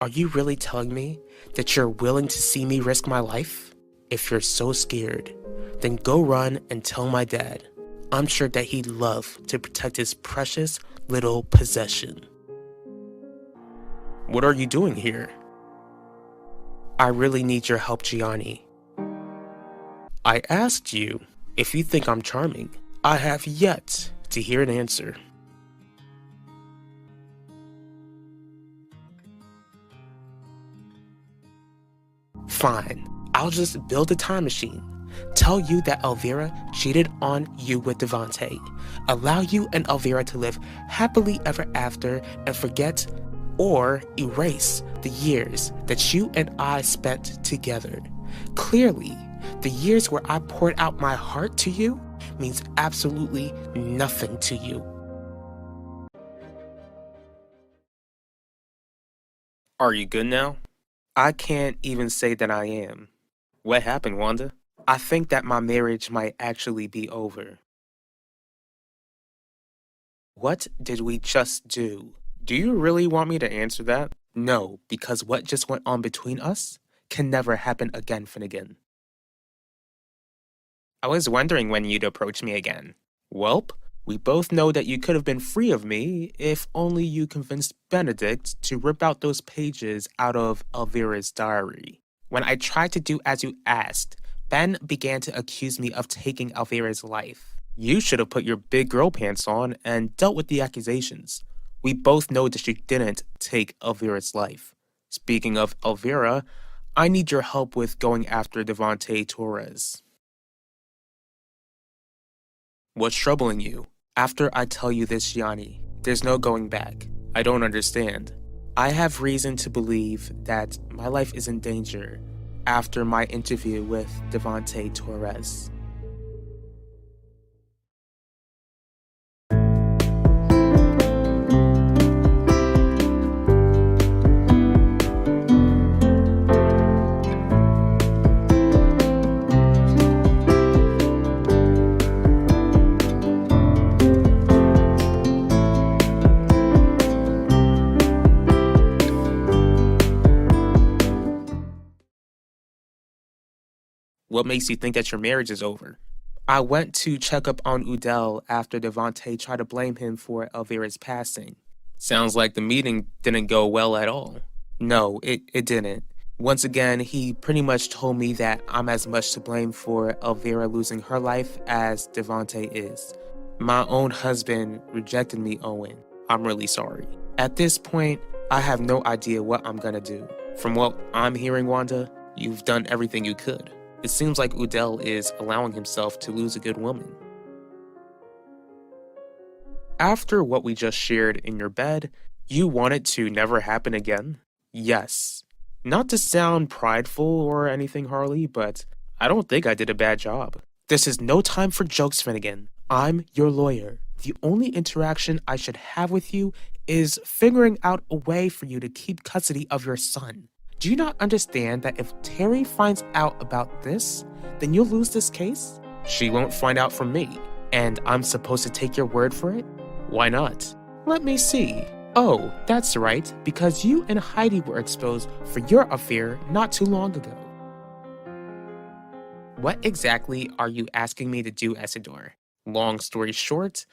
Are you really telling me that you're willing to see me risk my life? If you're so scared, then go run and tell my dad. I'm sure that he'd love to protect his precious little possession. What are you doing here? I really need your help, Gianni. I asked you if you think I'm charming. I have yet to hear an answer. Fine, I'll just build a time machine. Tell you that Elvira cheated on you with Devante. Allow you and Elvira to live happily ever after and forget or erase the years that you and I spent together. Clearly, the years where I poured out my heart to you means absolutely nothing to you. Are you good now? I can't even say that I am. What happened, Wanda? I think that my marriage might actually be over. What did we just do? Do you really want me to answer that? No, because what just went on between us can never happen again, Finnegan. I was wondering when you'd approach me again. Welp, we both know that you could have been free of me if only you convinced Benedict to rip out those pages out of Elvira's diary. When I tried to do as you asked, Ben began to accuse me of taking Elvira's life. You should have put your big girl pants on and dealt with the accusations. We both know that you didn't take Elvira's life. Speaking of Elvira, I need your help with going after Devante Torres. What's troubling you? After I tell you this, Yanni, there's no going back. I don't understand. I have reason to believe that my life is in danger after my interview with Devante Torres. What makes you think that your marriage is over? I went to check up on Udell after Devante tried to blame him for Elvira's passing. Sounds like the meeting didn't go well at all. No, it didn't. Once again, he pretty much told me that I'm as much to blame for Elvira losing her life as Devante is. My own husband rejected me, Owen. I'm really sorry. At this point, I have no idea what I'm gonna do. From what I'm hearing, Wanda, you've done everything you could. It seems like Udell is allowing himself to lose a good woman. After what we just shared in your bed, you want it to never happen again? Yes. Not to sound prideful or anything, Harley, but I don't think I did a bad job. This is no time for jokes, Finnegan. I'm your lawyer. The only interaction I should have with you is figuring out a way for you to keep custody of your son. Do you not understand that if Terry finds out about this, then you'll lose this case? She won't find out from me, and I'm supposed to take your word for it? Why not? Let me see. Oh, that's right, because you and Heidi were exposed for your affair not too long ago. What exactly are you asking me to do, Isidore? Long story short,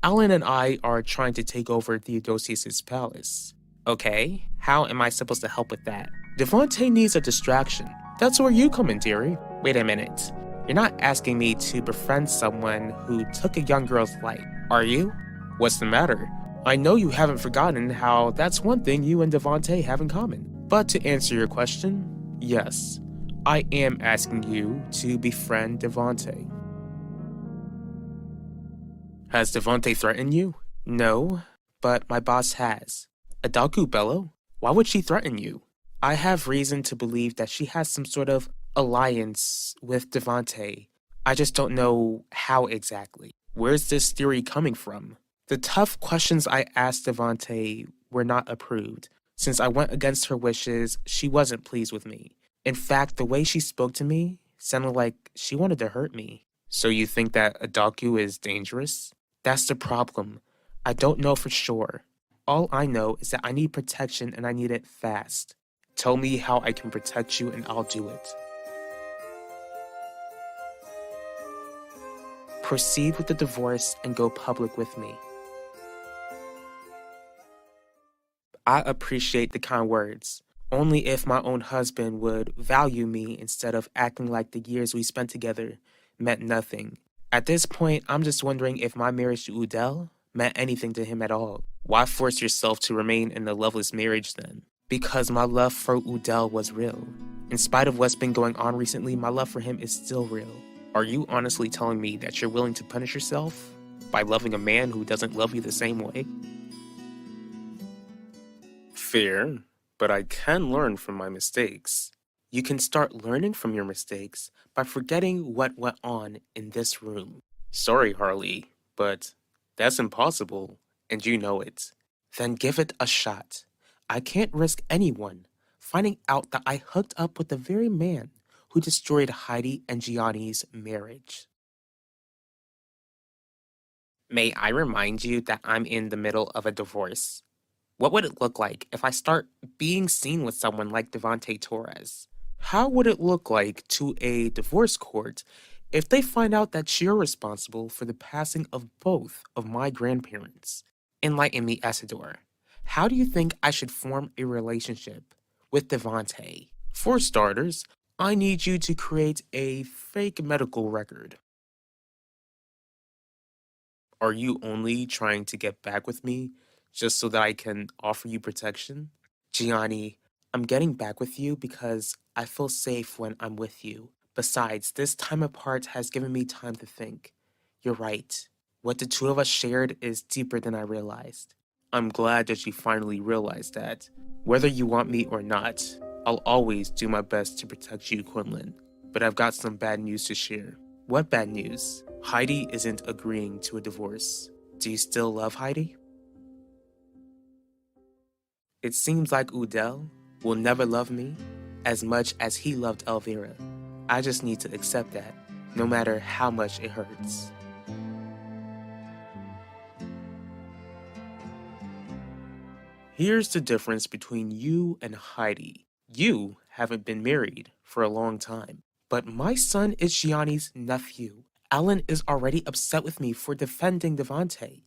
Alan and I are trying to take over Theodosius' palace. Okay, how am I supposed to help with that? Devante needs a distraction. That's where you come in, dearie. Wait a minute. You're not asking me to befriend someone who took a young girl's life, are you? What's the matter? I know you haven't forgotten how that's one thing you and Devante have in common. But to answer your question, yes, I am asking you to befriend Devante. Has Devante threatened you? No, but my boss has. Adaku Bello? Why would she threaten you? I have reason to believe that she has some sort of alliance with Devante. I just don't know how exactly. Where's this theory coming from? The tough questions I asked Devante were not approved. Since I went against her wishes, she wasn't pleased with me. In fact, the way she spoke to me sounded like she wanted to hurt me. So you think that Adaku is dangerous? That's the problem. I don't know for sure. All I know is that I need protection and I need it fast. Tell me how I can protect you and I'll do it. Proceed with the divorce and go public with me. I appreciate the kind words. Only if my own husband would value me instead of acting like the years we spent together meant nothing. At this point, I'm just wondering if my marriage to Udell meant anything to him at all. Why force yourself to remain in a loveless marriage then? Because my love for Udell was real. In spite of what's been going on recently, my love for him is still real. Are you honestly telling me that you're willing to punish yourself by loving a man who doesn't love you the same way? Fair, but I can learn from my mistakes. You can start learning from your mistakes by forgetting what went on in this room. Sorry, Harley, but that's impossible, and you know it. Then give it a shot. I can't risk anyone finding out that I hooked up with the very man who destroyed Heidi and Gianni's marriage. May I remind you that I'm in the middle of a divorce? What would it look like if I start being seen with someone like Devonte Torres? How would it look like to a divorce court if they find out that you're responsible for the passing of both of my grandparents? Enlighten me, Essador. How do you think I should form a relationship with Devonte? For starters, I need you to create a fake medical record. Are you only trying to get back with me just so that I can offer you protection? Gianni, I'm getting back with you because I feel safe when I'm with you. Besides, this time apart has given me time to think. You're right. What the two of us shared is deeper than I realized. I'm glad that you finally realized that. Whether you want me or not, I'll always do my best to protect you, Quinlan. But I've got some bad news to share. What bad news? Heidi isn't agreeing to a divorce. Do you still love Heidi? It seems like Udell will never love me as much as he loved Elvira. I just need to accept that, no matter how much it hurts. Here's the difference between you and Heidi. You haven't been married for a long time, but my son is Gianni's nephew. Alan is already upset with me for defending Devante.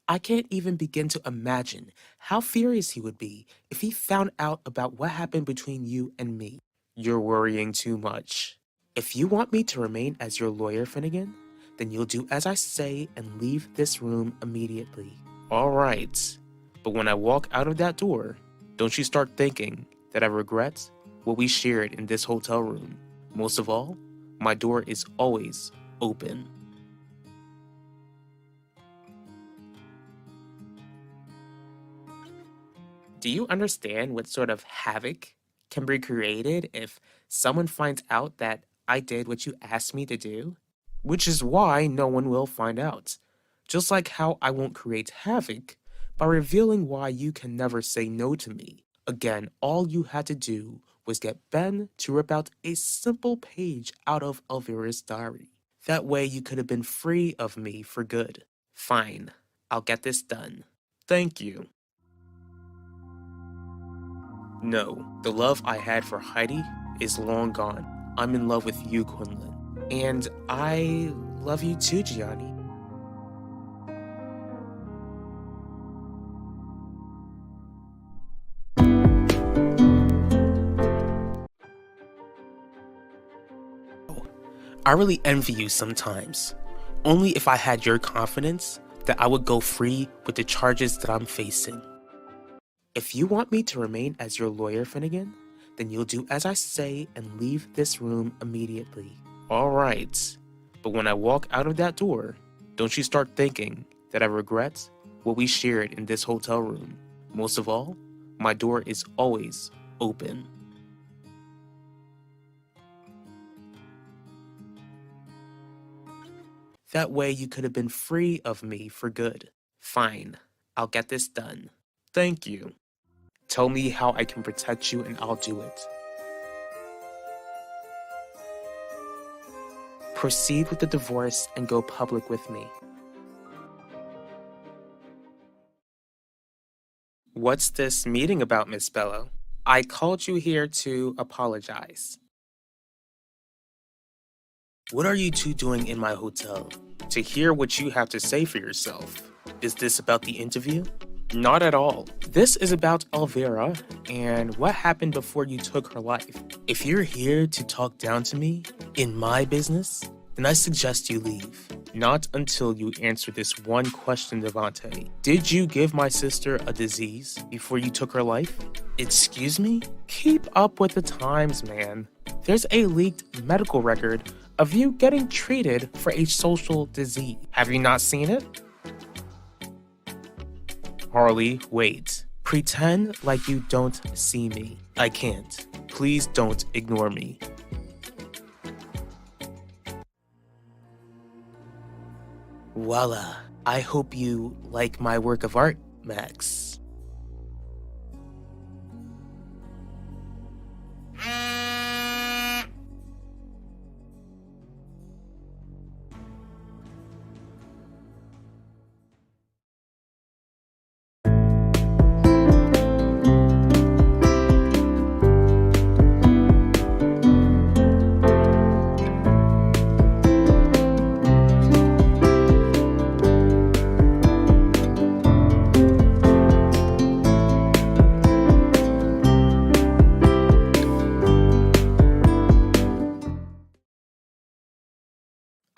I can't even begin to imagine how furious he would be if he found out about what happened between you and me. You're worrying too much. If you want me to remain as your lawyer, Finnegan, then you'll do as I say and leave this room immediately. All right. But when I walk out of that door, don't you start thinking that I regret what we shared in this hotel room. Most of all, my door is always open. Do you understand what sort of havoc can be created if someone finds out that I did what you asked me to do? Which is why no one will find out. Just like how I won't create havoc by revealing why you can never say no to me. Again, all you had to do was get Ben to rip out a simple page out of Elvira's diary. That way you could have been free of me for good. Fine, I'll get this done. Thank you. No, the love I had for Heidi is long gone. I'm in love with you, Quinlan. And I love you too, Gianni. I really envy you sometimes. Only if I had your confidence that I would go free with the charges that I'm facing. If you want me to remain as your lawyer, Finnegan, then you'll do as I say and leave this room immediately. All right. But when I walk out of that door, don't you start thinking that I regret what we shared in this hotel room. Most of all, my door is always open. That way you could have been free of me for good. Fine, I'll get this done. Thank you. Tell me how I can protect you and I'll do it. Proceed with the divorce and go public with me. What's this meeting about, Miss Bello? I called you here to apologize. What are you two doing in my hotel? To hear what you have to say for yourself. Is this about the interview? Not at all. This is about Elvira and what happened before you took her life. If you're here to talk down to me in my business, then I suggest you leave. Not until you answer this one question, Devante. Did you give my sister a disease before you took her life? Excuse me? Keep up with the times, man. There's a leaked medical record of you getting treated for a social disease. Have you not seen it? Harley, wait. Pretend like you don't see me. I can't. Please don't ignore me. Voila. I hope you like my work of art, Max.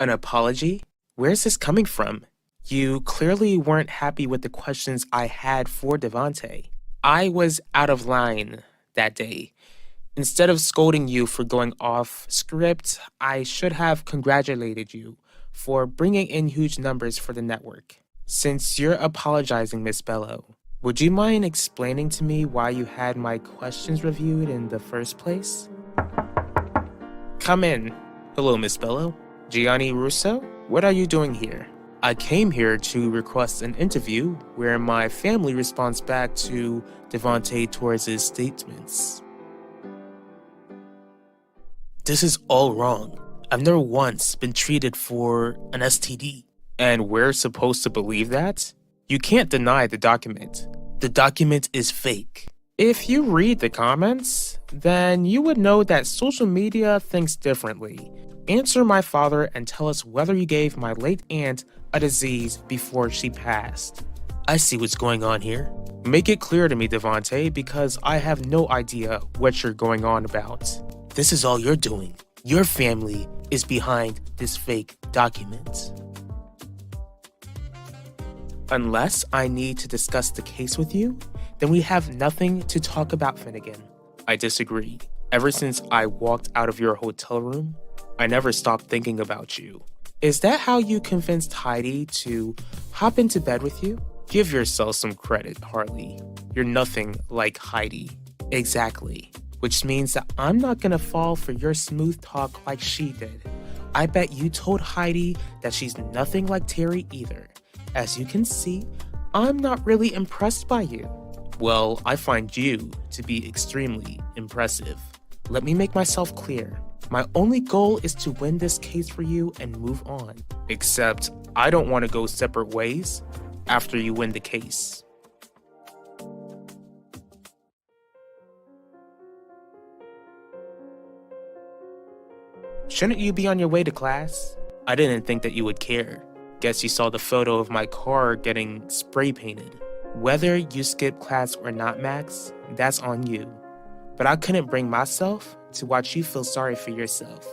An apology? Where's this coming from? You clearly weren't happy with the questions I had for Devante. I was out of line that day. Instead of scolding you for going off script, I should have congratulated you for bringing in huge numbers for the network. Since you're apologizing, Miss Bello, would you mind explaining to me why you had my questions reviewed in the first place? Come in. Hello, Miss Bello. Gianni Russo, what are you doing here? I came here to request an interview where my family responds back to Devante Torres' statements. This is all wrong. I've never once been treated for an STD. And we're supposed to believe that? You can't deny the document. The document is fake. If you read the comments, then you would know that social media thinks differently. Answer my father and tell us whether you gave my late aunt a disease before she passed. I see what's going on here. Make it clear to me, Devante, because I have no idea what you're going on about. This is all you're doing. Your family is behind this fake document. Unless I need to discuss the case with you, then we have nothing to talk about, Finnegan. I disagree. Ever since I walked out of your hotel room, I never stopped thinking about you. Is that how you convinced Heidi to hop into bed with you? Give yourself some credit, Harley. You're nothing like Heidi. Exactly. Which means that I'm not gonna fall for your smooth talk like she did. I bet you told Heidi that she's nothing like Terry either. As you can see, I'm not really impressed by you. Well, I find you to be extremely impressive. Let me make myself clear. My only goal is to win this case for you and move on. Except, I don't want to go separate ways after you win the case. Shouldn't you be on your way to class? I didn't think that you would care. Guess you saw the photo of my car getting spray painted. Whether you skip class or not, Max, that's on you. But I couldn't bring myself to watch you feel sorry for yourself,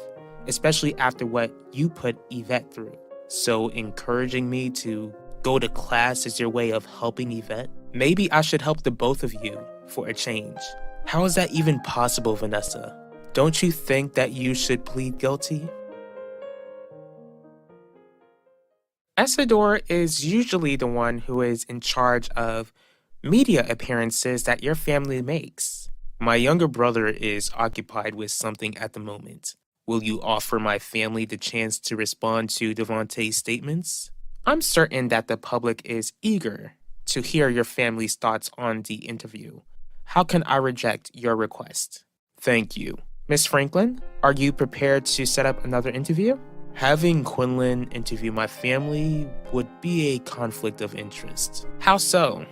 especially after what you put Yvette through. So encouraging me to go to class is your way of helping Yvette? Maybe I should help the both of you for a change. How is that even possible, Vanessa? Don't you think that you should plead guilty? Essador is usually the one who is in charge of media appearances that your family makes. My younger brother is occupied with something at the moment. Will you offer my family the chance to respond to Devante's statements? I'm certain that the public is eager to hear your family's thoughts on the interview. How can I reject your request? Thank you. Miss Franklin, are you prepared to set up another interview? Having Quinlan interview my family would be a conflict of interest. How so?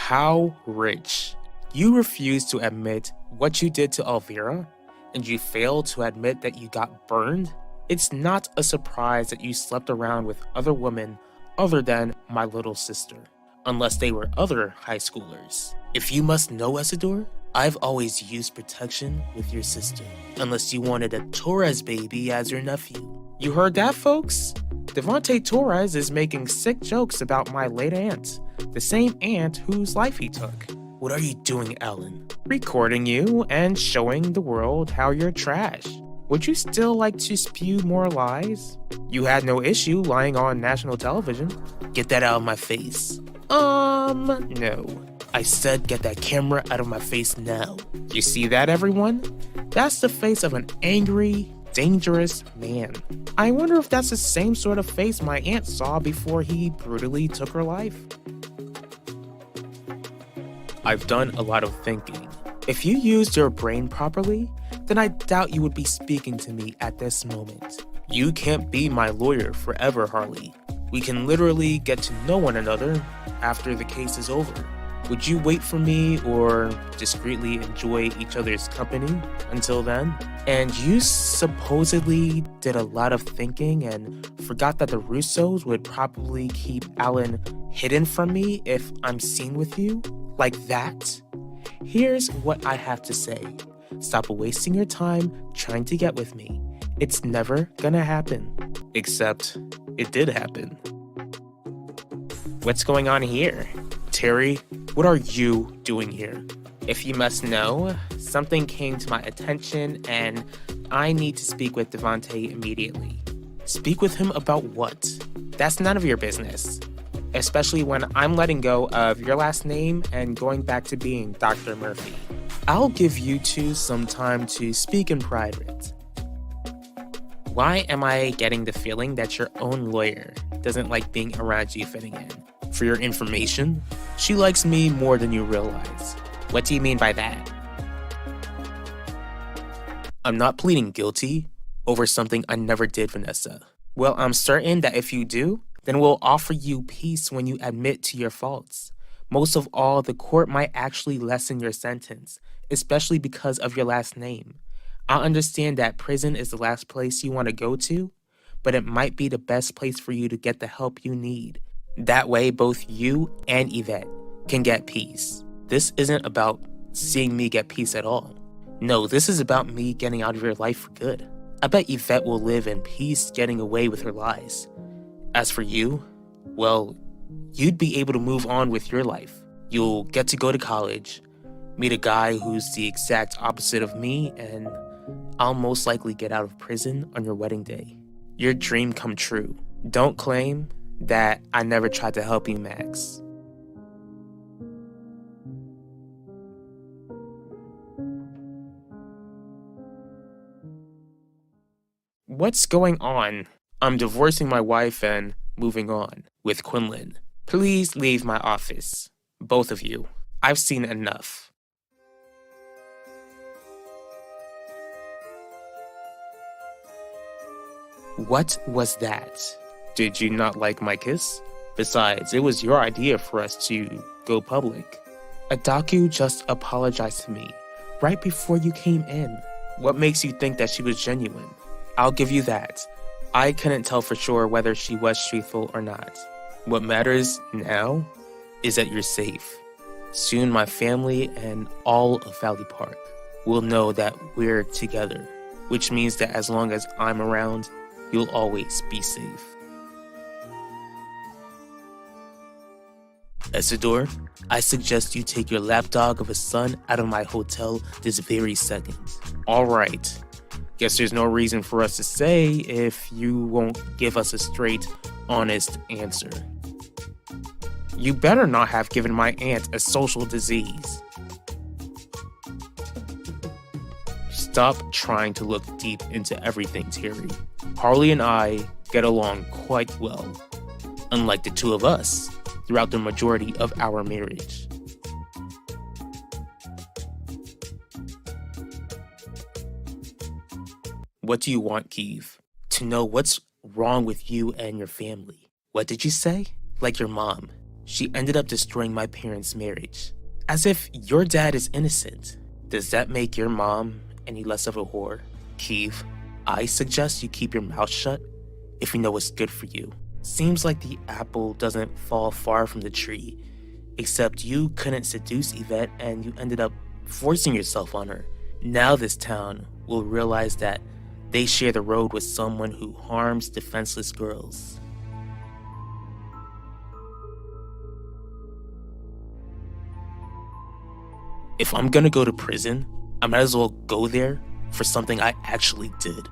How rich. You refuse to admit what you did to Elvira, and you fail to admit that you got burned? It's not a surprise that you slept around with other women other than my little sister, unless they were other high schoolers. If you must know, Isidore, I've always used protection with your sister, unless you wanted a Torres baby as your nephew. You heard that, folks? Devontae Torres is making sick jokes about my late aunt, the same aunt whose life he took. What are you doing, Ellen? Recording you and showing the world how you're trash. Would you still like to spew more lies? You had no issue lying on national television. Get that out of my face. No. I said get that camera out of my face now. You see that, everyone? That's the face of an angry, dangerous man. I wonder if that's the same sort of face my aunt saw before he brutally took her life. I've done a lot of thinking. If you used your brain properly, then I doubt you would be speaking to me at this moment. You can't be my lawyer forever, Harley. We can literally get to know one another after the case is over. Would you wait for me or discreetly enjoy each other's company until then? And you supposedly did a lot of thinking and forgot that the Russos would probably keep Alan hidden from me if I'm seen with you? Like that? Here's what I have to say. Stop wasting your time trying to get with me. It's never gonna happen. Except, it did happen. What's going on here? Terry, what are you doing here? If you must know, something came to my attention and I need to speak with Devontae immediately. Speak with him about what? That's none of your business. Especially when I'm letting go of your last name and going back to being Dr. Murphy. I'll give you two some time to speak in private. Why am I getting the feeling that your own lawyer doesn't like being around you fitting in? For your information, she likes me more than you realize. What do you mean by that? I'm not pleading guilty over something I never did, Vanessa. Well, I'm certain that if you do, then we'll offer you peace when you admit to your faults. Most of all, the court might actually lessen your sentence, especially because of your last name. I understand that prison is the last place you want to go to, but it might be the best place for you to get the help you need. That way, both you and Yvette can get peace. This isn't about seeing me get peace at all. No, this is about me getting out of your life for good. I bet Yvette will live in peace getting away with her lies. As for you, well, you'd be able to move on with your life. You'll get to go to college, meet a guy who's the exact opposite of me, and I'll most likely get out of prison on your wedding day. Your dream come true. Don't claim that I never tried to help you, Max. What's going on? I'm divorcing my wife and moving on with Quinlan. Please leave my office. Both of you. I've seen enough. What was that? Did you not like my kiss? Besides, it was your idea for us to go public. Adaku just apologized to me right before you came in. What makes you think that she was genuine? I'll give you that. I couldn't tell for sure whether she was truthful or not. What matters now is that you're safe. Soon my family and all of Valley Park will know that we're together, which means that as long as I'm around, you'll always be safe. Isidore, I suggest you take your lapdog of a son out of my hotel this very second. All right. Guess there's no reason for us to say if you won't give us a straight, honest answer. You better not have given my aunt a social disease. Stop trying to look deep into everything, Terry. Harley and I get along quite well, unlike the two of us throughout the majority of our marriage. What do you want, Keeve? To know what's wrong with you and your family. What did you say? Like your mom. She ended up destroying my parents' marriage. As if your dad is innocent. Does that make your mom any less of a whore? Keith, I suggest you keep your mouth shut if you know what's good for you. Seems like the apple doesn't fall far from the tree, except you couldn't seduce Yvette and you ended up forcing yourself on her. Now this town will realize that they share the road with someone who harms defenseless girls. If I'm gonna go to prison, I might as well go there for something I actually did.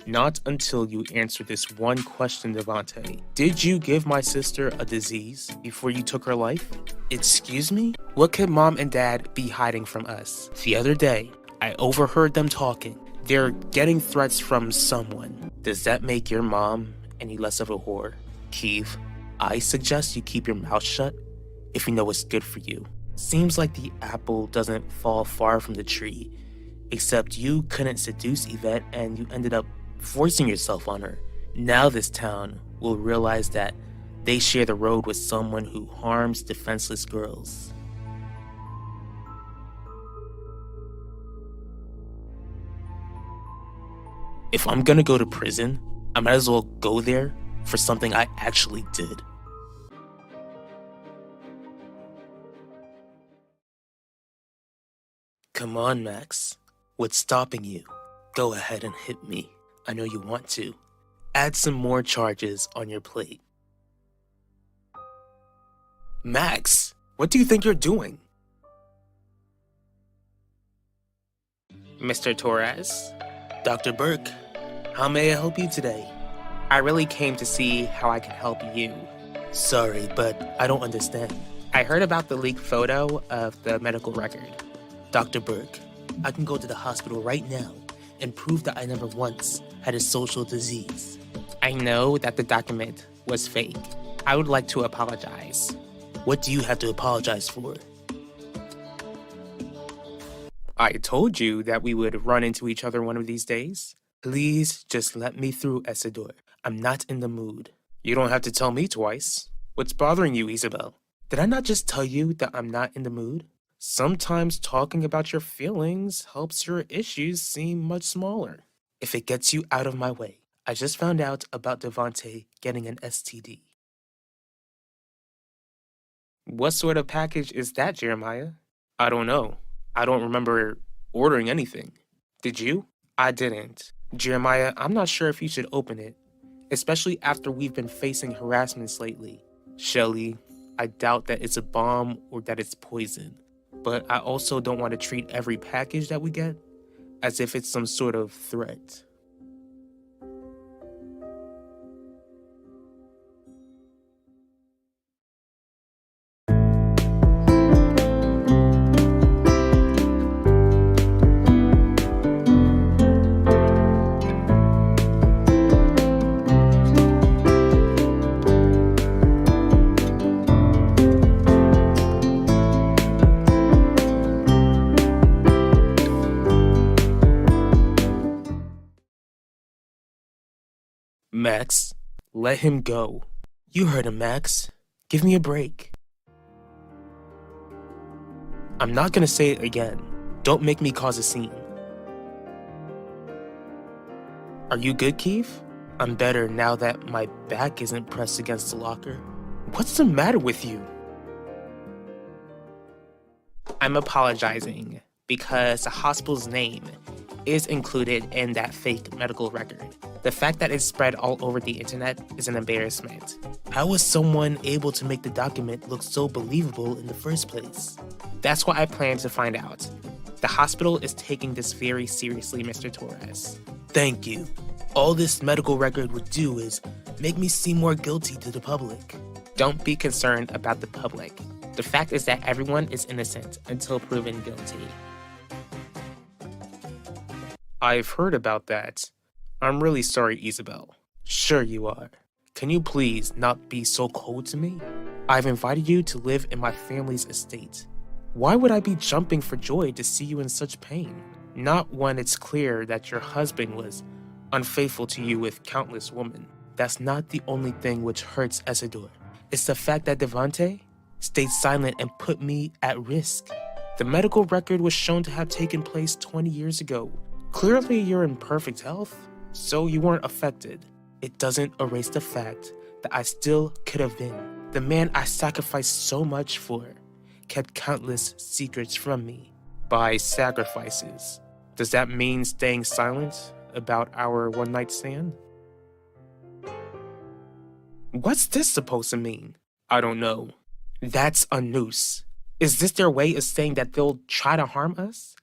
Not until you answer this one question, Devante. Did you give my sister a disease before you took her life? Excuse me? What could mom and dad be hiding from us? The other day, I overheard them talking. They're getting threats from someone. Does that make your mom any less of a whore? Keith, I suggest you keep your mouth shut if you know what's good for you. Seems like the apple doesn't fall far from the tree, except you couldn't seduce Yvette and you ended up forcing yourself on her. Now this town will realize that they share the road with someone who harms defenseless girls. If I'm gonna go to prison, I might as well go there for something I actually did. Come on, Max. What's stopping you? Go ahead and hit me. I know you want to. Add some more charges on your plate. Max, what do you think you're doing? Mr. Torres? Dr. Burke, how may I help you today? I really came to see how I can help you. Sorry, but I don't understand. I heard about the leaked photo of the medical record. Dr. Burke, I can go to the hospital right now and prove that I never once had a social disease. I know that the document was fake. I would like to apologize. What do you have to apologize for? I told you that we would run into each other one of these days. Please just let me through, Isidore. I'm not in the mood. You don't have to tell me twice. What's bothering you, Isabel? Did I not just tell you that I'm not in the mood? Sometimes talking about your feelings helps your issues seem much smaller. If it gets you out of my way. I just found out about Devante getting an STD. What sort of package is that, Jeremiah? I don't know. I don't remember ordering anything. Did you? I didn't. Jeremiah, I'm not sure if you should open it, especially after we've been facing harassments lately. Shelly, I doubt that it's a bomb or that it's poison. But I also don't want to treat every package that we get as if it's some sort of threat. Max, let him go. You heard him, Max. Give me a break. I'm not gonna say it again. Don't make me cause a scene. Are you good, Keith? I'm better now that my back isn't pressed against the locker. What's the matter with you? I'm apologizing because the hospital's name is included in that fake medical record. The fact that it's spread all over the internet is an embarrassment. How was someone able to make the document look so believable in the first place? That's what I plan to find out. The hospital is taking this very seriously, Mr. Torres. Thank you. All this medical record would do is make me seem more guilty to the public. Don't be concerned about the public. The fact is that everyone is innocent until proven guilty. I've heard about that. I'm really sorry, Isabel. Sure you are. Can you please not be so cold to me? I've invited you to live in my family's estate. Why would I be jumping for joy to see you in such pain? Not when it's clear that your husband was unfaithful to you with countless women. That's not the only thing which hurts Isidore. It's the fact that Devante stayed silent and put me at risk. The medical record was shown to have taken place 20 years ago. Clearly, you're in perfect health, so you weren't affected. It doesn't erase the fact that I still could have been. The man I sacrificed so much for kept countless secrets from me by sacrifices. Does that mean staying silent about our one-night stand? What's this supposed to mean? I don't know. That's a noose. Is this their way of saying that they'll try to harm us?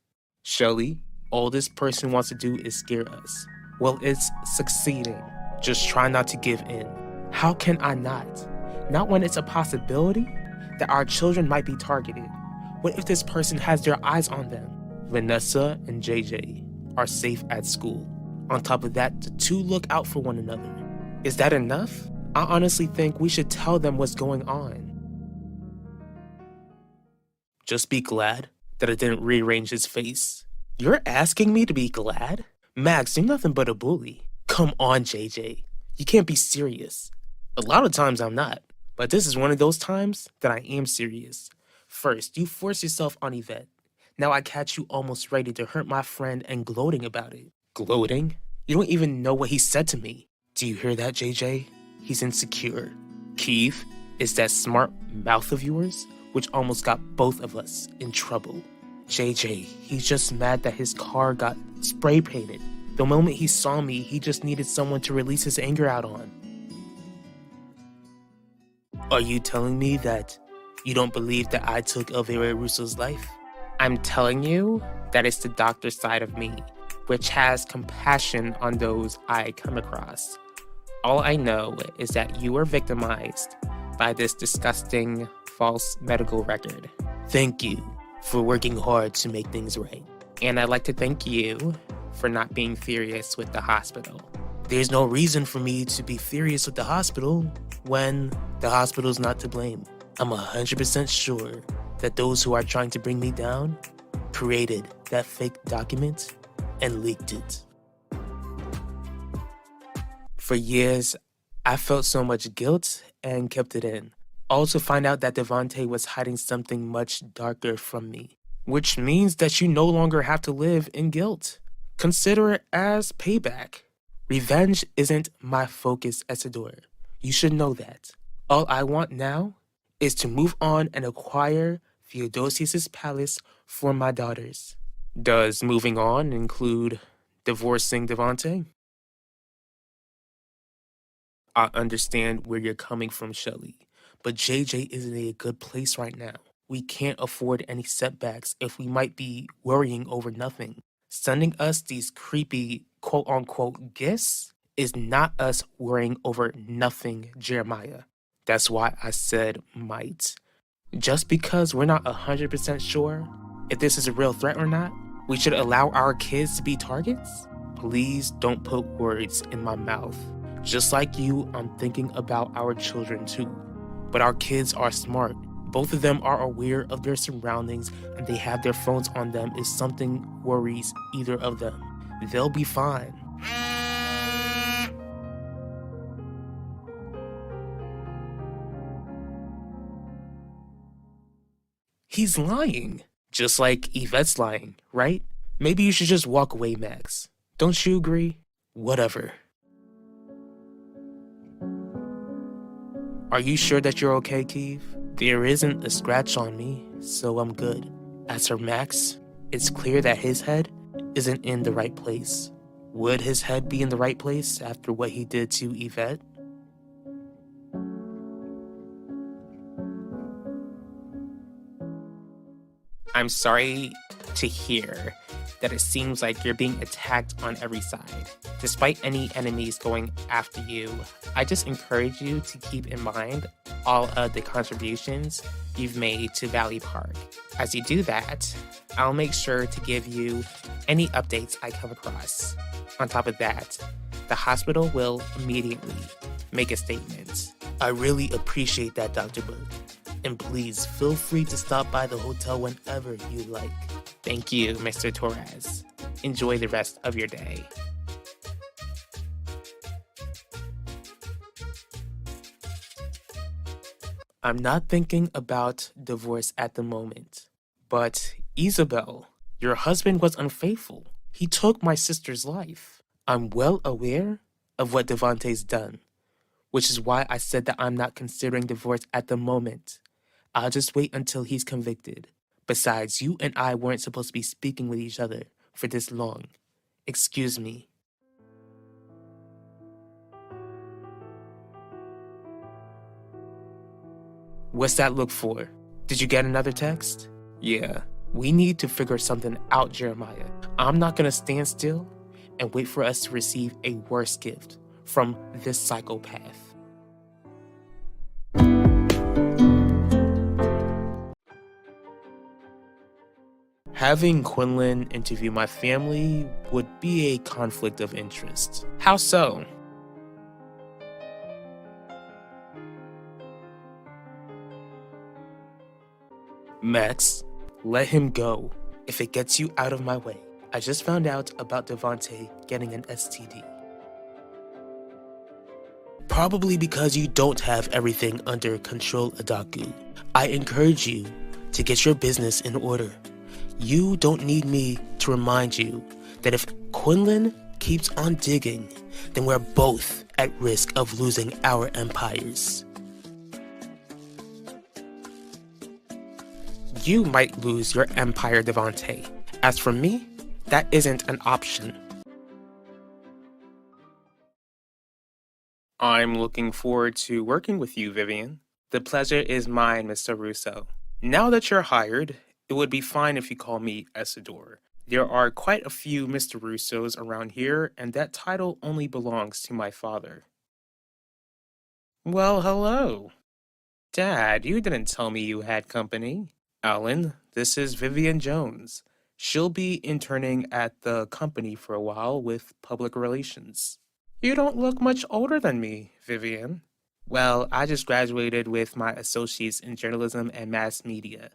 Shelly, all this person wants to do is scare us. Well, it's succeeding. Just try not to give in. How can I not? Not when it's a possibility that our children might be targeted. What if this person has their eyes on them? Vanessa and JJ are safe at school. On top of that, the two look out for one another. Is that enough? I honestly think we should tell them what's going on. Just be glad that I didn't rearrange his face. You're asking me to be glad? Max, you're nothing but a bully. Come on, JJ. You can't be serious. A lot of times I'm not, but this is one of those times that I am serious. First, you force yourself on Yvette. Now I catch you almost ready to hurt my friend and gloating about it. Gloating? You don't even know what he said to me. Do you hear that, JJ? He's insecure. Keith, is that smart mouth of yours which almost got both of us in trouble. JJ, he's just mad that his car got spray painted. The moment he saw me, he just needed someone to release his anger out on. Are you telling me that you don't believe that I took Elvira Russo's life? I'm telling you that it's the doctor side of me, which has compassion on those I come across. All I know is that you were victimized by this disgusting false medical record. Thank you for working hard to make things right. And I'd like to thank you for not being furious with the hospital. There's no reason for me to be furious with the hospital when the hospital's not to blame. I'm 100% sure that those who are trying to bring me down created that fake document and leaked it. For years, I felt so much guilt and kept it in. All to find out that Devante was hiding something much darker from me, which means that you no longer have to live in guilt. Consider it as payback. Revenge isn't my focus, Isidore. You should know that. All I want now is to move on and acquire Theodosius' palace for my daughters. Does moving on include divorcing Devante? I understand where you're coming from, Shelly, but JJ isn't in a good place right now. We can't afford any setbacks if we might be worrying over nothing. Sending us these creepy quote-unquote gifts is not us worrying over nothing, Jeremiah. That's why I said might. Just because we're not 100% sure if this is a real threat or not, we should allow our kids to be targets? Please don't put words in my mouth. Just like you, I'm thinking about our children too. But our kids are smart. Both of them are aware of their surroundings and they have their phones on them if something worries either of them. They'll be fine. He's lying. Just like Yvette's lying, right? Maybe you should just walk away, Max. Don't you agree? Whatever. Are you sure that you're okay, Keith? There isn't a scratch on me, so I'm good. As for Max, it's clear that his head isn't in the right place. Would his head be in the right place after what he did to Yvette? I'm sorry to hear that it seems like you're being attacked on every side. Despite any enemies going after you, I just encourage you to keep in mind all of the contributions you've made to Valley Park. As you do that, I'll make sure to give you any updates I come across. On top of that, the hospital will immediately make a statement. I really appreciate that, Dr. Burke. And please feel free to stop by the hotel whenever you like. Thank you, Mr. Torres. Enjoy the rest of your day. I'm not thinking about divorce at the moment. But, Isabel, your husband was unfaithful. He took my sister's life. I'm well aware of what Devante's done, which is why I said that I'm not considering divorce at the moment. I'll just wait until he's convicted. Besides, you and I weren't supposed to be speaking with each other for this long. Excuse me. What's that look for? Did you get another text? Yeah, we need to figure something out, Jeremiah. I'm not gonna stand still and wait for us to receive a worse gift from this psychopath. Having Quinlan interview my family would be a conflict of interest. How so? Max, let him go if it gets you out of my way. I just found out about Devante getting an STD. Probably because you don't have everything under control, Adaku. I encourage you to get your business in order. You don't need me to remind you that if Quinlan keeps on digging, then we're both at risk of losing our empires. You might lose your empire, Devante. As for me, that isn't an option. I'm looking forward to working with you, Vivian. The pleasure is mine, Mr. Russo. Now that you're hired, it would be fine if you call me Essador. There are quite a few Mr. Russos around here, and that title only belongs to my father. Well, hello. Dad, you didn't tell me you had company. Alan, this is Vivian Jones. She'll be interning at the company for a while with public relations. You don't look much older than me, Vivian. Well, I just graduated with my associates in journalism and mass media.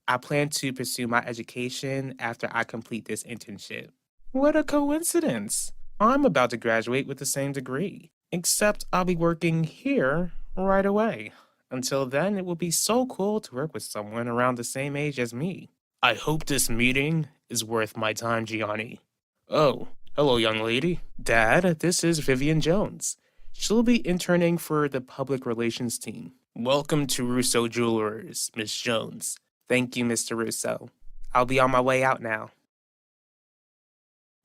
I plan to pursue my education after I complete this internship. What a coincidence! I'm about to graduate with the same degree, except I'll be working here right away. Until then, it will be so cool to work with someone around the same age as me. I hope this meeting is worth my time, Gianni. Oh, hello, young lady. Dad, this is Vivian Jones. She'll be interning for the public relations team. Welcome to Russo Jewelers, Miss Jones. Thank you, Mr. Russo. I'll be on my way out now.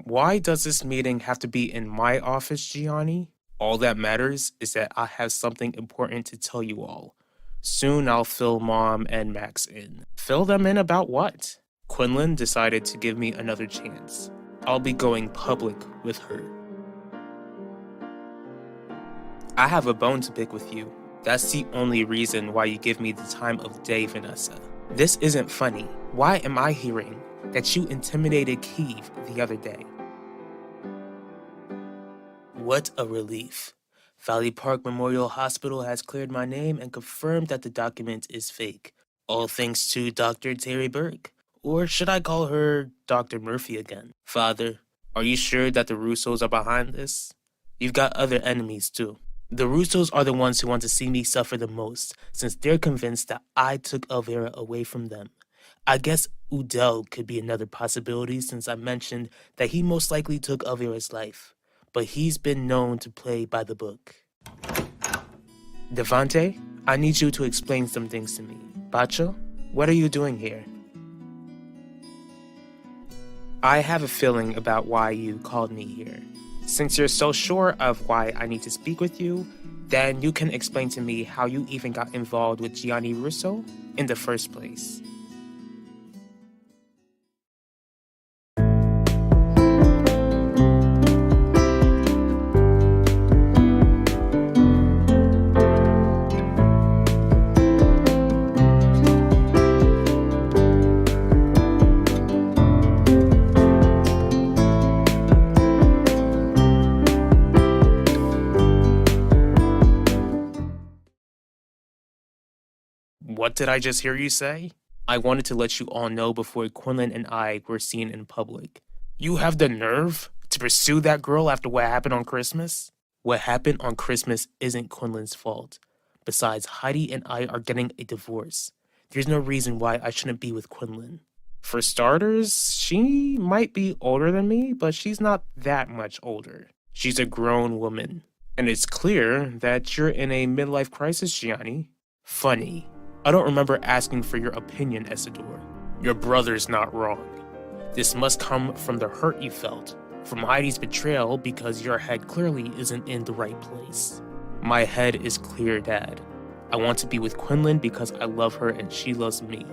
Why does this meeting have to be in my office, Gianni? All that matters is that I have something important to tell you all. Soon I'll fill Mom and Max in. Fill them in about what? Quinlan decided to give me another chance. I'll be going public with her. I have a bone to pick with you. That's the only reason why you give me the time of day, Vanessa. This isn't funny. Why am I hearing that you intimidated Keeve the other day? What a relief. Valley Park Memorial Hospital has cleared my name and confirmed that the document is fake. All thanks to Dr. Terry Burke. Or should I call her Dr. Murphy again? Father, are you sure that the Russos are behind this? You've got other enemies too. The Russos are the ones who want to see me suffer the most, since they're convinced that I took Elvira away from them. I guess Udell could be another possibility since I mentioned that he most likely took Elvira's life, but he's been known to play by the book. Devante, I need you to explain some things to me. Bacho, what are you doing here? I have a feeling about why you called me here. Since you're so sure of why I need to speak with you, then you can explain to me how you even got involved with Gianni Russo in the first place. What did I just hear you say? I wanted to let you all know before Quinlan and I were seen in public. You have the nerve to pursue that girl after what happened on Christmas? What happened on Christmas isn't Quinlan's fault, Besides, Heidi and I are getting a divorce. There's no reason why I shouldn't be with Quinlan. For starters, she might be older than me, but she's not that much older. She's a grown woman. And it's clear that you're in a midlife crisis, Gianni. Funny. I don't remember asking for your opinion, Isidore. Your brother's not wrong. This must come from the hurt you felt, from Heidi's betrayal, because your head clearly isn't in the right place. My head is clear, Dad. I want to be with Quinlan because I love her and she loves me.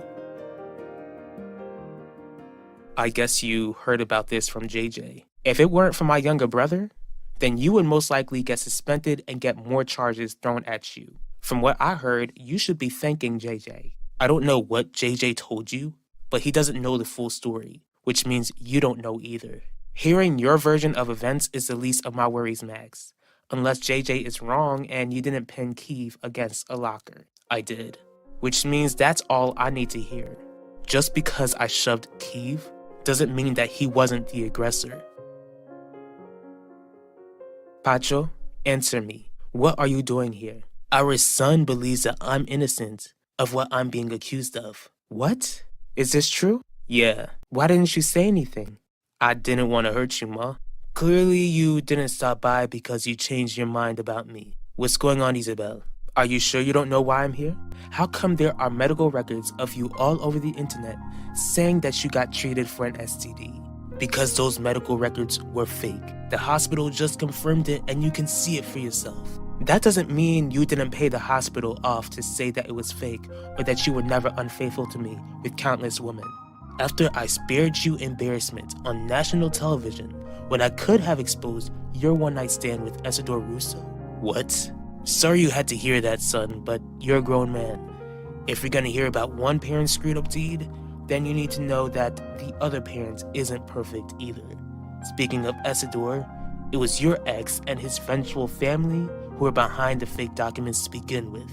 I guess you heard about this from JJ. If it weren't for my younger brother, then you would most likely get suspended and get more charges thrown at you. From what I heard, you should be thanking JJ. I don't know what JJ told you, but he doesn't know the full story, which means you don't know either. Hearing your version of events is the least of my worries, Max. Unless JJ is wrong and you didn't pin Keeve against a locker. I did. Which means that's all I need to hear. Just because I shoved Keeve doesn't mean that he wasn't the aggressor. Pacho, answer me. What are you doing here? Our son believes that I'm innocent of what I'm being accused of. What? Is this true? Yeah. Why didn't you say anything? I didn't want to hurt you, Ma. Clearly you didn't stop by because you changed your mind about me. What's going on, Isabel? Are you sure you don't know why I'm here? How come there are medical records of you all over the internet saying that you got treated for an STD? Because those medical records were fake. The hospital just confirmed it and you can see it for yourself. That doesn't mean you didn't pay the hospital off to say that it was fake or that you were never unfaithful to me with countless women. After I spared you embarrassment on national television when I could have exposed your one-night stand with Isidore Russo. What? Sorry you had to hear that, son, but you're a grown man. If you're gonna hear about one parent's screwed up deed, then you need to know that the other parent isn't perfect either. Speaking of Isidore, it was your ex and his vengeful family who were behind the fake documents to begin with.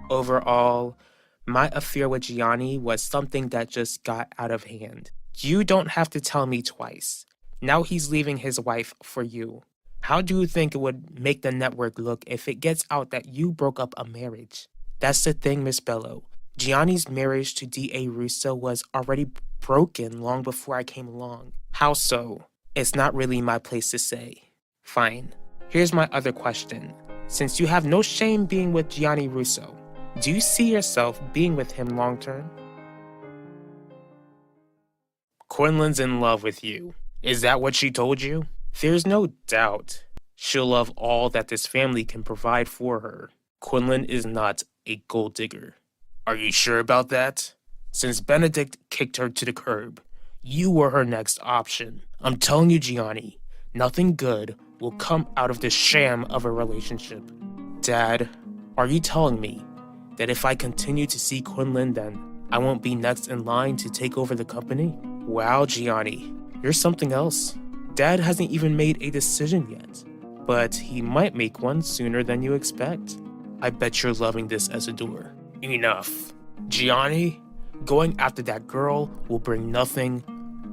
Overall, my affair with Gianni was something that just got out of hand. You don't have to tell me twice. Now he's leaving his wife for you. How do you think it would make the network look if it gets out that you broke up a marriage? That's the thing, Miss Bello. Gianni's marriage to D.A. Russo was already broken long before I came along. How so? It's not really my place to say. Fine. Here's my other question. Since you have no shame being with Gianni Russo, do you see yourself being with him long term? Quinlan's in love with you. Is that what she told you? There's no doubt. She'll love all that this family can provide for her. Quinlan is not a gold digger. Are you sure about that? Since Benedict kicked her to the curb, you were her next option. I'm telling you, Gianni, nothing good will come out of this sham of a relationship. Dad, are you telling me that if I continue to see Quinlan, then I won't be next in line to take over the company? Wow, Gianni, you're something else. Dad hasn't even made a decision yet, but he might make one sooner than you expect. I bet you're loving this, Isidore. Enough. Gianni, going after that girl will bring nothing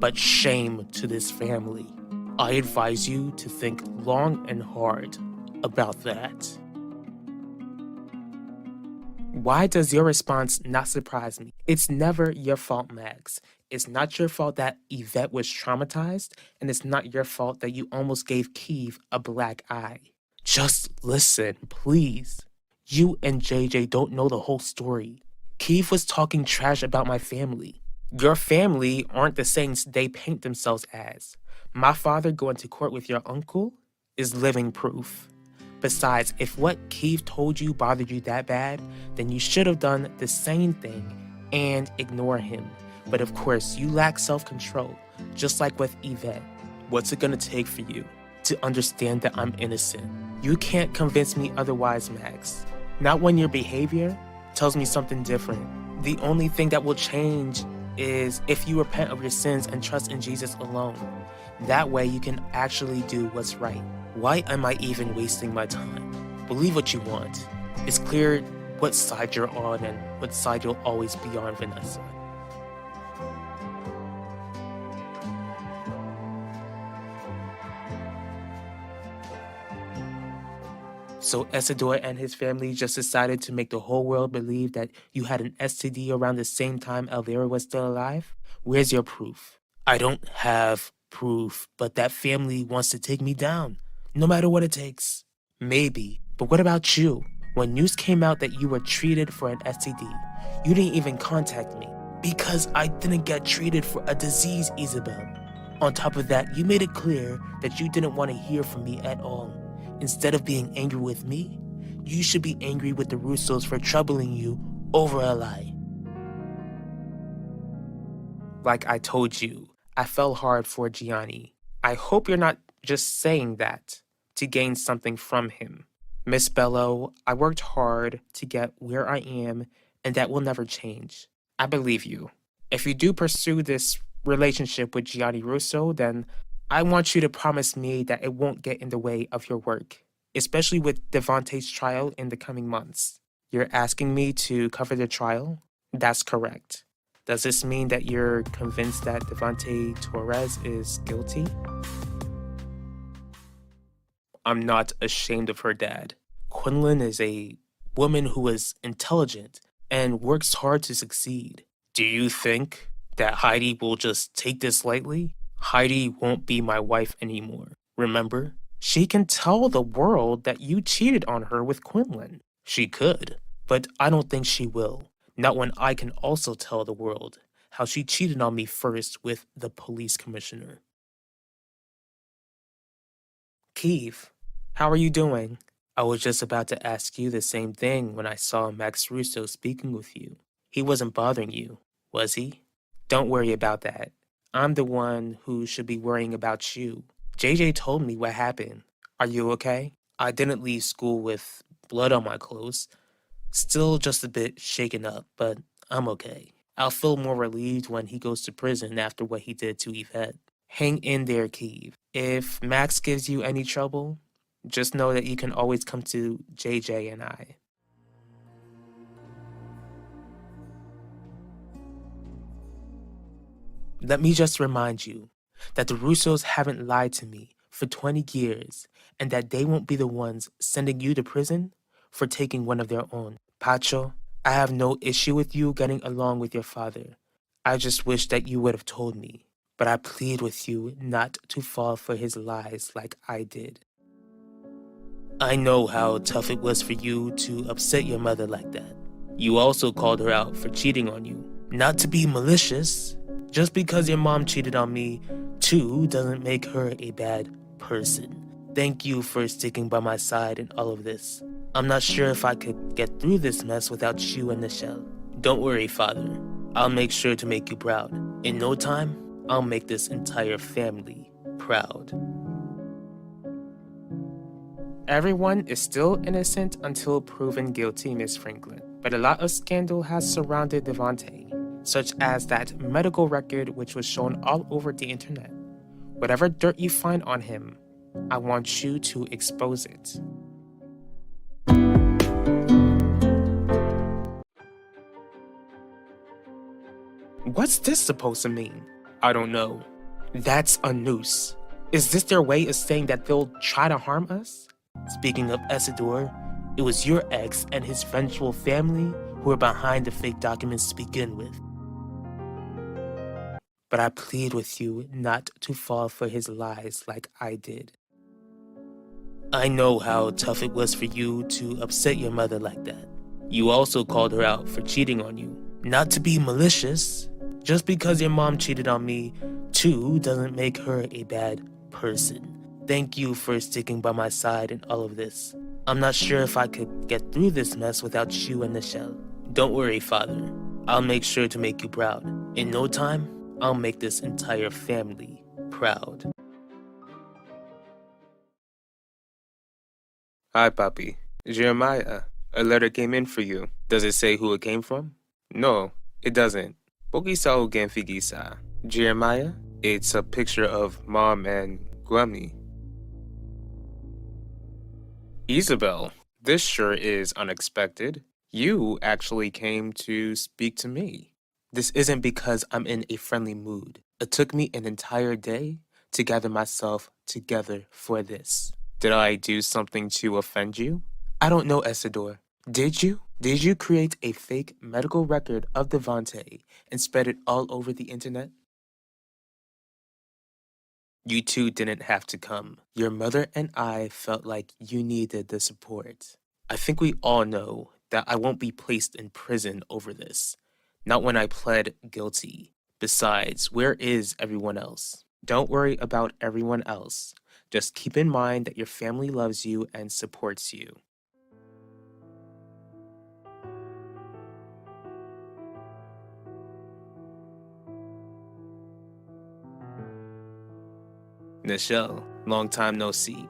but shame to this family. I advise you to think long and hard about that. Why does your response not surprise me? It's never your fault, Max. It's not your fault that Yvette was traumatized, and it's not your fault that you almost gave Keeve a black eye. Just listen, please. You and JJ don't know the whole story. Keeve was talking trash about my family. Your family aren't the saints they paint themselves as. My father going to court with your uncle is living proof. Besides, if what Keeve told you bothered you that bad, then you should have done the same thing and ignore him. But of course, you lack self-control, just like with Yvette. What's it gonna take for you to understand that I'm innocent? You can't convince me otherwise, Max. Not when your behavior tells me something different. The only thing that will change is if you repent of your sins and trust in Jesus alone. That way you can actually do what's right. Why am I even wasting my time? Believe what you want. It's clear what side you're on and what side you'll always be on, Vanessa. So Isidore and his family just decided to make the whole world believe that you had an STD around the same time Elvira was still alive? Where's your proof? I don't have proof, but that family wants to take me down, no matter what it takes. Maybe, but what about you? When news came out that you were treated for an STD, you didn't even contact me because I didn't get treated for a disease, Isabel. On top of that, you made it clear that you didn't want to hear from me at all. Instead of being angry with me, you should be angry with the Russos for troubling you over a lie. Like I told you, I fell hard for Gianni. I hope you're not just saying that to gain something from him. Miss Bello, I worked hard to get where I am, and that will never change. I believe you. If you do pursue this relationship with Gianni Russo, then I want you to promise me that it won't get in the way of your work, especially with Devontae's trial in the coming months. You're asking me to cover the trial? That's correct. Does this mean that you're convinced that Devontae Torres is guilty? I'm not ashamed of her dad. Quinlan is a woman who is intelligent and works hard to succeed. Do you think that Heidi will just take this lightly? Heidi won't be my wife anymore. Remember? She can tell the world that you cheated on her with Quinlan. She could, but I don't think she will. Not when I can also tell the world how she cheated on me first with the police commissioner. Keith, how are you doing? I was just about to ask you the same thing when I saw Max Russo speaking with you. He wasn't bothering you, was he? Don't worry about that. I'm the one who should be worrying about you. JJ told me what happened. Are you okay? I didn't leave school with blood on my clothes. Still just a bit shaken up, but I'm okay. I'll feel more relieved when he goes to prison after what he did to Yvette. Hang in there, Keith. If Max gives you any trouble, just know that you can always come to JJ and I. Let me just remind you that the Russos haven't lied to me for 20 years and that they won't be the ones sending you to prison for taking one of their own. Pacho, I have no issue with you getting along with your father. I just wish that you would have told me. But I plead with you not to fall for his lies like I did. I know how tough it was for you to upset your mother like that. You also called her out for cheating on you. Not to be malicious, just because your mom cheated on me, too, doesn't make her a bad person. Thank you for sticking by my side in all of this. I'm not sure if I could get through this mess without you and Nichelle. Don't worry, Father. I'll make sure to make you proud. In no time, I'll make this entire family proud. Everyone is still innocent until proven guilty, Miss Franklin. But a lot of scandal has surrounded Devontae, such as that medical record which was shown all over the internet. Whatever dirt you find on him, I want you to expose it. What's this supposed to mean? I don't know. That's a noose. Is this their way of saying that they'll try to harm us? Speaking of Isidore, it was your ex and his vengeful family who were behind the fake documents to begin with. But I plead with you not to fall for his lies like I did. I know how tough it was for you to upset your mother like that. You also called her out for cheating on you. Not to be malicious, just because your mom cheated on me, too, doesn't make her a bad person. Thank you for sticking by my side in all of this. I'm not sure if I could get through this mess without you and Nichelle. Don't worry, Father. I'll make sure to make you proud. In no time, I'll make this entire family proud. Hi, Papi. Jeremiah, a letter came in for you. Does it say who it came from? No, it doesn't. Pokisa ugen figisa. Jeremiah, it's a picture of Mom and Grammy. Isabel, this sure is unexpected. You actually came to speak to me. This isn't because I'm in a friendly mood. It took me an entire day to gather myself together for this. Did I do something to offend you? I don't know, Esador. Did you? Did you create a fake medical record of Devante and spread it all over the internet? You two didn't have to come. Your mother and I felt like you needed the support. I think we all know that I won't be placed in prison over this. Not when I pled guilty. Besides, where is everyone else? Don't worry about everyone else. Just keep in mind that your family loves you and supports you. Nichelle, long time no see.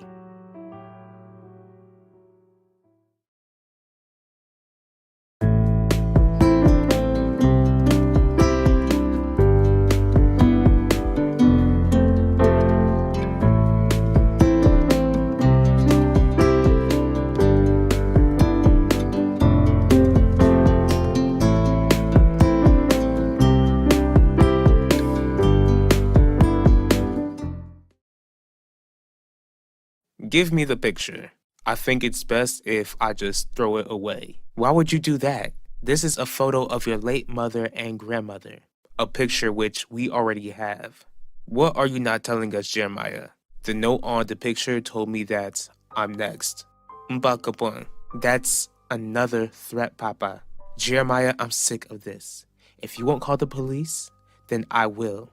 Give me the picture. I think it's best if I just throw it away. Why would you do that? This is a photo of your late mother and grandmother, a picture which we already have. What are you not telling us, Jeremiah? The note on the picture told me that I'm next. Mbakapon. That's another threat, Papa. Jeremiah, I'm sick of this. If you won't call the police, then I will.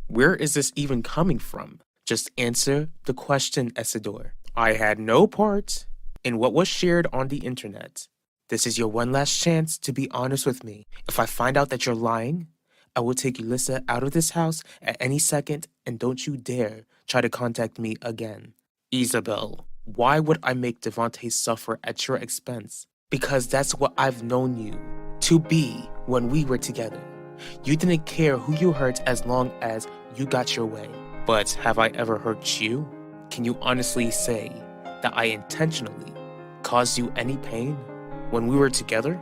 Where is this even coming from? Just answer the question, Esador. I had no part in what was shared on the internet. This is your one last chance to be honest with me. If I find out that you're lying, I will take Ulissa out of this house at any second, and don't you dare try to contact me again. Isabel, why would I make Devante suffer at your expense? Because that's what I've known you to be when we were together. You didn't care who you hurt as long as you got your way. But have I ever hurt you? Can you honestly say that I intentionally caused you any pain when we were together?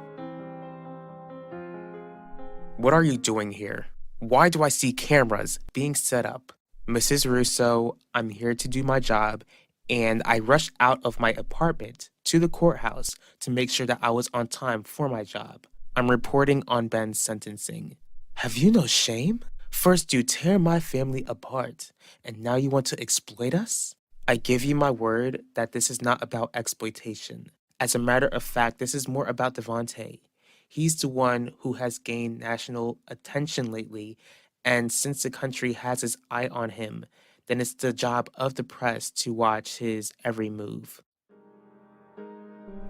What are you doing here? Why do I see cameras being set up? Mrs. Russo, I'm here to do my job, and I rushed out of my apartment to the courthouse to make sure that I was on time for my job. I'm reporting on Ben's sentencing. Have you no shame? First you tear my family apart, and now you want to exploit us? I give you my word that this is not about exploitation. As a matter of fact, this is more about Devante. He's the one who has gained national attention lately, and since the country has its eye on him, then it's the job of the press to watch his every move.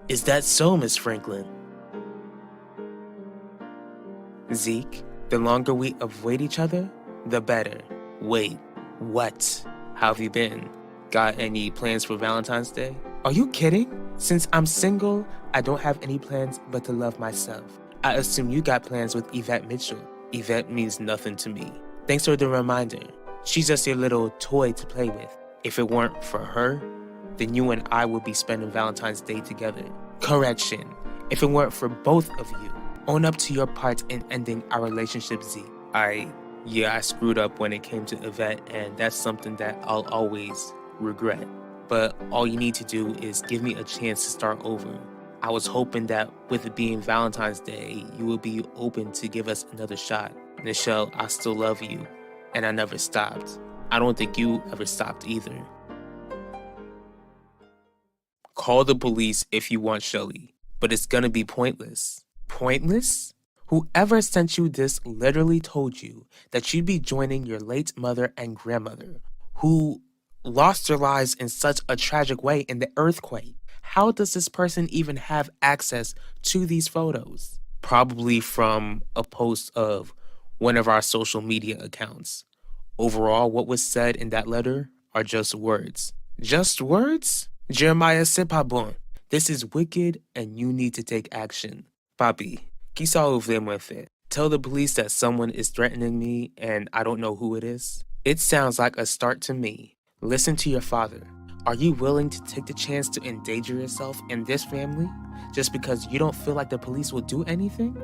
Is that so, Miss Franklin? Zeke, the longer we avoid each other, the better. Wait, what? How have you been? Got any plans for Valentine's Day? Are you kidding? Since I'm single, I don't have any plans but to love myself. I assume you got plans with Yvette Mitchell. Yvette means nothing to me. Thanks for the reminder. She's just your little toy to play with. If it weren't for her, then you and I would be spending Valentine's Day together. Correction. If it weren't for both of you, own up to your part in ending our relationship, Z. I screwed up when it came to Yvette, and that's something that I'll always regret. But all you need to do is give me a chance to start over. I was hoping that with it being Valentine's Day, you would be open to give us another shot. Nichelle, I still love you, and I never stopped. I don't think you ever stopped either. Call the police if you want, Shelly, but it's gonna be pointless. Pointless? Whoever sent you this literally told you that you'd be joining your late mother and grandmother, who lost their lives in such a tragic way in the earthquake. How does this person even have access to these photos? Probably from a post of one of our social media accounts. Overall, what was said in that letter are just words. Just words? Jeremiah, c'est pas bon. This is wicked and you need to take action. Papi, quizá ouvre moi fait. Tell the police that someone is threatening me and I don't know who it is. It sounds like a start to me. Listen to your father. Are you willing to take the chance to endanger yourself and this family just because you don't feel like the police will do anything?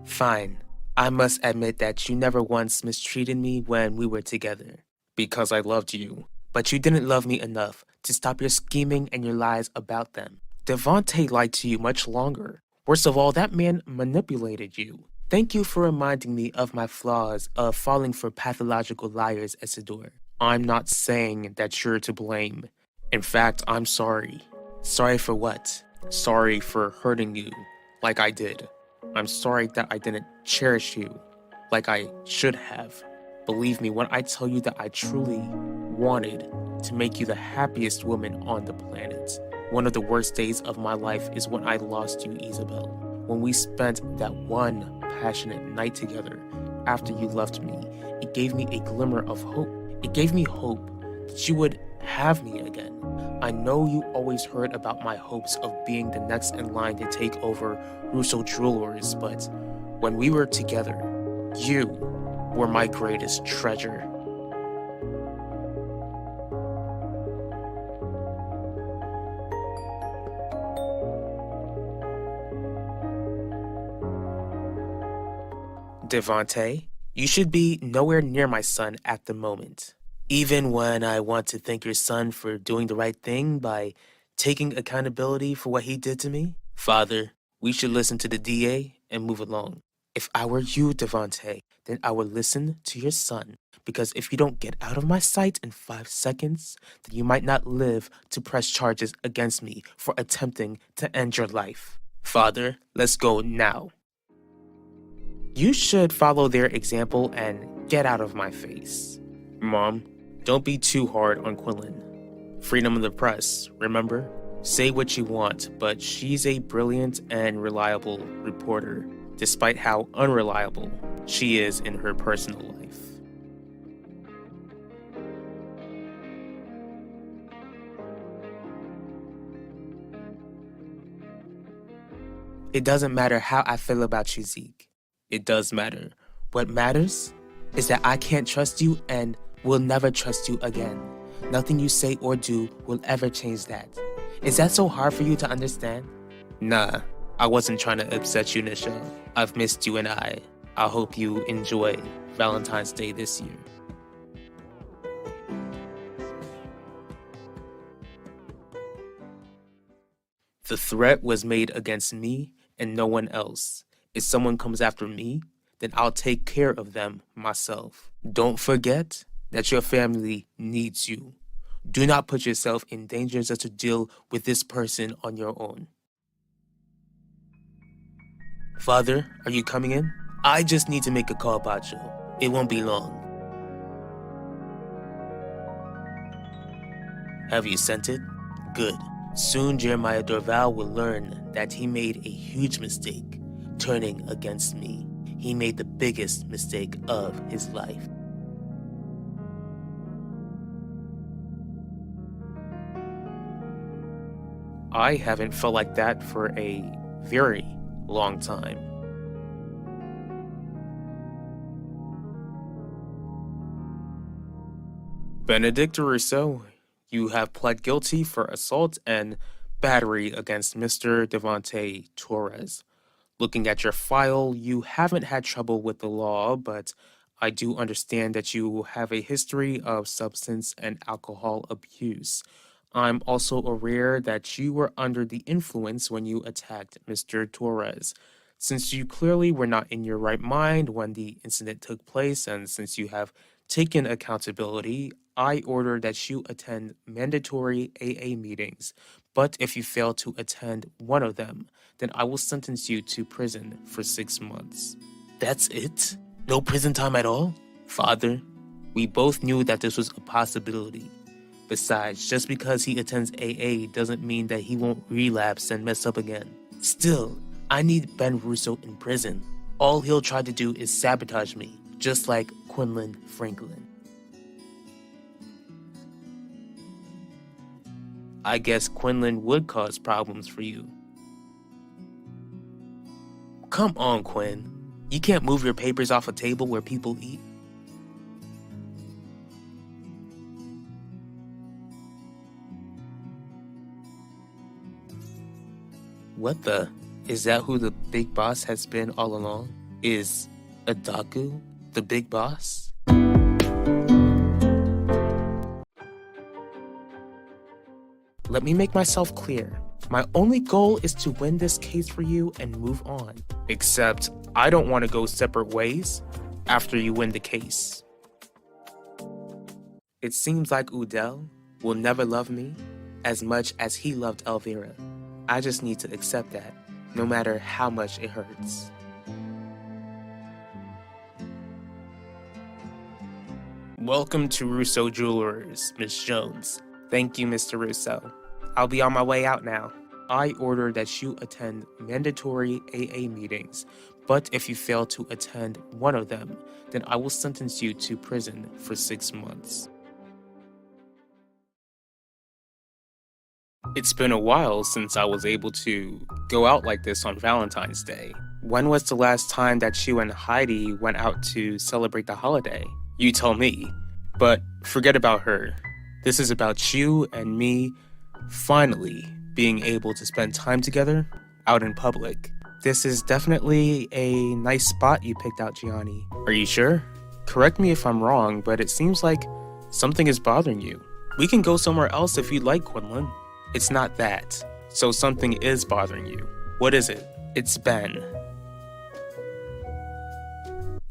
Fine. I must admit that you never once mistreated me when we were together because I loved you. But you didn't love me enough to stop your scheming and your lies about them. Devontae lied to you much longer. Worst of all, that man manipulated you. Thank you for reminding me of my flaws of falling for pathological liars, Isidore. I'm not saying that you're to blame. In fact, I'm sorry. Sorry for what? Sorry for hurting you like I did. I'm sorry that I didn't cherish you like I should have. Believe me when I tell you that I truly wanted to make you the happiest woman on the planet. One of the worst days of my life is when I lost you, Isabel. When we spent that one passionate night together after you left me, it gave me a glimmer of hope. It gave me hope that you would have me again. I know you always heard about my hopes of being the next in line to take over Russo Jewelers, but when we were together, you were my greatest treasure. Devontae, you should be nowhere near my son at the moment. Even when I want to thank your son for doing the right thing by taking accountability for what he did to me. Father, we should listen to the DA and move along. If I were you, Devontae, then I would listen to your son. Because if you don't get out of my sight in 5 seconds, then you might not live to press charges against me for attempting to end your life. Father, let's go now. You should follow their example and get out of my face. Mom, don't be too hard on Quinlan. Freedom of the press, remember? Say what you want, but she's a brilliant and reliable reporter, despite how unreliable she is in her personal life. It doesn't matter how I feel about you, Zeke. It does matter. What matters is that I can't trust you and will never trust you again. Nothing you say or do will ever change that. Is that so hard for you to understand? Nah, I wasn't trying to upset you, Nisha. I've missed you and I hope you enjoy Valentine's Day this year. The threat was made against me and no one else. If someone comes after me, then I'll take care of them myself. Don't forget that your family needs you. Do not put yourself in danger just to deal with this person on your own. Father, are you coming in? I just need to make a call, Bacho. It won't be long. Have you sent it? Good. Soon Jeremiah Dorval will learn that he made a huge mistake, turning against me. He made the biggest mistake of his life. I haven't felt like that for a very long time. Benedict Russo, you have pled guilty for assault and battery against Mr. Devontae Torres. Looking at your file, you haven't had trouble with the law, but I do understand that you have a history of substance and alcohol abuse. I'm also aware that you were under the influence when you attacked Mr. Torres. Since you clearly were not in your right mind when the incident took place, and since you have taken accountability, I order that you attend mandatory AA meetings. But if you fail to attend one of them, then I will sentence you to prison for 6 months. That's it? No prison time at all? Father, we both knew that this was a possibility. Besides, just because he attends AA doesn't mean that he won't relapse and mess up again. Still, I need Ben Russo in prison. All he'll try to do is sabotage me, just like Quinlan Franklin. I guess Quinlan would cause problems for you. Come on, Quinn. You can't move your papers off a table where people eat. What the? Is that who the big boss has been all along? Is Adaku the big boss? Let me make myself clear. My only goal is to win this case for you and move on. Except, I don't want to go separate ways after you win the case. It seems like Udell will never love me as much as he loved Elvira. I just need to accept that, no matter how much it hurts. Welcome to Russo Jewelers, Miss Jones. Thank you, Mr. Russo. I'll be on my way out now. I order that you attend mandatory AA meetings, but if you fail to attend one of them, then I will sentence you to prison for 6 months. It's been a while since I was able to go out like this on Valentine's Day. When was the last time that you and Heidi went out to celebrate the holiday? You tell me, but forget about her. This is about you and me finally being able to spend time together out in public. This is definitely a nice spot you picked out, Gianni. Are you sure? Correct me if I'm wrong, but it seems like something is bothering you. We can go somewhere else if you'd like, Quinlan. It's not that. So something is bothering you. What is it? It's Ben.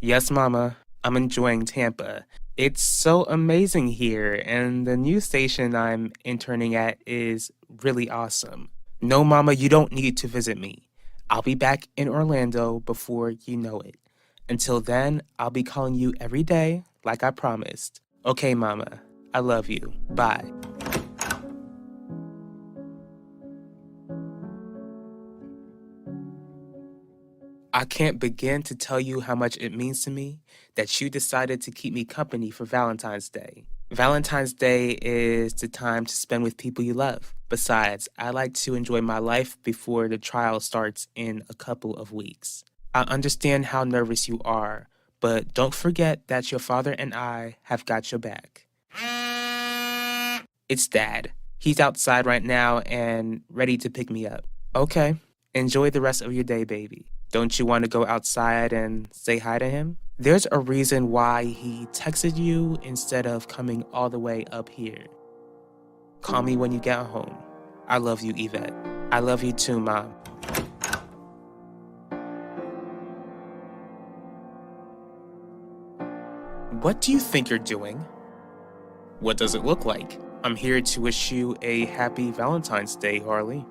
Yes, Mama. I'm enjoying Tampa. It's so amazing here, and the news station I'm interning at is really awesome. No, Mama, you don't need to visit me. I'll be back in Orlando before you know it. Until then, I'll be calling you every day, like I promised. Okay, Mama. I love you. Bye. I can't begin to tell you how much it means to me that you decided to keep me company for Valentine's Day. Valentine's Day is the time to spend with people you love. Besides, I like to enjoy my life before the trial starts in a couple of weeks. I understand how nervous you are, but don't forget that your father and I have got your back. It's Dad. He's outside right now and ready to pick me up. Okay, enjoy the rest of your day, baby. Don't you want to go outside and say hi to him? There's a reason why he texted you instead of coming all the way up here. Call me when you get home. I love you, Yvette. I love you too, Mom. What do you think you're doing? What does it look like? I'm here to wish you a happy Valentine's Day, Harley.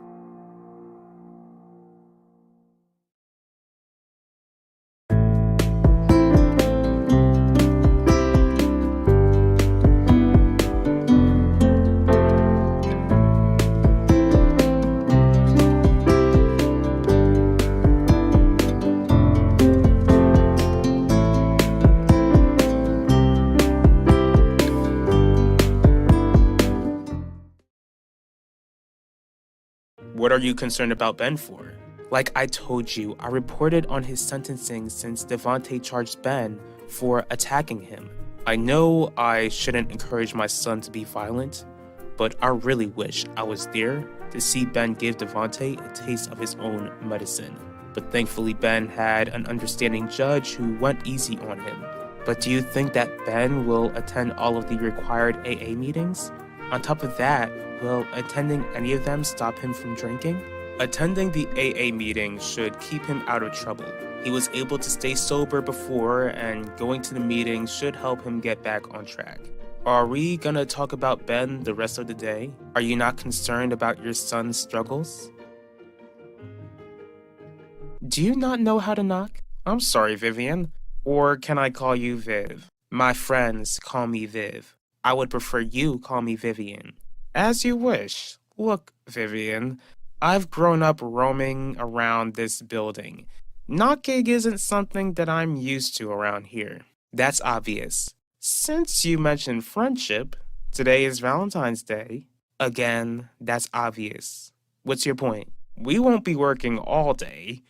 What are you concerned about Ben for? Like I told you, I reported on his sentencing since Devontae charged Ben for attacking him. I know I shouldn't encourage my son to be violent, but I really wish I was there to see Ben give Devontae a taste of his own medicine. But thankfully Ben had an understanding judge who went easy on him. But do you think that Ben will attend all of the required AA meetings? On top of that, will attending any of them stop him from drinking? Attending the AA meeting should keep him out of trouble. He was able to stay sober before, and going to the meeting should help him get back on track. Are we gonna talk about Ben the rest of the day? Are you not concerned about your son's struggles? Do you not know how to knock? I'm sorry, Vivian. Or can I call you Viv? My friends call me Viv. I would prefer you call me Vivian. As you wish. Look, Vivian, I've grown up roaming around this building. Knocking isn't something that I'm used to around here. That's obvious. Since you mentioned friendship, today is Valentine's Day. Again, that's obvious. What's your point? We won't be working all day.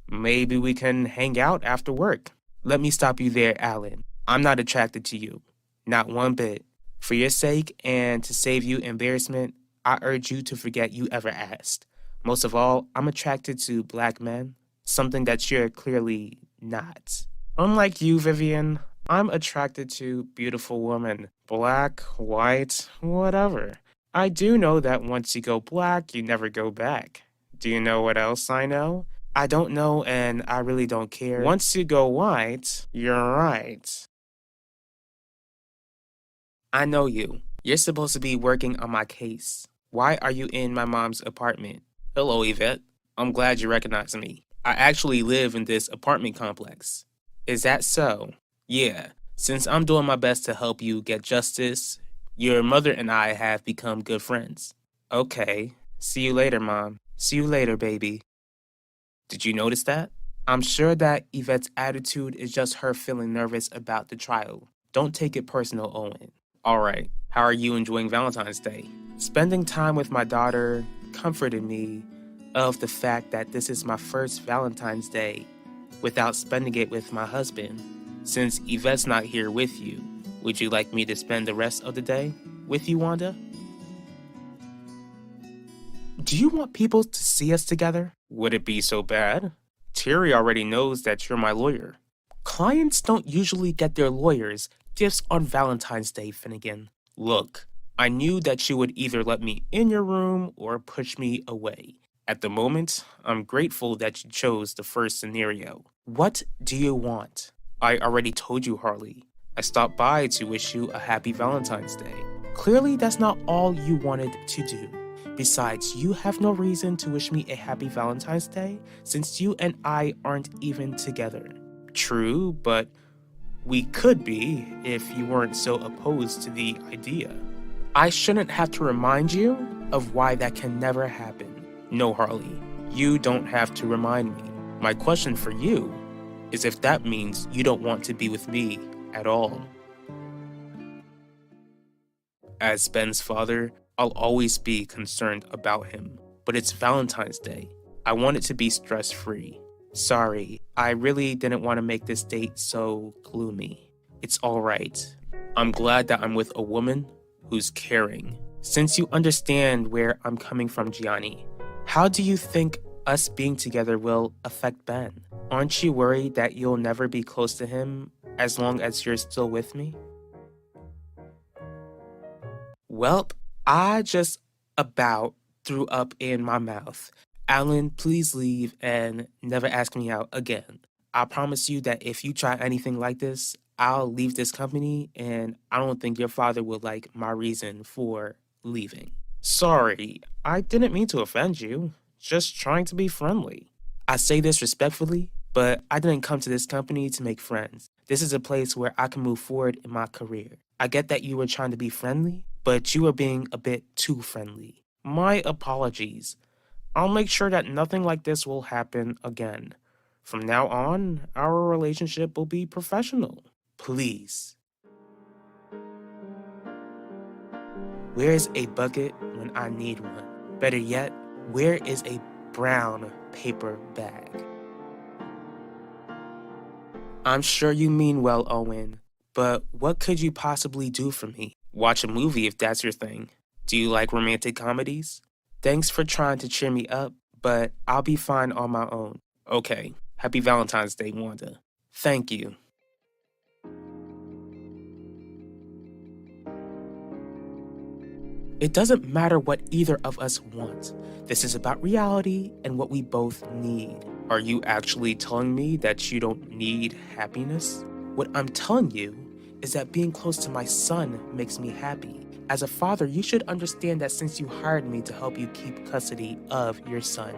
Maybe we can hang out after work. Let me stop you there, Alan. I'm not attracted to you. Not one bit. For your sake and to save you embarrassment, I urge you to forget you ever asked. Most of all, I'm attracted to black men, something that you're clearly not. Unlike you, Vivian, I'm attracted to beautiful women. Black, white, whatever. I do know that once you go black, you never go back. Do you know what else I know? I don't know and I really don't care. Once you go white, you're right. I know you. You're supposed to be working on my case. Why are you in my mom's apartment? Hello, Yvette. I'm glad you recognize me. I actually live in this apartment complex. Is that so? Yeah. Since I'm doing my best to help you get justice, your mother and I have become good friends. Okay. See you later, Mom. See you later, baby. Did you notice that? I'm sure that Yvette's attitude is just her feeling nervous about the trial. Don't take it personal, Owen. Alright, how are you enjoying Valentine's Day? Spending time with my daughter comforted me of the fact that this is my first Valentine's Day without spending it with my husband. Since Yvette's not here with you, would you like me to spend the rest of the day with you, Wanda? Do you want people to see us together? Would it be so bad? Terry already knows that you're my lawyer. Clients don't usually get their lawyers gifts on Valentine's Day, Finnegan. Look, I knew that you would either let me in your room or push me away. At the moment, I'm grateful that you chose the first scenario. What do you want? I already told you, Harley. I stopped by to wish you a happy Valentine's Day. Clearly, that's not all you wanted to do. Besides, you have no reason to wish me a happy Valentine's Day since you and I aren't even together. True, but we could be if you weren't so opposed to the idea. I shouldn't have to remind you of why that can never happen. No, Harley, you don't have to remind me. My question for you is if that means you don't want to be with me at all. As Ben's father, I'll always be concerned about him. But it's Valentine's Day. I want it to be stress-free. Sorry, I really didn't want to make this date so gloomy. It's alright. I'm glad that I'm with a woman who's caring. Since you understand where I'm coming from, Gianni, how do you think us being together will affect Ben? Aren't you worried that you'll never be close to him as long as you're still with me? Welp, I just about threw up in my mouth. Alan, please leave and never ask me out again. I promise you that if you try anything like this, I'll leave this company and I don't think your father will like my reason for leaving. Sorry, I didn't mean to offend you. Just trying to be friendly. I say this respectfully, but I didn't come to this company to make friends. This is a place where I can move forward in my career. I get that you were trying to be friendly, but you were being a bit too friendly. My apologies. I'll make sure that nothing like this will happen again. From now on, our relationship will be professional. Please. Where's a bucket when I need one? Better yet, where is a brown paper bag? I'm sure you mean well, Owen, but what could you possibly do for me? Watch a movie if that's your thing. Do you like romantic comedies? Thanks for trying to cheer me up, but I'll be fine on my own. Okay, happy Valentine's Day, Wanda. Thank you. It doesn't matter what either of us want. This is about reality and what we both need. Are you actually telling me that you don't need happiness? What I'm telling you is that being close to my son makes me happy. As a father, you should understand that since you hired me to help you keep custody of your son,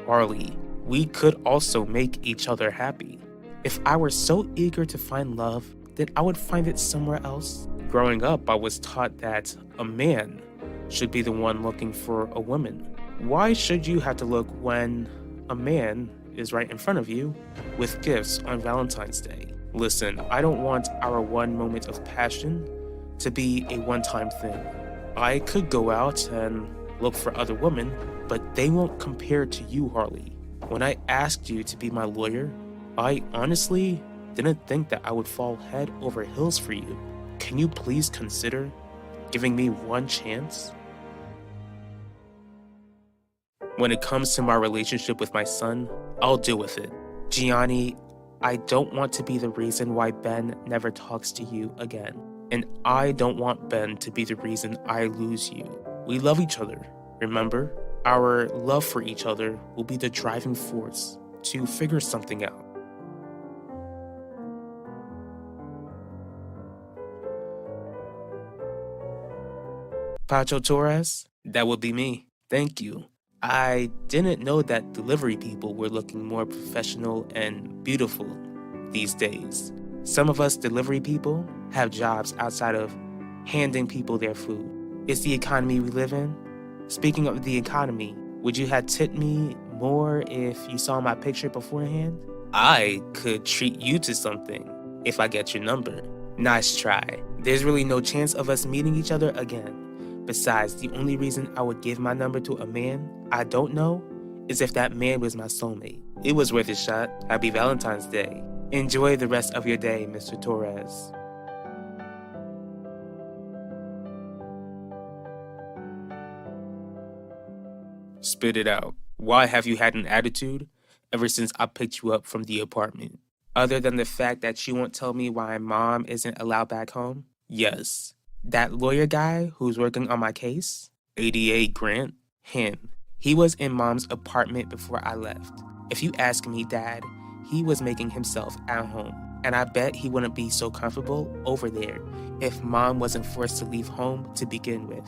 Harley, we could also make each other happy. If I were so eager to find love, then I would find it somewhere else. Growing up, I was taught that a man should be the one looking for a woman. Why should you have to look when a man is right in front of you with gifts on Valentine's Day? Listen, I don't want our one moment of passion to be a one-time thing. I could go out and look for other women, but they won't compare to you, Harley. When I asked you to be my lawyer, I honestly didn't think that I would fall head over heels for you. Can you please consider giving me one chance? When it comes to my relationship with my son, I'll deal with it. Gianni, I don't want to be the reason why Ben never talks to you again. And I don't want Ben to be the reason I lose you. We love each other, remember? Our love for each other will be the driving force to figure something out. Pacho Torres, that would be me. Thank you. I didn't know that delivery people were looking more professional and beautiful these days. Some of us delivery people have jobs outside of handing people their food. It's the economy we live in. Speaking of the economy, would you have tipped me more if you saw my picture beforehand? I could treat you to something if I get your number. Nice try. There's really no chance of us meeting each other again. Besides, the only reason I would give my number to a man I don't know is if that man was my soulmate. It was worth a shot. Happy Valentine's Day. Enjoy the rest of your day, Mr. Torres. Spit it out. Why have you had an attitude ever since I picked you up from the apartment? Other than the fact that you won't tell me why mom isn't allowed back home? Yes. That lawyer guy who's working on my case? 88 Grant? Him. He was in mom's apartment before I left. If you ask me, Dad, he was making himself at home. And I bet he wouldn't be so comfortable over there if mom wasn't forced to leave home to begin with.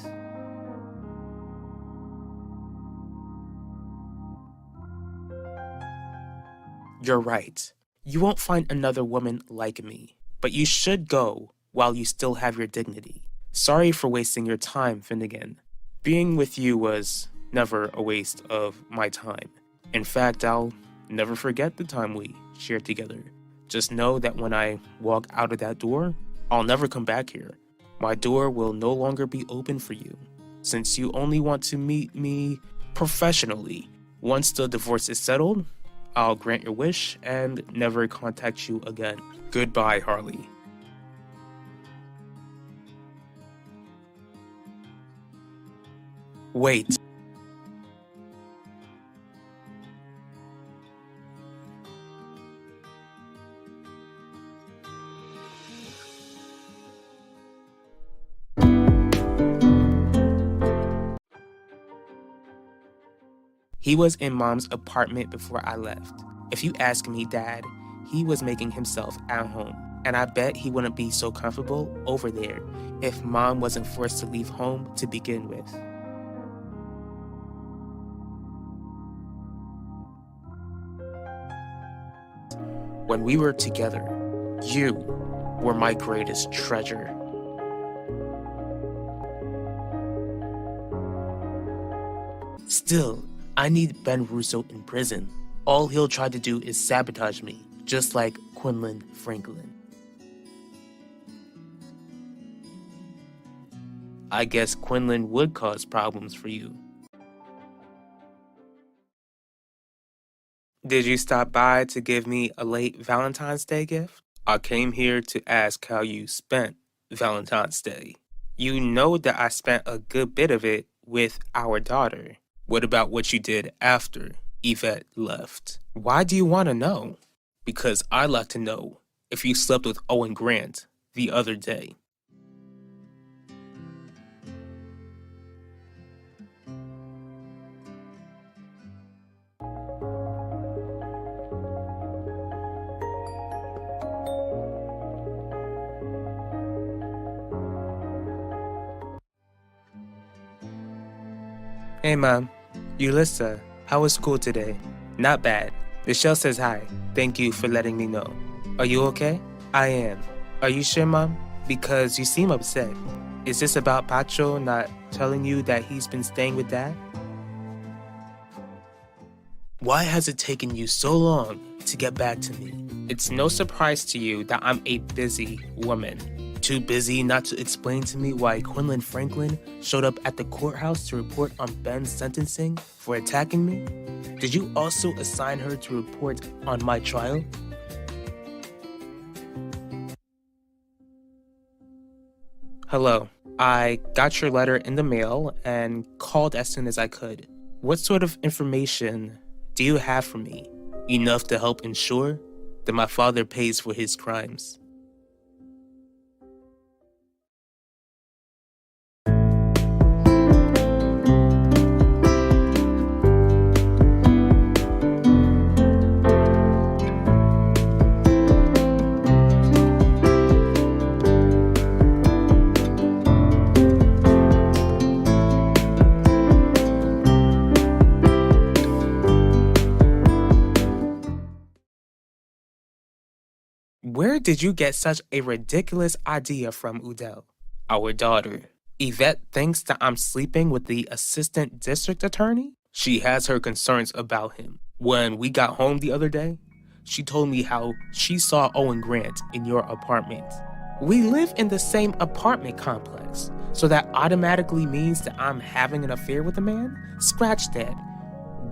You're right. You won't find another woman like me, but you should go while you still have your dignity. Sorry for wasting your time, Finnegan. Being with you was never a waste of my time. In fact, I'll never forget the time we shared together. Just know that when I walk out of that door, I'll never come back here. My door will no longer be open for you, since you only want to meet me professionally. Once the divorce is settled, I'll grant your wish and never contact you again. Goodbye, Harley. Wait. He was in mom's apartment before I left. If you ask me, Dad, he was making himself at home. And I bet he wouldn't be so comfortable over there if mom wasn't forced to leave home to begin with. When we were together, you were my greatest treasure. Still, I need Ben Russo in prison. All he'll try to do is sabotage me, just like Quinlan Franklin. I guess Quinlan would cause problems for you. Did you stop by to give me a late Valentine's Day gift? I came here to ask how you spent Valentine's Day. You know that I spent a good bit of it with our daughter. What about what you did after Yvette left? Why do you want to know? Because I'd like to know if you slept with Owen Grant the other day. Hey Mom, Ulissa, how was school today? Not bad. Michelle says hi. Thank you for letting me know. Are you okay? I am. Are you sure, Mom? Because you seem upset. Is this about Pacho not telling you that he's been staying with Dad? Why has it taken you so long to get back to me? It's no surprise to you that I'm a busy woman. Too busy not to explain to me why Quinlan Franklin showed up at the courthouse to report on Ben's sentencing for attacking me? Did you also assign her to report on my trial? Hello. I got your letter in the mail and called as soon as I could. What sort of information do you have for me? Enough to help ensure that my father pays for his crimes. Where did you get such a ridiculous idea from, Udell? Our daughter. Yvette thinks that I'm sleeping with the assistant district attorney? She has her concerns about him. When we got home the other day, she told me how she saw Owen Grant in your apartment. We live in the same apartment complex, so that automatically means that I'm having an affair with a man? Scratch that.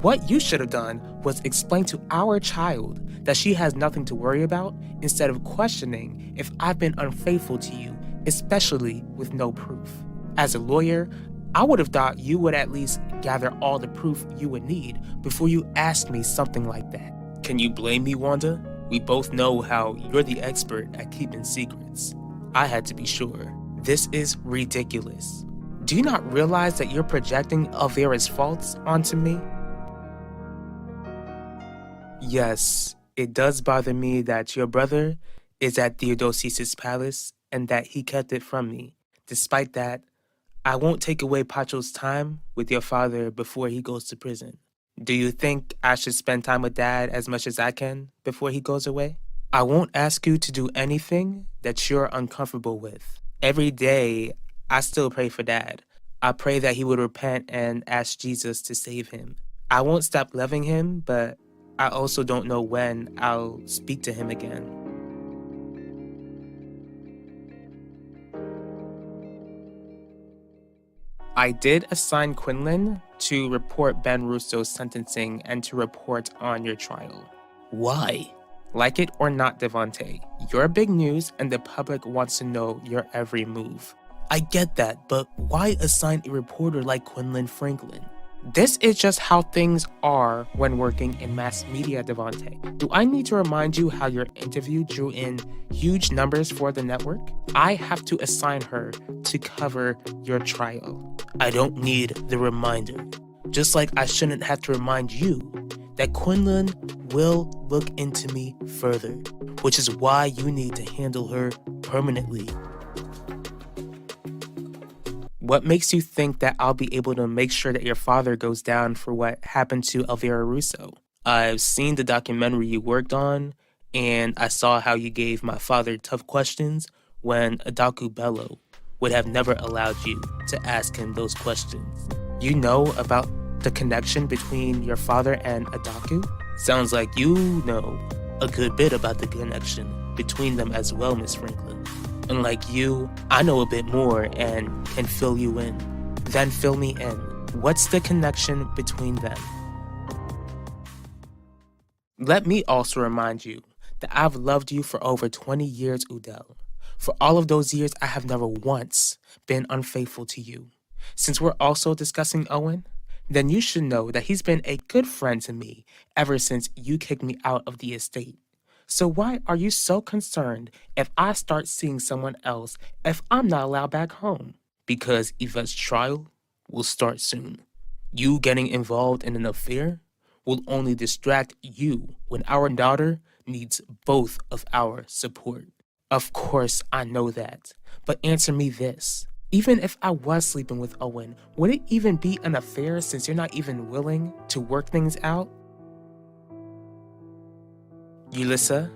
What you should have done was explain to our child that she has nothing to worry about instead of questioning if I've been unfaithful to you, especially with no proof. As a lawyer, I would have thought you would at least gather all the proof you would need before you asked me something like that. Can you blame me, Wanda? We both know how you're the expert at keeping secrets. I had to be sure. This is ridiculous. Do you not realize that you're projecting Elvira's faults onto me? Yes, it does bother me that your brother is at Theodosius' palace and that he kept it from me. Despite that, I won't take away Pacho's time with your father before he goes to prison. Do you think I should spend time with Dad as much as I can before he goes away? I won't ask you to do anything that you're uncomfortable with. Every day, I still pray for Dad. I pray that he would repent and ask Jesus to save him. I won't stop loving him, but I also don't know when I'll speak to him again. I did assign Quinlan to report Ben Russo's sentencing and to report on your trial. Why? Like it or not, Devontae, you're big news and the public wants to know your every move. I get that, but why assign a reporter like Quinlan Franklin? This is just how things are when working in mass media, Devontae. Do I need to remind you how your interview drew in huge numbers for the network? I have to assign her to cover your trial. I don't need the reminder. Just like I shouldn't have to remind you that Quinlan will look into me further, which is why you need to handle her permanently. What makes you think that I'll be able to make sure that your father goes down for what happened to Elvira Russo? I've seen the documentary you worked on, and I saw how you gave my father tough questions when Adaku Bello would have never allowed you to ask him those questions. You know about the connection between your father and Adaku? Sounds like you know a good bit about the connection between them as well, Miss Franklin. Unlike you, I know a bit more and can fill you in. Then fill me in. What's the connection between them? Let me also remind you that I've loved you for over 20 years, Udell. For all of those years, I have never once been unfaithful to you. Since we're also discussing Owen, then you should know that he's been a good friend to me ever since you kicked me out of the estate. So why are you so concerned if I start seeing someone else if I'm not allowed back home? Because Yvette's trial will start soon. You getting involved in an affair will only distract you when our daughter needs both of our support. Of course, I know that. But answer me this. Even if I was sleeping with Owen, would it even be an affair since you're not even willing to work things out? Ulissa,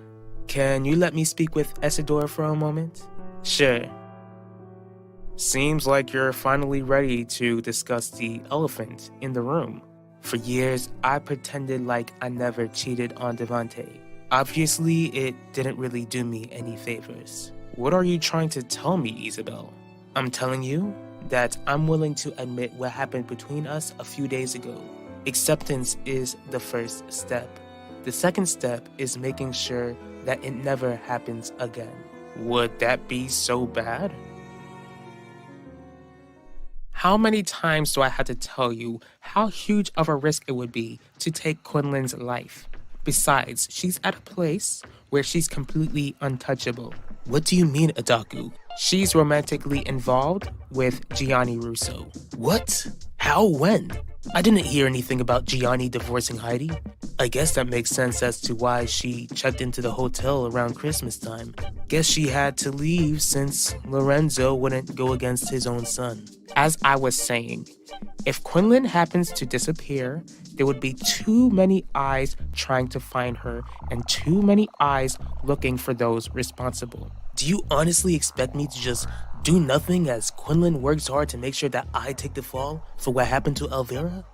can you let me speak with Isidore for a moment? Sure. Seems like you're finally ready to discuss the elephant in the room. For years, I pretended like I never cheated on Devontae. Obviously, it didn't really do me any favors. What are you trying to tell me, Isabel? I'm telling you that I'm willing to admit what happened between us a few days ago. Acceptance is the first step. The second step is making sure that it never happens again. Would that be so bad? How many times do I have to tell you how huge of a risk it would be to take Quinlan's life? Besides, she's at a place where she's completely untouchable. What do you mean, Adaku? She's romantically involved with Gianni Russo. What? How? When? I didn't hear anything about Gianni divorcing Heidi. I guess that makes sense as to why she checked into the hotel around Christmas time. Guess she had to leave since Lorenzo wouldn't go against his own son. As I was saying, If Quinlan happens to disappear, there would be too many eyes trying to find her and too many eyes looking for those responsible. Do you honestly expect me to just do nothing as Quinlan works hard to make sure that I take the fall for what happened to Elvira?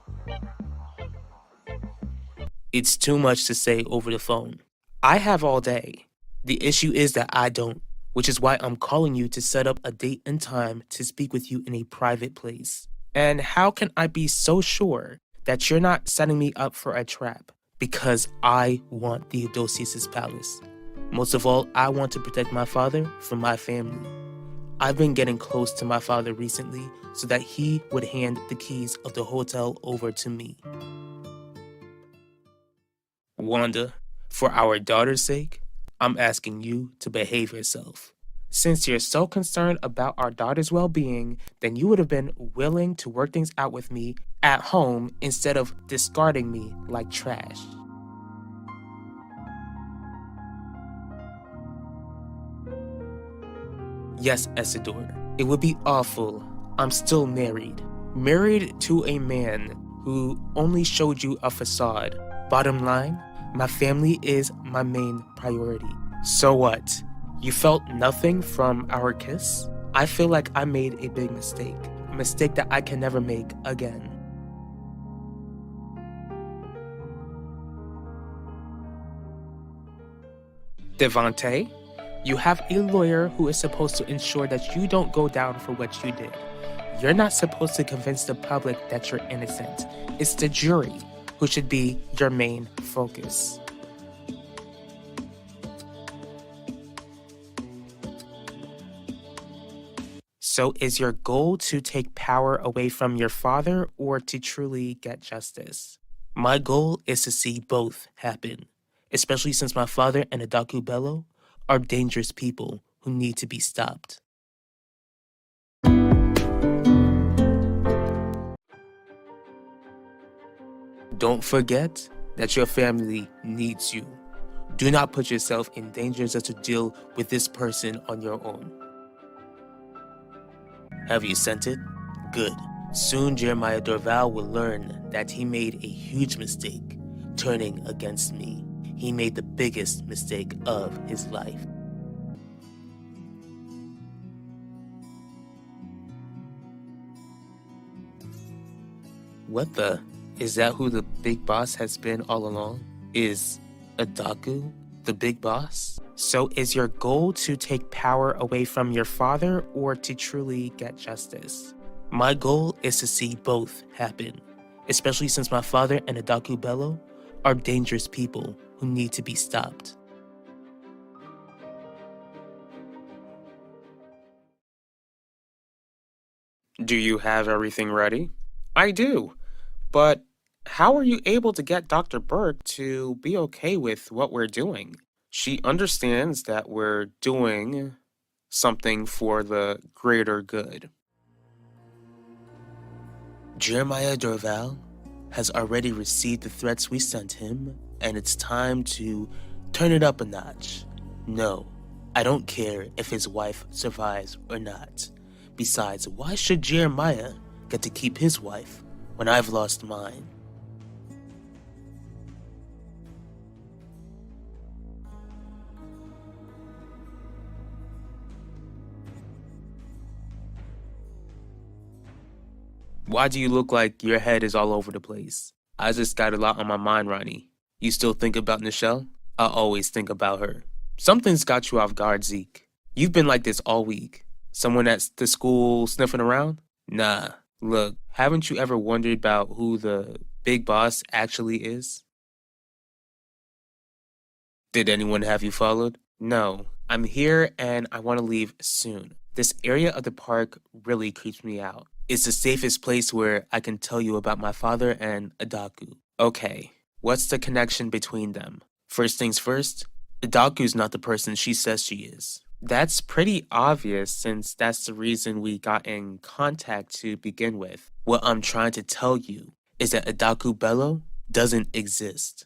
It's too much to say over the phone. I have all day. The issue is that I don't, which is why I'm calling you to set up a date and time to speak with you in a private place. And how can I be so sure that you're not setting me up for a trap? Because I want Theodosius's palace. Most of all, I want to protect my father from my family. I've been getting close to my father recently so that he would hand the keys of the hotel over to me. Wanda, for our daughter's sake, I'm asking you to behave yourself. Since you're so concerned about our daughter's well-being, then you would have been willing to work things out with me at home instead of discarding me like trash. Yes, Isidore, it would be awful. I'm still married. Married to a man who only showed you a facade. Bottom line, my family is my main priority. So what? You felt nothing from our kiss? I feel like I made a big mistake. A mistake that I can never make again. Devante, you have a lawyer who is supposed to ensure that you don't go down for what you did. You're not supposed to convince the public that you're innocent. It's the jury who should be your main focus. So is your goal to take power away from your father or to truly get justice? My goal is to see both happen, especially since my father and Adaku Bello are dangerous people who need to be stopped. Don't forget that your family needs you. Do not put yourself in danger just to deal with this person on your own. Have you sent it? Good. Soon Jeremiah Dorval will learn that he made a huge mistake, turning against me. He made the biggest mistake of his life. What the? Is that who the big boss has been all along? Is Adaku the big boss? So is your goal to take power away from your father or to truly get justice? My goal is to see both happen, especially since my father and Adaku Bello are dangerous people who need to be stopped. Do you have everything ready? I do, but how are you able to get Dr. Burke to be okay with what we're doing? She understands that we're doing something for the greater good. Jeremiah Dorval has already received the threats we sent him, and it's time to turn it up a notch. No, I don't care if his wife survives or not. Besides, why should Jeremiah get to keep his wife when I've lost mine? Why do you look like your head is all over the place? I just got a lot on my mind, Ronnie. You still think about Nichelle? I always think about her. Something's got you off guard, Zeke. You've been like this all week. Someone at the school sniffing around? Nah. Look, haven't you ever wondered about who the big boss actually is? Did anyone have you followed? No. I'm here and I want to leave soon. This area of the park really creeps me out. It's the safest place where I can tell you about my father and Adaku. Okay, what's the connection between them? First things first, Adaku's not the person she says she is. That's pretty obvious since that's the reason we got in contact to begin with. What I'm trying to tell you is that Adaku Bello doesn't exist.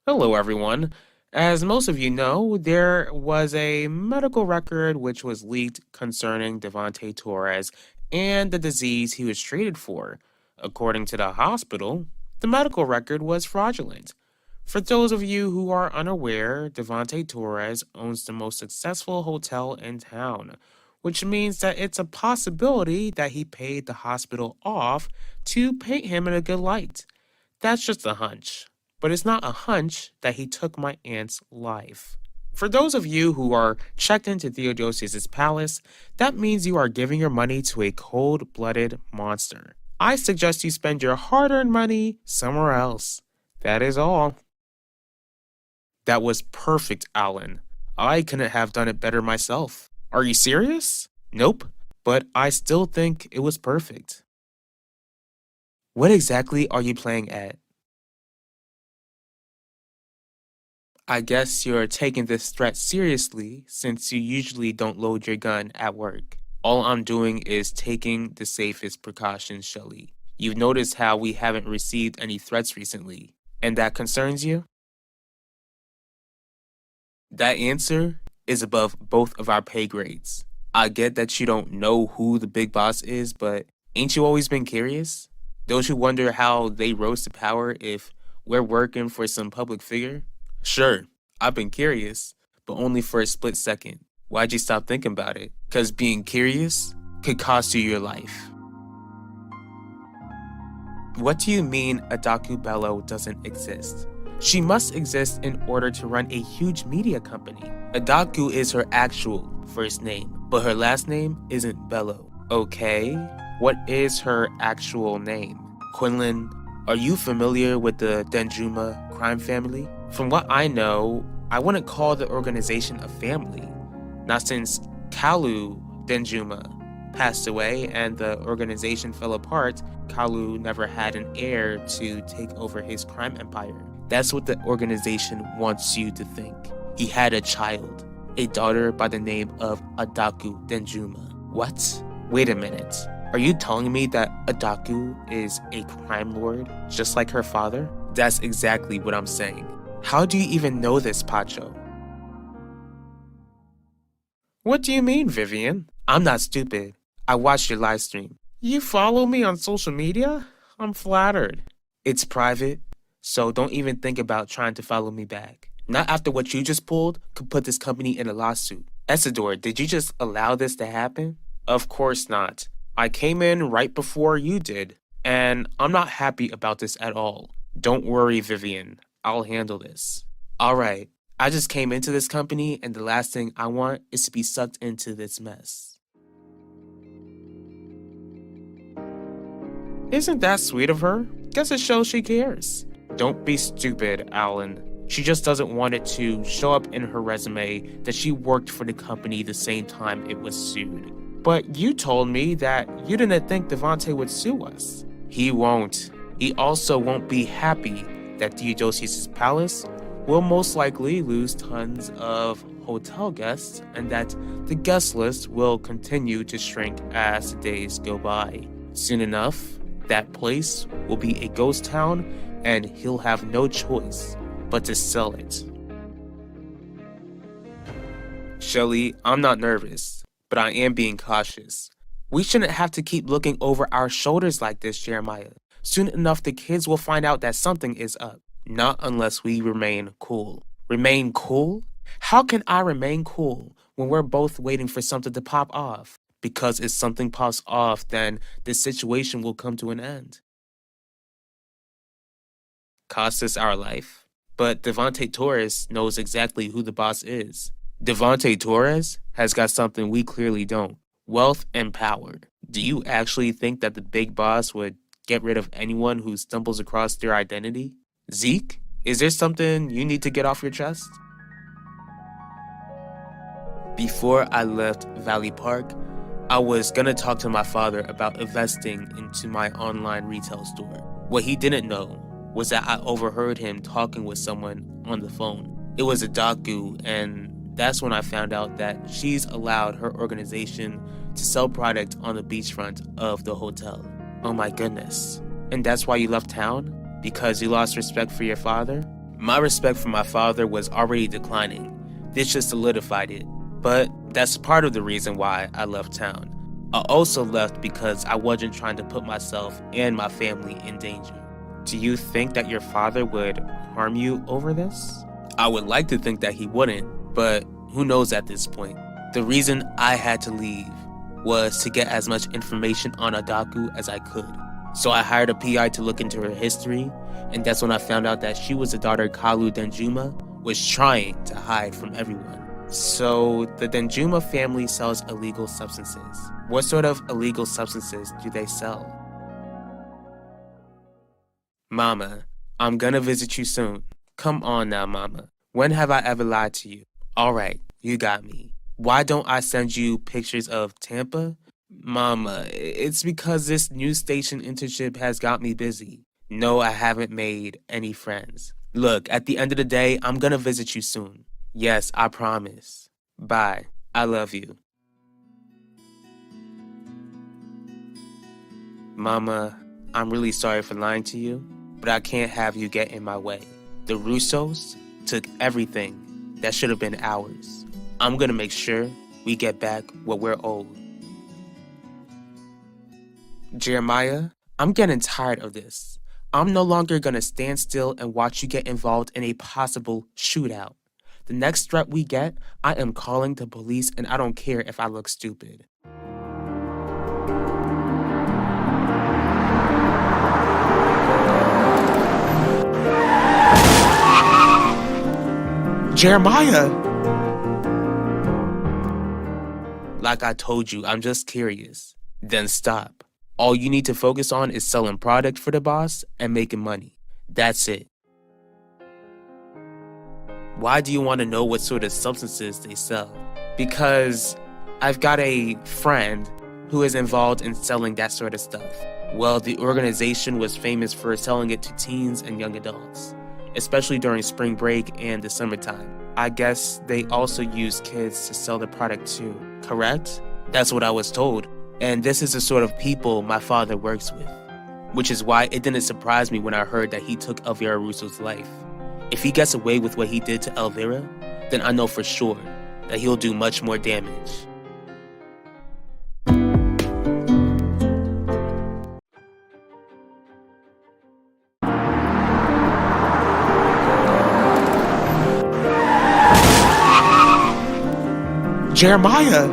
Hello, everyone. As most of you know, there was a medical record which was leaked concerning Devontae Torres and the disease he was treated for. According to the hospital, the medical record was fraudulent. For those of you who are unaware, Devontae Torres owns the most successful hotel in town, which means that it's a possibility that he paid the hospital off to paint him in a good light. That's just a hunch, but it's not a hunch that he took my aunt's life. For those of you who are checked into Theodosius's palace, that means you are giving your money to a cold-blooded monster. I suggest you spend your hard-earned money somewhere else. That is all. That was perfect, Alan. I couldn't have done it better myself. Are you serious? Nope, but I still think it was perfect. What exactly are you playing at? I guess you're taking this threat seriously since you usually don't load your gun at work. All I'm doing is taking the safest precautions, Shelly. You've noticed how we haven't received any threats recently, and that concerns you? That answer is above both of our pay grades. I get that you don't know who the big boss is, but ain't you always been curious? Don't you wonder how they rose to power if we're working for some public figure? Sure, I've been curious, but only for a split second. Why'd you stop thinking about it? Because being curious could cost you your life. What do you mean Adaku Bello doesn't exist? She must exist in order to run a huge media company. Adaku is her actual first name, but her last name isn't Bello. Okay, what is her actual name? Quinlan, are you familiar with the Denjuma crime family? From what I know, I wouldn't call the organization a family. Not since Kalu Denjuma passed away and the organization fell apart, Kalu never had an heir to take over his crime empire. That's what the organization wants you to think. He had a child, a daughter by the name of Adaku Denjuma. What? Wait a minute. Are you telling me that Adaku is a crime lord, just like her father? That's exactly what I'm saying. How do you even know this, Pacho? What do you mean, Vivian? I'm not stupid. I watched your live stream. You follow me on social media? I'm flattered. It's private, so don't even think about trying to follow me back. Not after what you just pulled could put this company in a lawsuit. Esador, did you just allow this to happen? Of course not. I came in right before you did, and I'm not happy about this at all. Don't worry, Vivian. I'll handle this. Alright, I just came into this company, and the last thing I want is to be sucked into this mess. Isn't that sweet of her? Guess it shows she cares. Don't be stupid, Alan. She just doesn't want it to show up in her resume that she worked for the company the same time it was sued. But you told me that you didn't think Devontae would sue us. He won't. He also won't be happy that Theodosius' palace will most likely lose tons of hotel guests and that the guest list will continue to shrink as the days go by. Soon enough, that place will be a ghost town and he'll have no choice but to sell it. Shelly, I'm not nervous, but I am being cautious. We shouldn't have to keep looking over our shoulders like this, Jeremiah. Soon enough, the kids will find out that something is up. Not unless we remain cool. Remain cool? How can I remain cool when we're both waiting for something to pop off? Because if something pops off, then this situation will come to an end. Cost us our life? But Devontae Torres knows exactly who the boss is. Devontae Torres has got something we clearly don't. Wealth and power. Do you actually think that the big boss would get rid of anyone who stumbles across their identity? Zeke, is there something you need to get off your chest? Before I left Valley Park, I was gonna talk to my father about investing into my online retail store. What he didn't know was that I overheard him talking with someone on the phone. It was Adaku, and that's when I found out that she's allowed her organization to sell product on the beachfront of the hotel. Oh my goodness. And that's why you left town? Because you lost respect for your father? My respect for my father was already declining. This just solidified it. But that's part of the reason why I left town. I also left because I wasn't trying to put myself and my family in danger. Do you think that your father would harm you over this? I would like to think that he wouldn't, but who knows at this point. The reason I had to leave was to get as much information on Adaku as I could. So I hired a PI to look into her history, and that's when I found out that she was the daughter Kalu Denjuma was trying to hide from everyone. So the Denjuma family sells illegal substances. What sort of illegal substances do they sell? Mama, I'm gonna visit you soon. Come on now, Mama. When have I ever lied to you? Alright, you got me. Why don't I send you pictures of Tampa? Mama, it's because this news station internship has got me busy. No, I haven't made any friends. Look, at the end of the day, I'm gonna visit you soon. Yes, I promise. Bye. I love you. Mama, I'm really sorry for lying to you, but I can't have you get in my way. The Russos took everything that should have been ours. I'm gonna make sure we get back what we're owed. Jeremiah, I'm getting tired of this. I'm no longer gonna stand still and watch you get involved in a possible shootout. The next threat we get, I am calling the police, and I don't care if I look stupid. Jeremiah! Like I told you, I'm just curious. Then stop. All you need to focus on is selling product for the boss and making money. That's it. Why do you want to know what sort of substances they sell? Because I've got a friend who is involved in selling that sort of stuff. Well, the organization was famous for selling it to teens and young adults, especially during spring break and the summertime. I guess they also use kids to sell the product too, correct? That's what I was told. And this is the sort of people my father works with, which is why it didn't surprise me when I heard that he took Elvira Russo's life. If he gets away with what he did to Elvira, then I know for sure that he'll do much more damage. Jeremiah!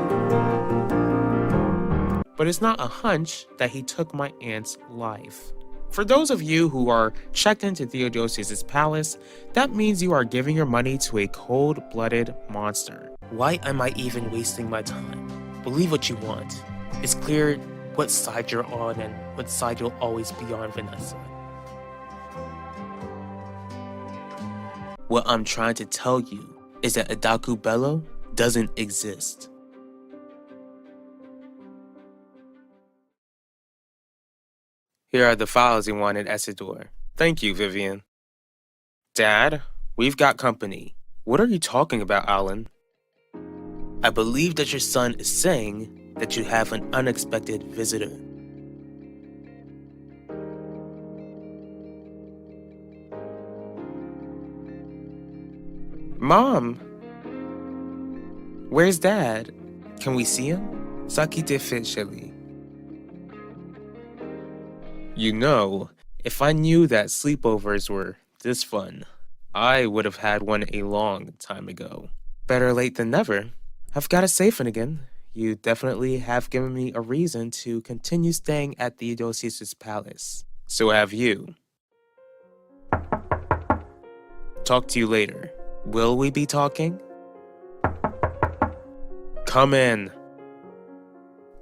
But it's not a hunch that he took my aunt's life. For those of you who are checked into Theodosius' palace, that means you are giving your money to a cold-blooded monster. Why am I even wasting my time? Believe what you want. It's clear what side you're on and what side you'll always be on, Vanessa. What I'm trying to tell you is that Adaku Bello doesn't exist. Here are the files you wanted, Essidor. Thank you, Vivian. Dad, we've got company. What are you talking about, Alan? I believe that your son is saying that you have an unexpected visitor. Mom! Where's Dad? Can we see him? Sakite Finchili. You know, if I knew that sleepovers were this fun, I would have had one a long time ago. Better late than never. I've got to say, Finnegan, you definitely have given me a reason to continue staying at Theodosius' palace. So have you. Talk to you later. Will we be talking? Come in.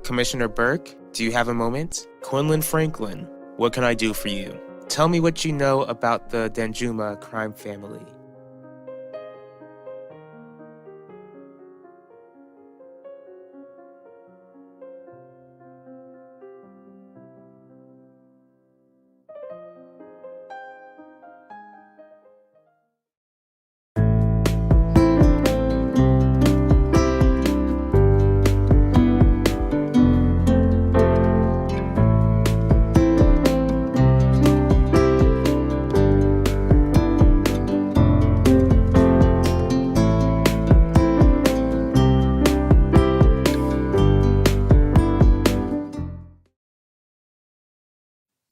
Commissioner Burke, do you have a moment? Quinlan Franklin, what can I do for you? Tell me what you know about the Denjuma crime family.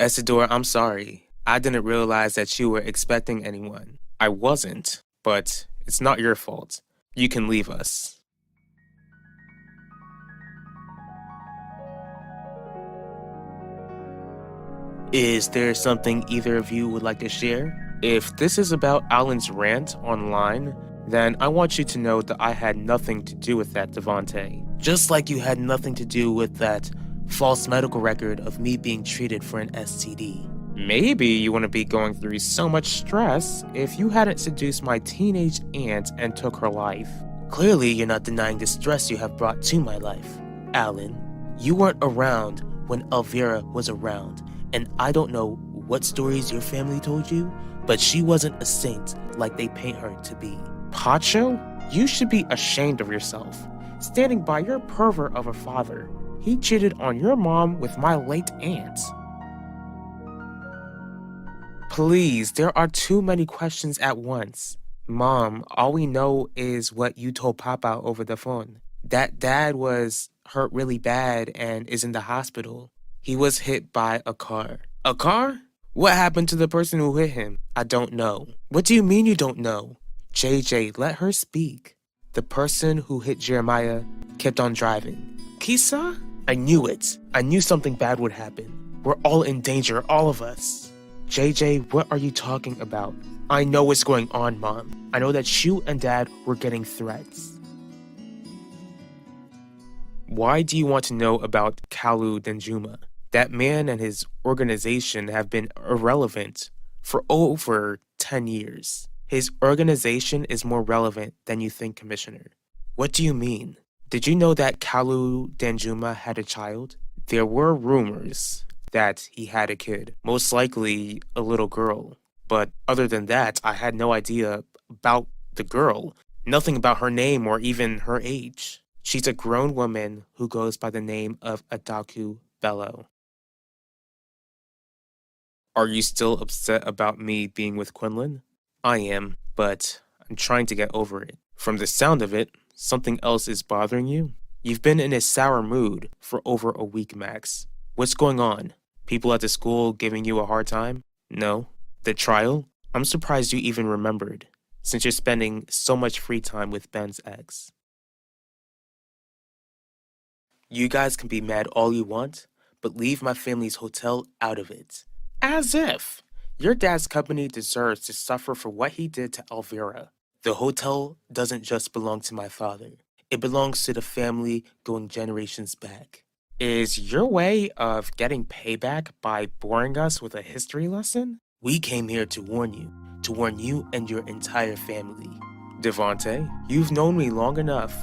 Isidore, I'm sorry. I didn't realize that you were expecting anyone. I wasn't, but it's not your fault. You can leave us. Is there something either of you would like to share? If this is about Alan's rant online, then I want you to know that I had nothing to do with that, Devante. Just like you had nothing to do with that false medical record of me being treated for an STD. Maybe you wouldn't be going through so much stress if you hadn't seduced my teenage aunt and took her life. Clearly, you're not denying the stress you have brought to my life. Alan, you weren't around when Elvira was around, and I don't know what stories your family told you, but she wasn't a saint like they paint her to be. Pacho, you should be ashamed of yourself, standing by your pervert of a father. He cheated on your mom with my late aunt. Please, there are too many questions at once. Mom, all we know is what you told Papa over the phone. That dad was hurt really bad and is in the hospital. He was hit by a car. A car? What happened to the person who hit him? I don't know. What do you mean you don't know? JJ, let her speak. The person who hit Jeremiah kept on driving. Kisa? I knew it. I knew something bad would happen. We're all in danger, all of us. JJ, what are you talking about? I know what's going on, Mom. I know that you and Dad were getting threats. Why do you want to know about Kalu Denjuma? That man and his organization have been irrelevant for over 10 years. His organization is more relevant than you think, Commissioner. What do you mean? Did you know that Kalu Denjuma had a child? There were rumors that he had a kid, most likely a little girl. But other than that, I had no idea about the girl, nothing about her name or even her age. She's a grown woman who goes by the name of Adaku Bello. Are you still upset about me being with Quinlan? I am, but I'm trying to get over it. From the sound of it, something else is bothering you? You've been in a sour mood for over a week, Max. What's going on? People at the school giving you a hard time? No. The trial? I'm surprised you even remembered, since you're spending so much free time with Ben's ex. You guys can be mad all you want, but leave my family's hotel out of it. As if! Your dad's company deserves to suffer for what he did to Elvira. The hotel doesn't just belong to my father. It belongs to the family going generations back. Is your way of getting payback by boring us with a history lesson? We came here to warn you and your entire family. Devante, you've known me long enough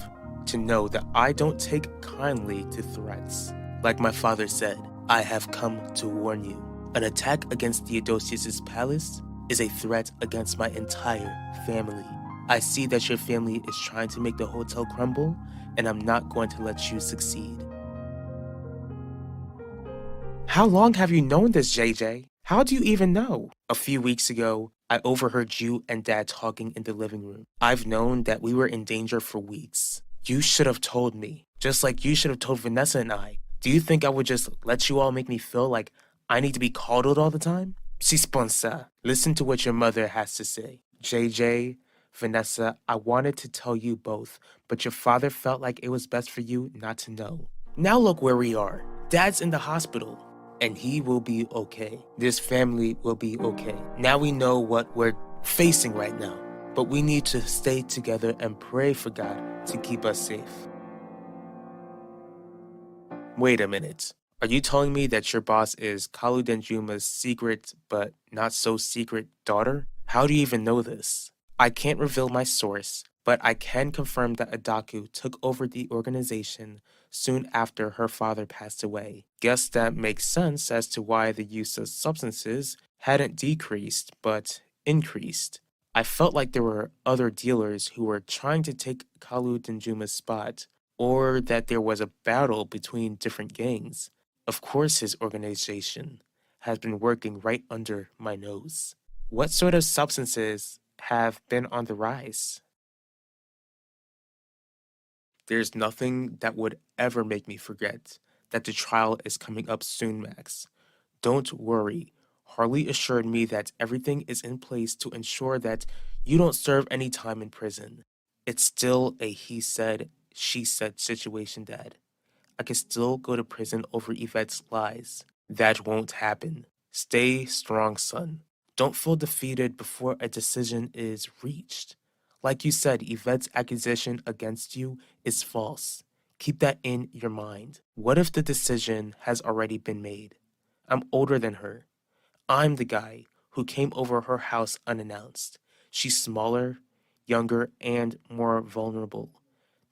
to know that I don't take kindly to threats. Like my father said, I have come to warn you. An attack against Theodosius's palace is a threat against my entire family. I see that your family is trying to make the hotel crumble, and I'm not going to let you succeed. How long have you known this, JJ? How do you even know? A few weeks ago, I overheard you and Dad talking in the living room. I've known that we were in danger for weeks. You should have told me, just like you should have told Vanessa and I. Do you think I would just let you all make me feel like I need to be coddled all the time? Suspense. Listen to what your mother has to say. JJ, Vanessa, I wanted to tell you both, but your father felt like it was best for you not to know. Now look where we are. Dad's in the hospital, and he will be okay. This family will be okay. Now we know what we're facing right now, but we need to stay together and pray for God to keep us safe. Wait a minute. Are you telling me that your boss is Kalu Denjuma's secret but not so secret daughter? How do you even know this? I can't reveal my source, but I can confirm that Adaku took over the organization soon after her father passed away. Guess that makes sense as to why the use of substances hadn't decreased but increased. I felt like there were other dealers who were trying to take Kalu Denjuma's spot, or that there was a battle between different gangs. Of course, his organization has been working right under my nose. What sort of substances have been on the rise? There's nothing that would ever make me forget that the trial is coming up soon, Max. Don't worry. Harley assured me that everything is in place to ensure that you don't serve any time in prison. It's still a he said, she said situation, Dad. I could still go to prison over Yvette's lies. That won't happen. Stay strong, son. Don't feel defeated before a decision is reached. Like you said, Yvette's accusation against you is false. Keep that in your mind. What if the decision has already been made? I'm older than her. I'm the guy who came over her house unannounced. She's smaller, younger, and more vulnerable.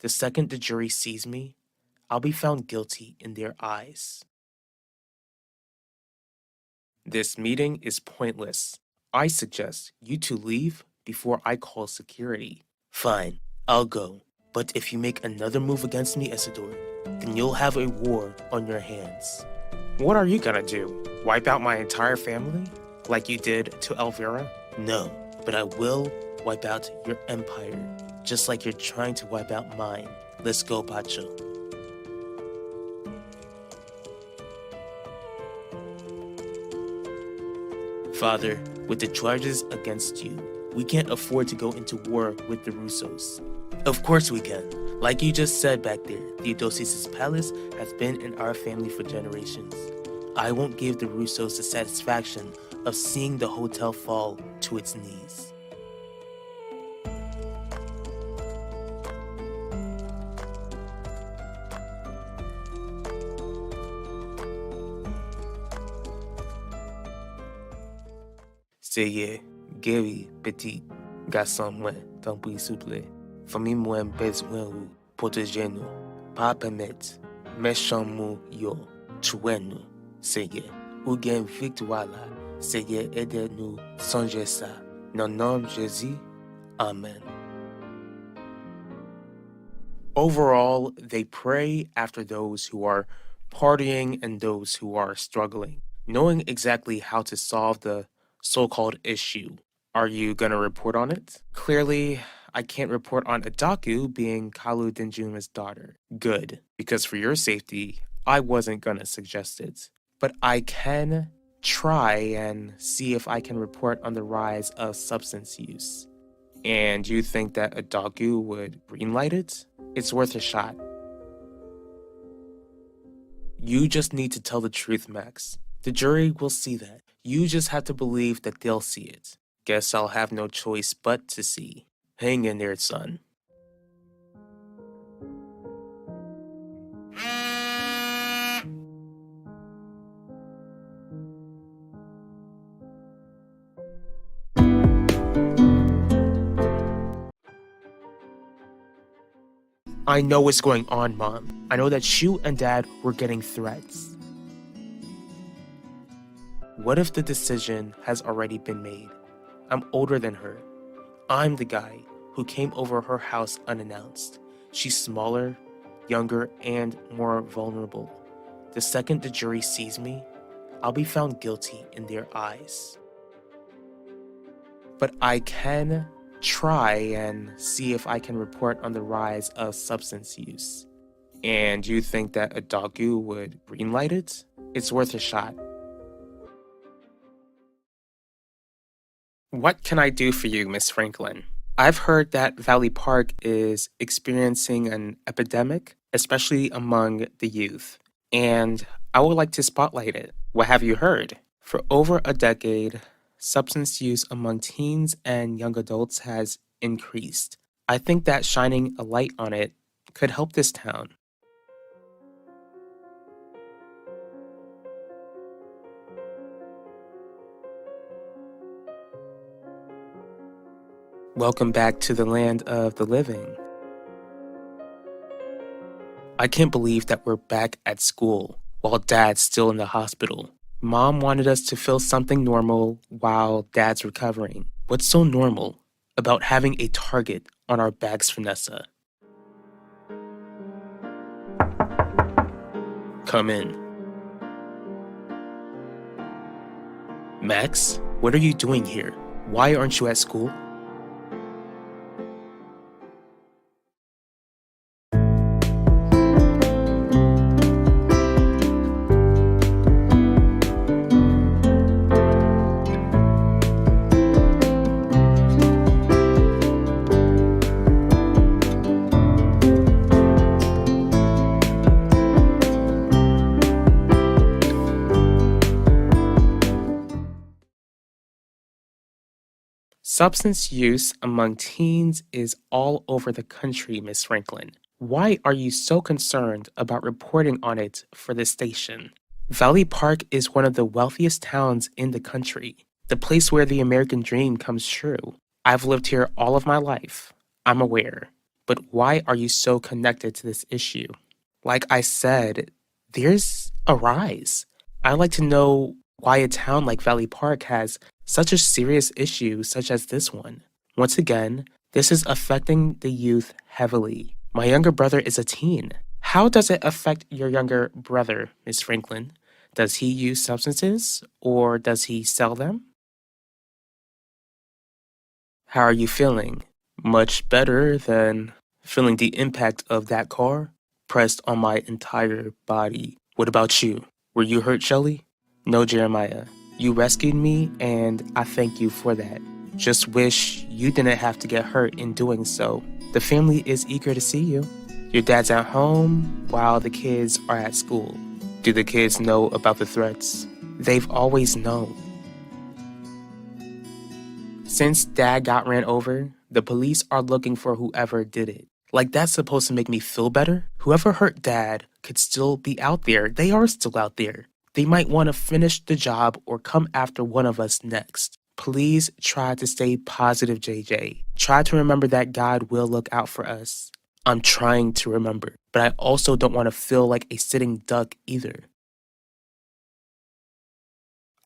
The second the jury sees me, I'll be found guilty in their eyes. This meeting is pointless. I suggest you two leave before I call security. Fine, I'll go. But if you make another move against me, Isidore, then you'll have a war on your hands. What are you gonna do? Wipe out my entire family? Like you did to Elvira? No, but I will wipe out your empire, just like you're trying to wipe out mine. Let's go, Pacho. Father, with the charges against you, we can't afford to go into war with the Russos. Of course we can. Like you just said back there, Theodosius' palace has been in our family for generations. I won't give the Russos the satisfaction of seeing the hotel fall to its knees. Seye, Gary, Petit, garçon mwen, tanpoui souple. Fami mwen bezwen ou, proteje nou. Pa permet, méchant mou yo, tue nou. Seye, ou gen victoire la. Seye, aide nou sonje sa. Nan nom Jésus, Amen. Overall, they pray after those who are partying and those who are struggling, knowing exactly how to solve the so-called issue. Are you gonna report on it? Clearly, I can't report on Adaku being Kalu Denjuma's daughter. Good, because for your safety, I wasn't gonna suggest it. But I can try and see if I can report on the rise of substance use. And you think that Adaku would greenlight it? It's worth a shot. You just need to tell the truth, Max. The jury will see that. You just have to believe that they'll see it. Guess I'll have no choice but to see. Hang in there, son. I know what's going on, Mom. I know that you and Dad were getting threats. What if the decision has already been made? I'm older than her. I'm the guy who came over her house unannounced. She's smaller, younger, and more vulnerable. The second the jury sees me, I'll be found guilty in their eyes. But I can try and see if I can report on the rise of substance use. And you think that Adaku would greenlight it? It's worth a shot. What can I do for you, Miss Franklin? I've heard that Valley Park is experiencing an epidemic, especially among the youth, and I would like to spotlight it. What have you heard? For over a decade, substance use among teens and young adults has increased. I think that shining a light on it could help this town. Welcome back to the land of the living. I can't believe that we're back at school while Dad's still in the hospital. Mom wanted us to feel something normal while Dad's recovering. What's so normal about having a target on our backs, Vanessa? Come in. Max, what are you doing here? Why aren't you at school? Substance use among teens is all over the country, Miss Franklin. Why are you so concerned about reporting on it for the station? Valley Park is one of the wealthiest towns in the country, the place where the American dream comes true. I've lived here all of my life. I'm aware. But why are you so connected to this issue? Like I said, there's a rise. I'd like to know why a town like Valley Park has such a serious issue such as this one. Once again, this is affecting the youth heavily. My younger brother is a teen. How does it affect your younger brother, Miss Franklin? Does he use substances or does he sell them? How are you feeling? Much better than feeling the impact of that car pressed on my entire body. What about you? Were you hurt, Shelly? No, Jeremiah. You rescued me, and I thank you for that. Just wish you didn't have to get hurt in doing so. The family is eager to see you. Your dad's at home while the kids are at school. Do the kids know about the threats? They've always known. Since dad got ran over, the police are looking for whoever did it. Like that's supposed to make me feel better? Whoever hurt dad could still be out there. They are still out there. They might want to finish the job or come after one of us next. Please try to stay positive, JJ. Try to remember that God will look out for us. I'm trying to remember, but I also don't want to feel like a sitting duck either.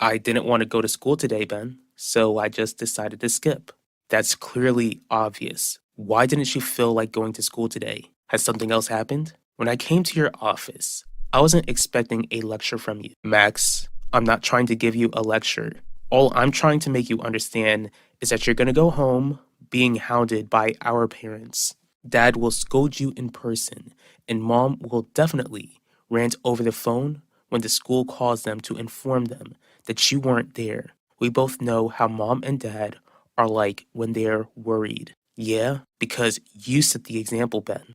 I didn't want to go to school today, Ben, so I just decided to skip. That's clearly obvious. Why didn't you feel like going to school today? Has something else happened? When I came to your office, I wasn't expecting a lecture from you. Max, I'm not trying to give you a lecture. All I'm trying to make you understand is that you're gonna go home being hounded by our parents. Dad will scold you in person, and mom will definitely rant over the phone when the school calls them to inform them that you weren't there. We both know how mom and dad are like when they're worried. Yeah, because you set the example, Ben.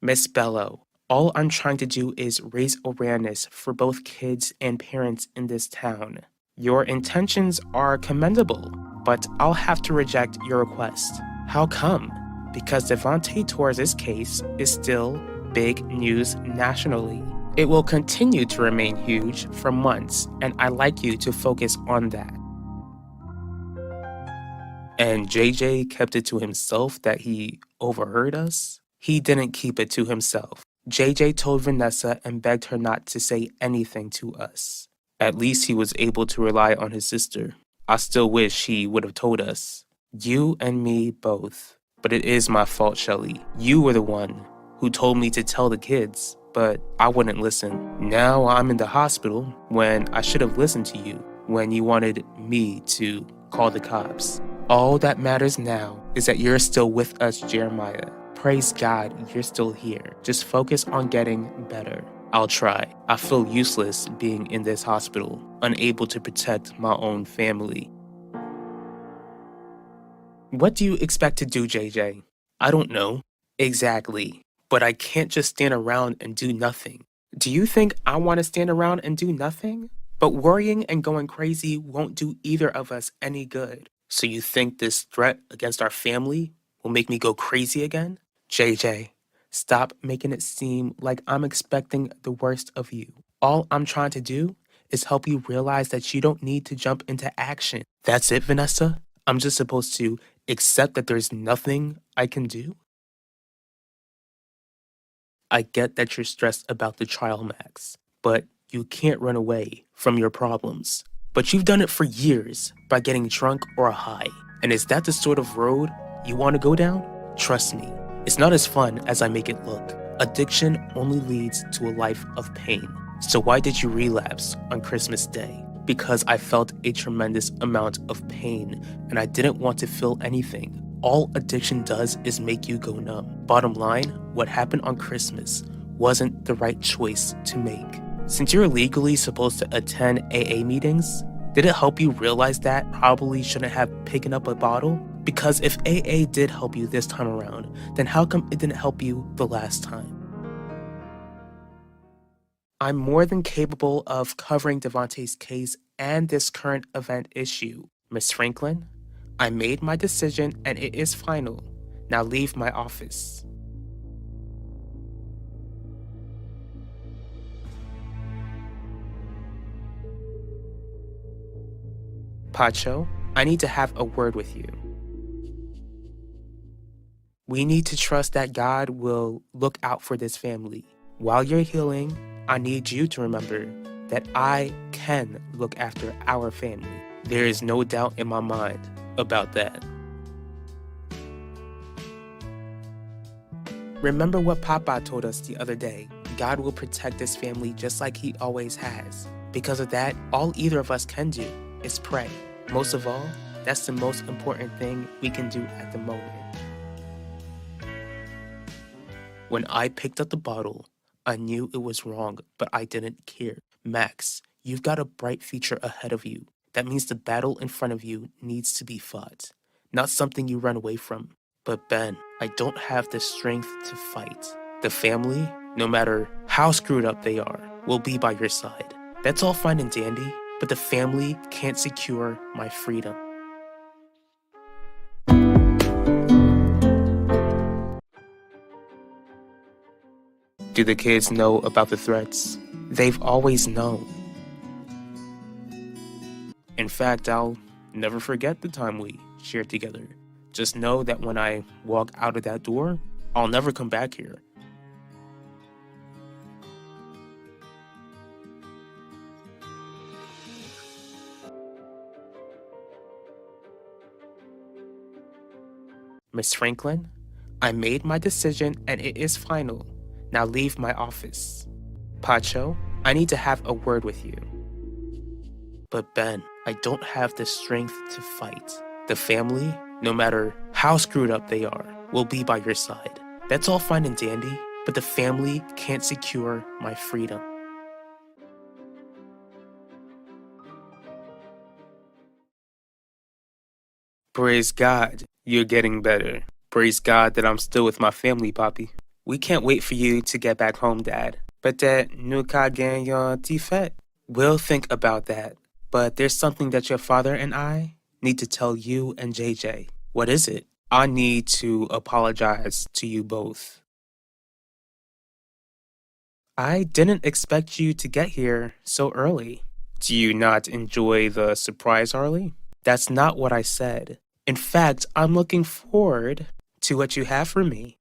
Miss Bello, all I'm trying to do is raise awareness for both kids and parents in this town. Your intentions are commendable, but I'll have to reject your request. How come? Because Devontae Torres' case is still big news nationally. It will continue to remain huge for months, and I'd like you to focus on that. And JJ kept it to himself that he overheard us? He didn't keep it to himself. JJ told Vanessa and begged her not to say anything to us. At least he was able to rely on his sister. I still wish he would have told us. You and me both. But it is my fault, Shelly. You were the one who told me to tell the kids, but I wouldn't listen. Now I'm in the hospital when I should have listened to you when you wanted me to call the cops. All that matters now is that you're still with us, Jeremiah. Praise God, you're still here. Just focus on getting better. I'll try. I feel useless being in this hospital, unable to protect my own family. What do you expect to do, JJ? I don't know. Exactly. But I can't just stand around and do nothing. Do you think I want to stand around and do nothing? But worrying and going crazy won't do either of us any good. So you think this threat against our family will make me go crazy again? JJ, stop making it seem like I'm expecting the worst of you. All I'm trying to do is help you realize that you don't need to jump into action. That's it, Vanessa? I'm just supposed to accept that there's nothing I can do? I get that you're stressed about the trial, Max, but you can't run away from your problems. But you've done it for years by getting drunk or high. And is that the sort of road you want to go down? Trust me, it's not as fun as I make it look. Addiction only leads to a life of pain. So why did you relapse on Christmas Day? Because I felt a tremendous amount of pain and I didn't want to feel anything. All addiction does is make you go numb. Bottom line, what happened on Christmas wasn't the right choice to make. Since you're legally supposed to attend AA meetings, did it help you realize that probably shouldn't have picked up a bottle? Because if AA did help you this time around, then how come it didn't help you the last time? I'm more than capable of covering Devontae's case and this current event issue. Miss Franklin, I made my decision and it is final. Now leave my office. Pacho, I need to have a word with you. We need to trust that God will look out for this family. While you're healing, I need you to remember that I can look after our family. There is no doubt in my mind about that. Remember what Papa told us the other day. God will protect this family just like he always has. Because of that, all either of us can do is pray. Most of all, that's the most important thing we can do at the moment. When I picked up the bottle, I knew it was wrong, but I didn't care. Max, you've got a bright future ahead of you. That means the battle in front of you needs to be fought, not something you run away from. But Ben, I don't have the strength to fight. The family, no matter how screwed up they are, will be by your side. That's all fine and dandy, but the family can't secure my freedom. Do the kids know about the threats? They've always known. In fact, I'll never forget the time we shared together. Just know that when I walk out of that door, I'll never come back here. Miss Franklin, I made my decision and it is final. Now leave my office. Pacho, I need to have a word with you. But Ben, I don't have the strength to fight. The family, no matter how screwed up they are, will be by your side. That's all fine and dandy, but the family can't secure my freedom. Praise God, you're getting better. Praise God that I'm still with my family, Poppy. We can't wait for you to get back home, Dad. But that nuka ganyan tifet. We'll think about that. But there's something that your father and I need to tell you and JJ. What is it? I need to apologize to you both. I didn't expect you to get here so early. Do you not enjoy the surprise, Harley? That's not what I said. In fact, I'm looking forward to what you have for me.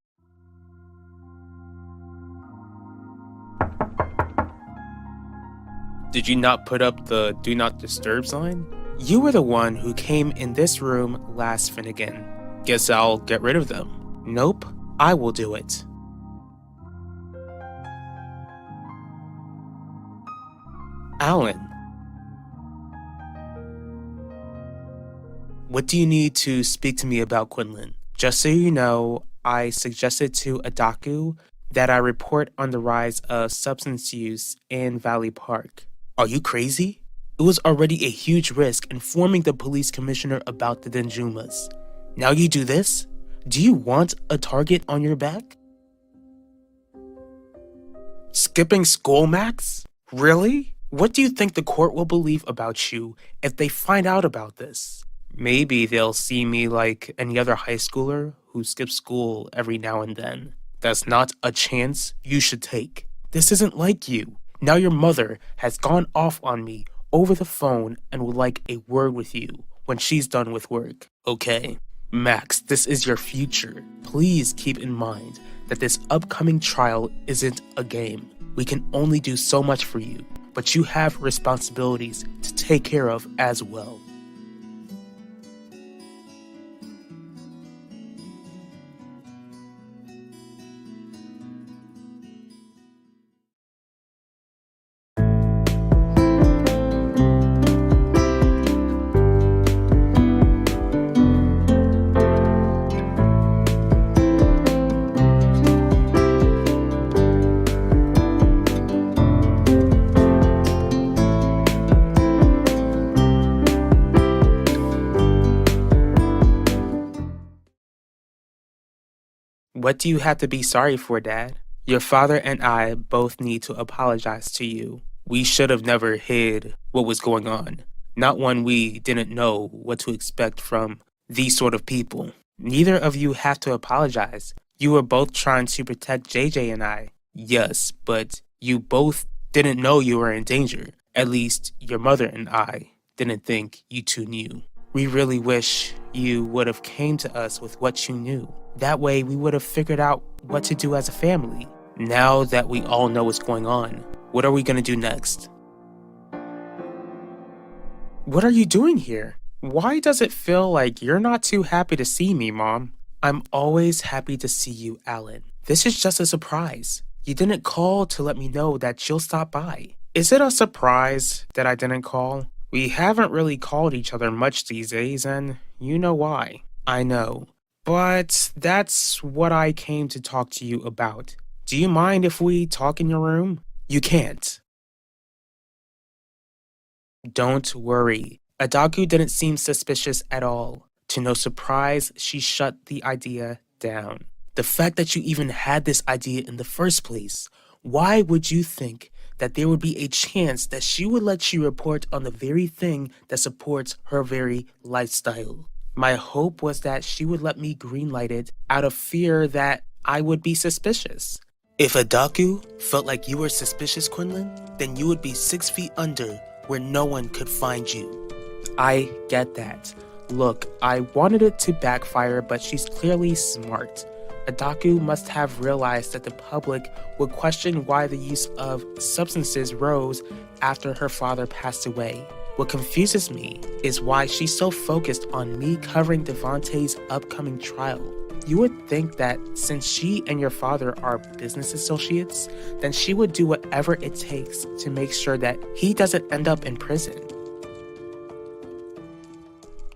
Did you not put up the Do Not Disturb sign? You were the one who came in this room last, Finnegan. Guess I'll get rid of them. Nope, I will do it. Alan. What do you need to speak to me about, Quinlan? Just so you know, I suggested to Adaku that I report on the rise of substance use in Valley Park. Are you crazy? It was already a huge risk informing the police commissioner about the Denjumas. Now you do this? Do you want a target on your back? Skipping school, Max? Really? What do you think the court will believe about you if they find out about this? Maybe they'll see me like any other high schooler who skips school every now and then. That's not a chance you should take. This isn't like you. Now your mother has gone off on me over the phone and would like a word with you when she's done with work, okay? Max, this is your future. Please keep in mind that this upcoming trial isn't a game. We can only do so much for you, but you have responsibilities to take care of as well. What do you have to be sorry for, Dad? Your father and I both need to apologize to you. We should have never hid what was going on. not when we didn't know what to expect from these sort of people. Neither of you have to apologize. You were both trying to protect JJ and I. Yes, but you both didn't know you were in danger. At least your mother and I didn't think you two knew. We really wish you would have came to us with what you knew. That way we would have figured out what to do as a family. Now that we all know what's going on, what are we gonna do next? What are you doing here? Why does it feel like you're not too happy to see me, Mom? I'm always happy to see you, Alan. This is just a surprise. You didn't call to let me know that you'll stop by. Is it a surprise that I didn't call? We haven't really called each other much these days, and you know why. I know. But that's what I came to talk to you about. Do you mind if we talk in your room? You can't. Don't worry. Adaku didn't seem suspicious at all. To no surprise, she shut the idea down. The fact that you even had this idea in the first place, why would you think that there would be a chance that she would let you report on the very thing that supports her very lifestyle? My hope was that she would let me greenlight it out of fear that I would be suspicious. If Adaku felt like you were suspicious, Quinlan, then you would be 6 feet under where no one could find you. I get that. Look, I wanted it to backfire, but she's clearly smart. Adaku must have realized that the public would question why the use of substances rose after her father passed away. What confuses me is why she's so focused on me covering Devontae's upcoming trial. You would think that since she and your father are business associates, then she would do whatever it takes to make sure that he doesn't end up in prison.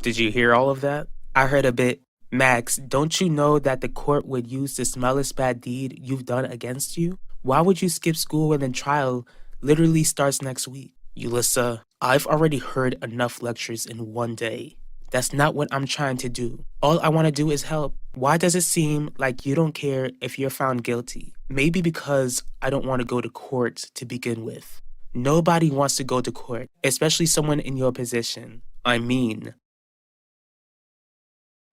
Did you hear all of that? I heard a bit. Max, don't you know that the court would use the smallest bad deed you've done against you? Why would you skip school when the trial literally starts next week? Ulissa, I've already heard enough lectures in one day. That's not what I'm trying to do. All I want to do is help. Why does it seem like you don't care if you're found guilty? Maybe because I don't want to go to court to begin with. Nobody wants to go to court, especially someone in your position. I mean,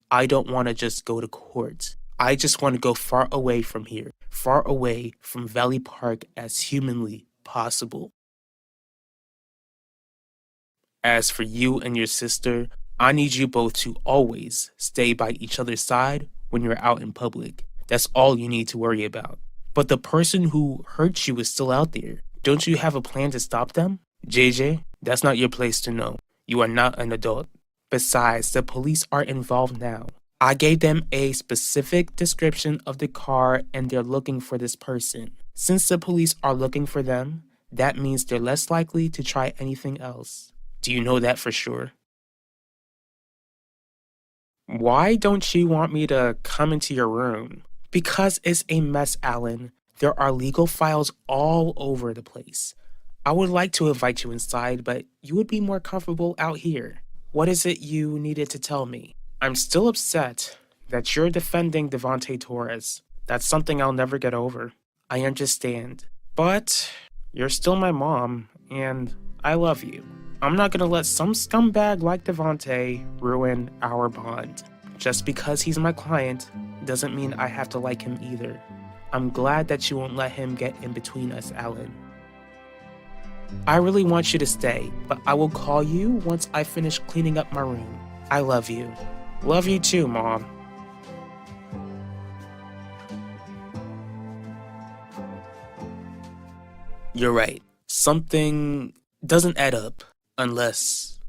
I don't want to just go to court. I just want to go far away from here, far away from Valley Park as humanly possible. As for you and your sister, I need you both to always stay by each other's side when you're out in public. That's all you need to worry about. But the person who hurt you is still out there. Don't you have a plan to stop them? JJ, that's not your place to know. You are not an adult. Besides, the police are involved now. I gave them a specific description of the car and they're looking for this person. Since the police are looking for them, that means they're less likely to try anything else. Do you know that for sure? Why don't you want me to come into your room? Because it's a mess, Alan. There are legal files all over the place. I would like to invite you inside, but you would be more comfortable out here. What is it you needed to tell me? I'm still upset that you're defending Devontae Torres. That's something I'll never get over. I understand. But you're still my mom, and I love you. I'm not gonna let some scumbag like Devontae ruin our bond. Just because he's my client doesn't mean I have to like him either. I'm glad that you won't let him get in between us, Alan. I really want you to stay, but I will call you once I finish cleaning up my room. I love you. Love you too, Mom. You're right. Something doesn't add up. Unless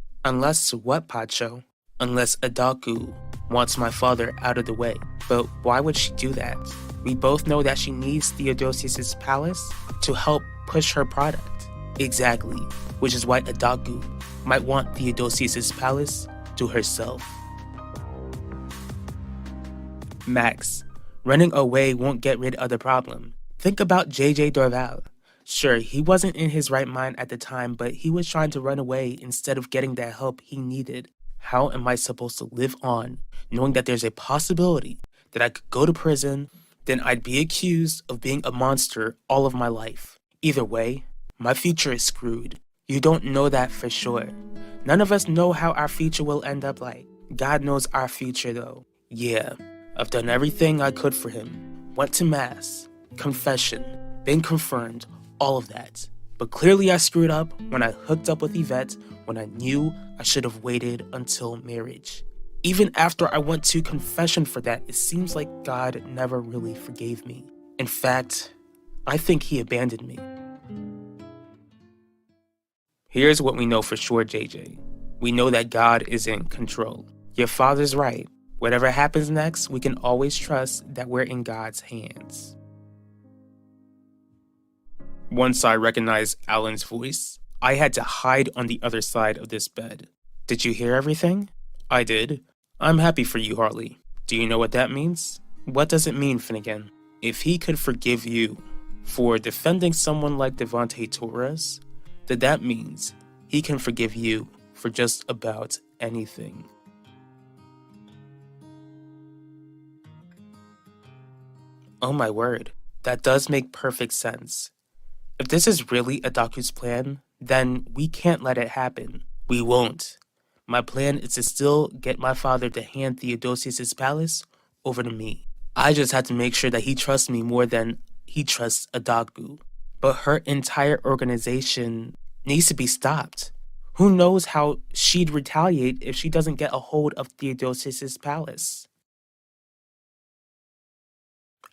what, Pacho? Unless Adaku wants my father out of the way. But why would she do that? We both know that she needs Theodosius' palace to help push her product. Exactly, which is why Adaku might want Theodosius' palace to herself. Max, running away won't get rid of the problem. Think about JJ Dorval. Sure, he wasn't in his right mind at the time, but he was trying to run away instead of getting that help he needed. How am I supposed to live on knowing that there's a possibility that I could go to prison, then I'd be accused of being a monster all of my life? Either way, my future is screwed. You don't know that for sure. None of us know how our future will end up like. God knows our future though. Yeah, I've done everything I could for him. Went to mass, confession, been confirmed, all of that. But clearly I screwed up when I hooked up with Yvette when I knew I should have waited until marriage. Even after I went to confession for that, it seems like God never really forgave me. In fact, I think he abandoned me. Here's what we know for sure, JJ. We know that God is in control. Your father's right. Whatever happens next, we can always trust that we're in God's hands. Once I recognized Alan's voice, I had to hide on the other side of this bed. Did you hear everything? I did. I'm happy for you, Harley. Do you know what that means? What does it mean, Finnegan? If he could forgive you for defending someone like Devontae Torres, then that means he can forgive you for just about anything. Oh my word, that does make perfect sense. If this is really Adaku's plan, then we can't let it happen. We won't. My plan is to still get my father to hand Theodosius' palace over to me. I just have to make sure that he trusts me more than he trusts Adaku. But her entire organization needs to be stopped. Who knows how she'd retaliate if she doesn't get a hold of Theodosius' palace?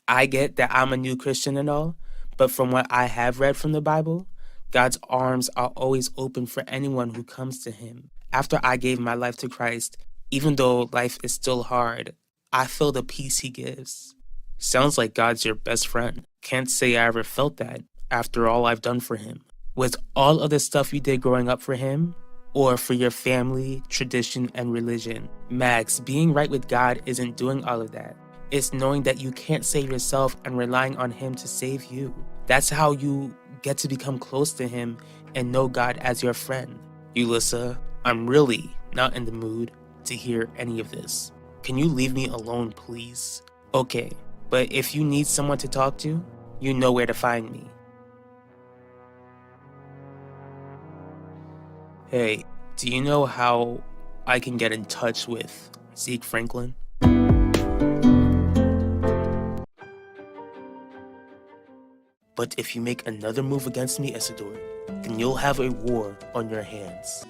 I get that I'm a new Christian and all, but from what I have read from the Bible, God's arms are always open for anyone who comes to him. After I gave my life to Christ, even though life is still hard, I feel the peace he gives. Sounds like God's your best friend. Can't say I ever felt that after all I've done for him. Was all of the stuff you did growing up for him? Or for your family, tradition, and religion? Max, being right with God isn't doing all of that. It's knowing that you can't save yourself and relying on him to save you. That's how you get to become close to him and know God as your friend. Ulissa, I'm really not in the mood to hear any of this. Can you leave me alone, please? Okay, but if you need someone to talk to, you know where to find me. Hey, do you know how I can get in touch with Zeke Franklin? But if you make another move against me, Isidore, then you'll have a war on your hands.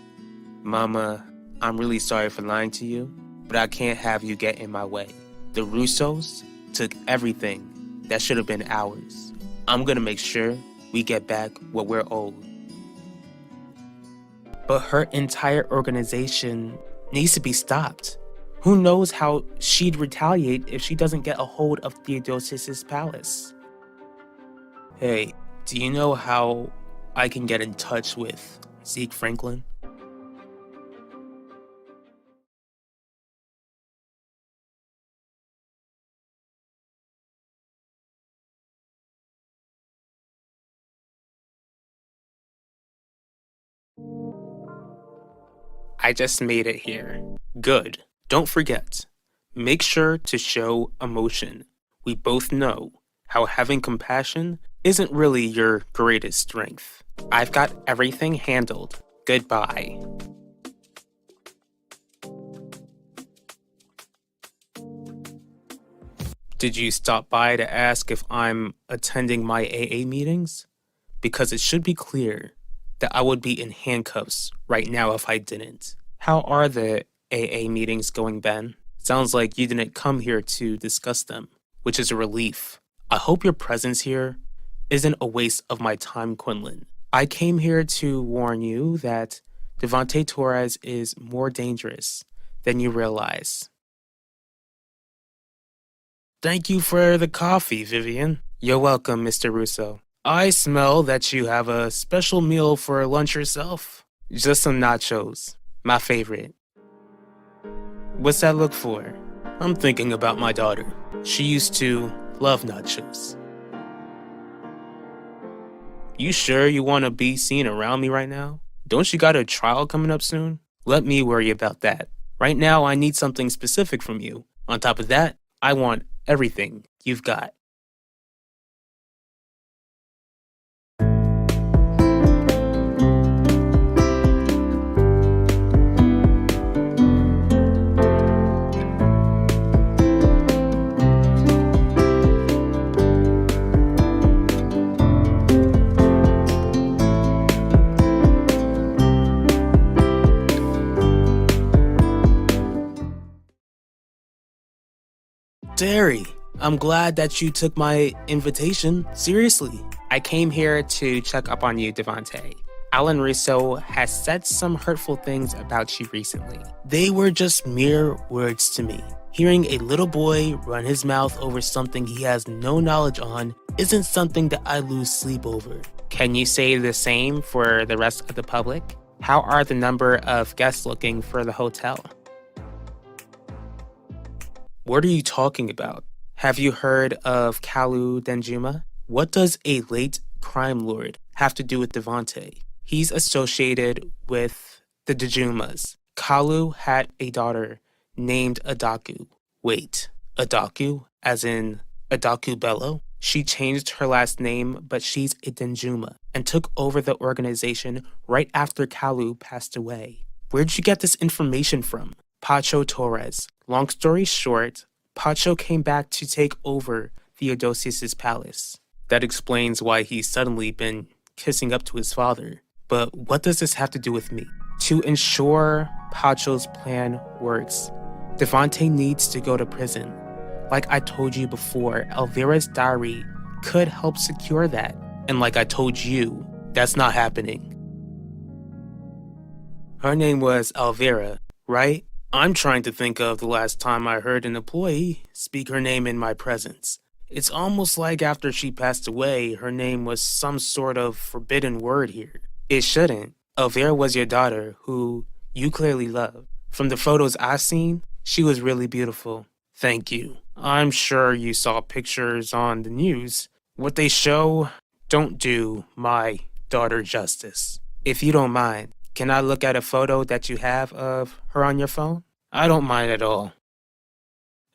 Mama, I'm really sorry for lying to you, but I can't have you get in my way. The Russos took everything that should have been ours. I'm gonna make sure we get back what we're owed. But her entire organization needs to be stopped. Who knows how she'd retaliate if she doesn't get a hold of Theodosius' palace? Hey, do you know how I can get in touch with Zeke Franklin? I just made it here. Good. Don't forget, make sure to show emotion. We both know how having compassion isn't really your greatest strength. I've got everything handled. Goodbye. Did you stop by to ask if I'm attending my AA meetings? Because it should be clear that I would be in handcuffs right now if I didn't. How are the AA meetings going, Ben? Sounds like you didn't come here to discuss them, which is a relief. I hope your presence here isn't a waste of my time, Quinlan. I came here to warn you that Devontae Torres is more dangerous than you realize. Thank you for the coffee, Vivian. You're welcome, Mr. Russo. I smell that you have a special meal for lunch yourself. Just some nachos. My favorite. What's that look for? I'm thinking about my daughter. She used to love nachos. You sure you want to be seen around me right now? Don't you got a trial coming up soon? Let me worry about that. Right now, I need something specific from you. On top of that, I want everything you've got. Terry, I'm glad that you took my invitation seriously. I came here to check up on you, Devante. Alan Russo has said some hurtful things about you recently. They were just mere words to me. Hearing a little boy run his mouth over something he has no knowledge on isn't something that I lose sleep over. Can you say the same for the rest of the public? How are the number of guests looking for the hotel? What are you talking about? Have you heard of Kalu Denjuma? What does a late crime lord have to do with Devante? He's associated with the Dejumas. Kalu had a daughter named Adaku. Wait, Adaku? As in Adaku Bello? She changed her last name, but she's a Denjuma and took over the organization right after Kalu passed away. Where'd you get this information from? Pacho Torres. Long story short, Pacho came back to take over Theodosius's palace. That explains why he's suddenly been kissing up to his father. But what does this have to do with me? To ensure Pacho's plan works, Devante needs to go to prison. Like I told you before, Elvira's diary could help secure that. And like I told you, that's not happening. Her name was Elvira, right? I'm trying to think of the last time I heard an employee speak her name in my presence. It's almost like after she passed away, her name was some sort of forbidden word here. It shouldn't. Elvira was your daughter, who you clearly love. From the photos I've seen, she was really beautiful. Thank you. I'm sure you saw pictures on the news. What they show don't do my daughter justice. If you don't mind, can I look at a photo that you have of her on your phone? I don't mind at all.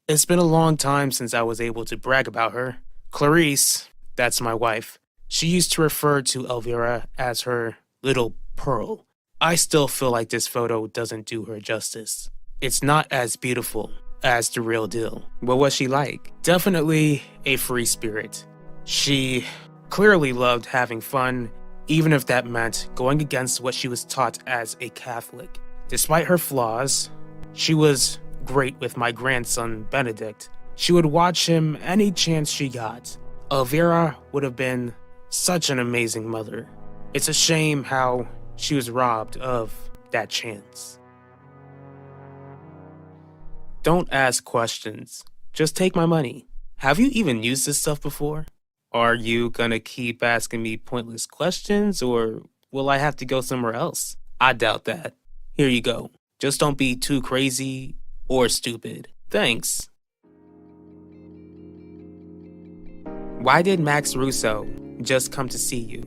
It's been a long time since I was able to brag about her. Clarice, that's my wife. She used to refer to Elvira as her little pearl. I still feel like this photo doesn't do her justice. It's not as beautiful as the real deal. What was she like? Definitely a free spirit. She clearly loved having fun, even if that meant going against what she was taught as a Catholic. Despite her flaws, she was great with my grandson, Benedict. She would watch him any chance she got. Elvira would have been such an amazing mother. It's a shame how she was robbed of that chance. Don't ask questions. Just take my money. Have you even used this stuff before? Are you gonna keep asking me pointless questions, or will I have to go somewhere else? I doubt that. Here you go. Just don't be too crazy or stupid. Thanks. Why did Max Russo just come to see you?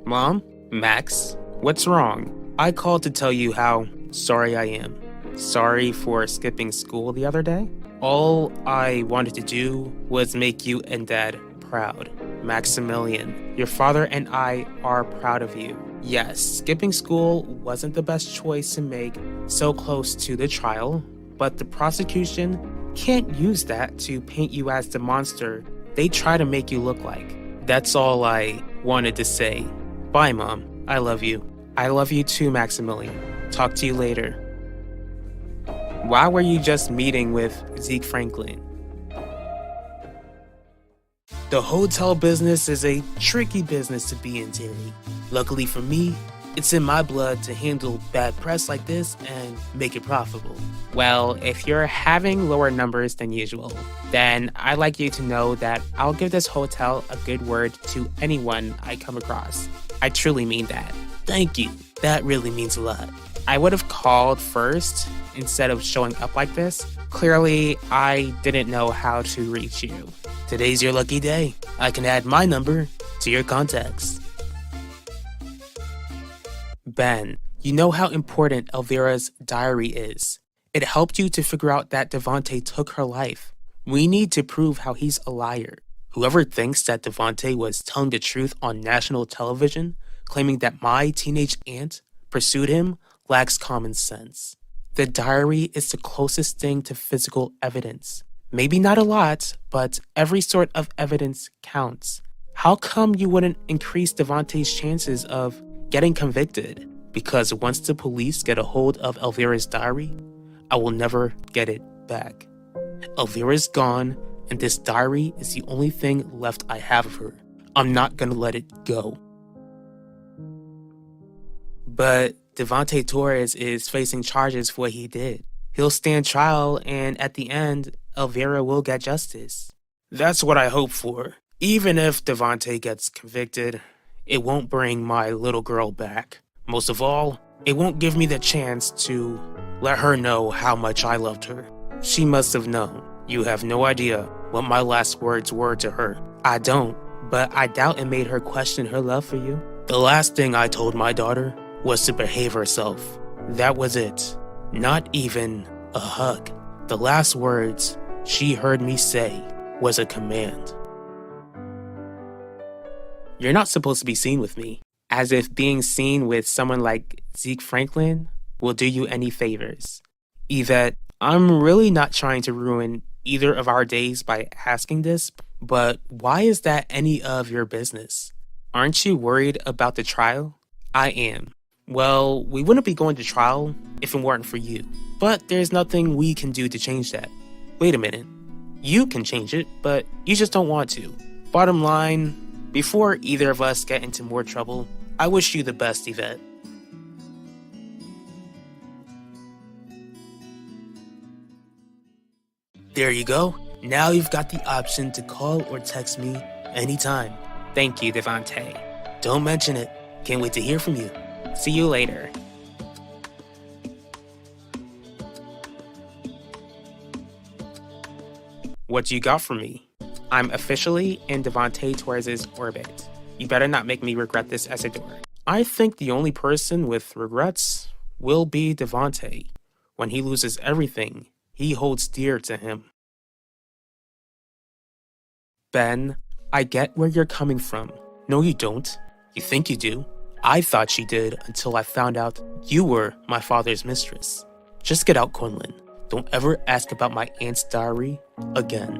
Mom? Max? What's wrong? I called to tell you how sorry I am. Sorry for skipping school the other day? All I wanted to do was make you and Dad proud. Maximilian, your father and I are proud of you. Yes, skipping school wasn't the best choice to make so close to the trial, but the prosecution can't use that to paint you as the monster they try to make you look like. That's all I wanted to say. Bye, Mom. I love you. I love you too, Maximilian. Talk to you later. Why were you just meeting with Zeke Franklin? The hotel business is a tricky business to be in, Terry. Luckily for me, it's in my blood to handle bad press like this and make it profitable. Well, if you're having lower numbers than usual, then I'd like you to know that I'll give this hotel a good word to anyone I come across. I truly mean that. Thank you. That really means a lot. I would have called first instead of showing up like this. Clearly, I didn't know how to reach you. Today's your lucky day. I can add my number to your contacts. Ben, you know how important Elvira's diary is. It helped you to figure out that Devante took her life. We need to prove how he's a liar. Whoever thinks that Devante was telling the truth on national television, claiming that my teenage aunt pursued him, lacks common sense. The diary is the closest thing to physical evidence. Maybe not a lot, but every sort of evidence counts. How come you wouldn't increase Devante's chances of getting convicted? Because once the police get a hold of Elvira's diary, I will never get it back. Elvira's gone, and this diary is the only thing left I have of her. I'm not gonna let it go. But Devontae Torres is facing charges for what he did. He'll stand trial, and at the end, Elvira will get justice. That's what I hope for. Even if Devontae gets convicted, it won't bring my little girl back. Most of all, it won't give me the chance to let her know how much I loved her. She must have known. You have no idea what my last words were to her. I don't, but I doubt it made her question her love for you. The last thing I told my daughter was to behave herself. That was it. Not even a hug. The last words she heard me say was a command. You're not supposed to be seen with me. As if being seen with someone like Zeke Franklin will do you any favors. Yvette, I'm really not trying to ruin either of our days by asking this, but why is that any of your business? Aren't you worried about the trial? I am. Well, we wouldn't be going to trial if it weren't for you, but there's nothing we can do to change that. Wait a minute. You can change it, but you just don't want to. Bottom line, before either of us get into more trouble, I wish you the best, Yvette. There you go. Now you've got the option to call or text me anytime. Thank you, Devontae. Don't mention it. Can't wait to hear from you. See you later. What do you got for me? I'm officially in Devontae Torres' orbit. You better not make me regret this, Isidore. I think the only person with regrets will be Devontae. When he loses everything he holds dear to him. Ben, I get where you're coming from. No, you don't. You think you do. I thought you did until I found out you were my father's mistress. Just get out, Quinlan. Don't ever ask about my aunt's diary again.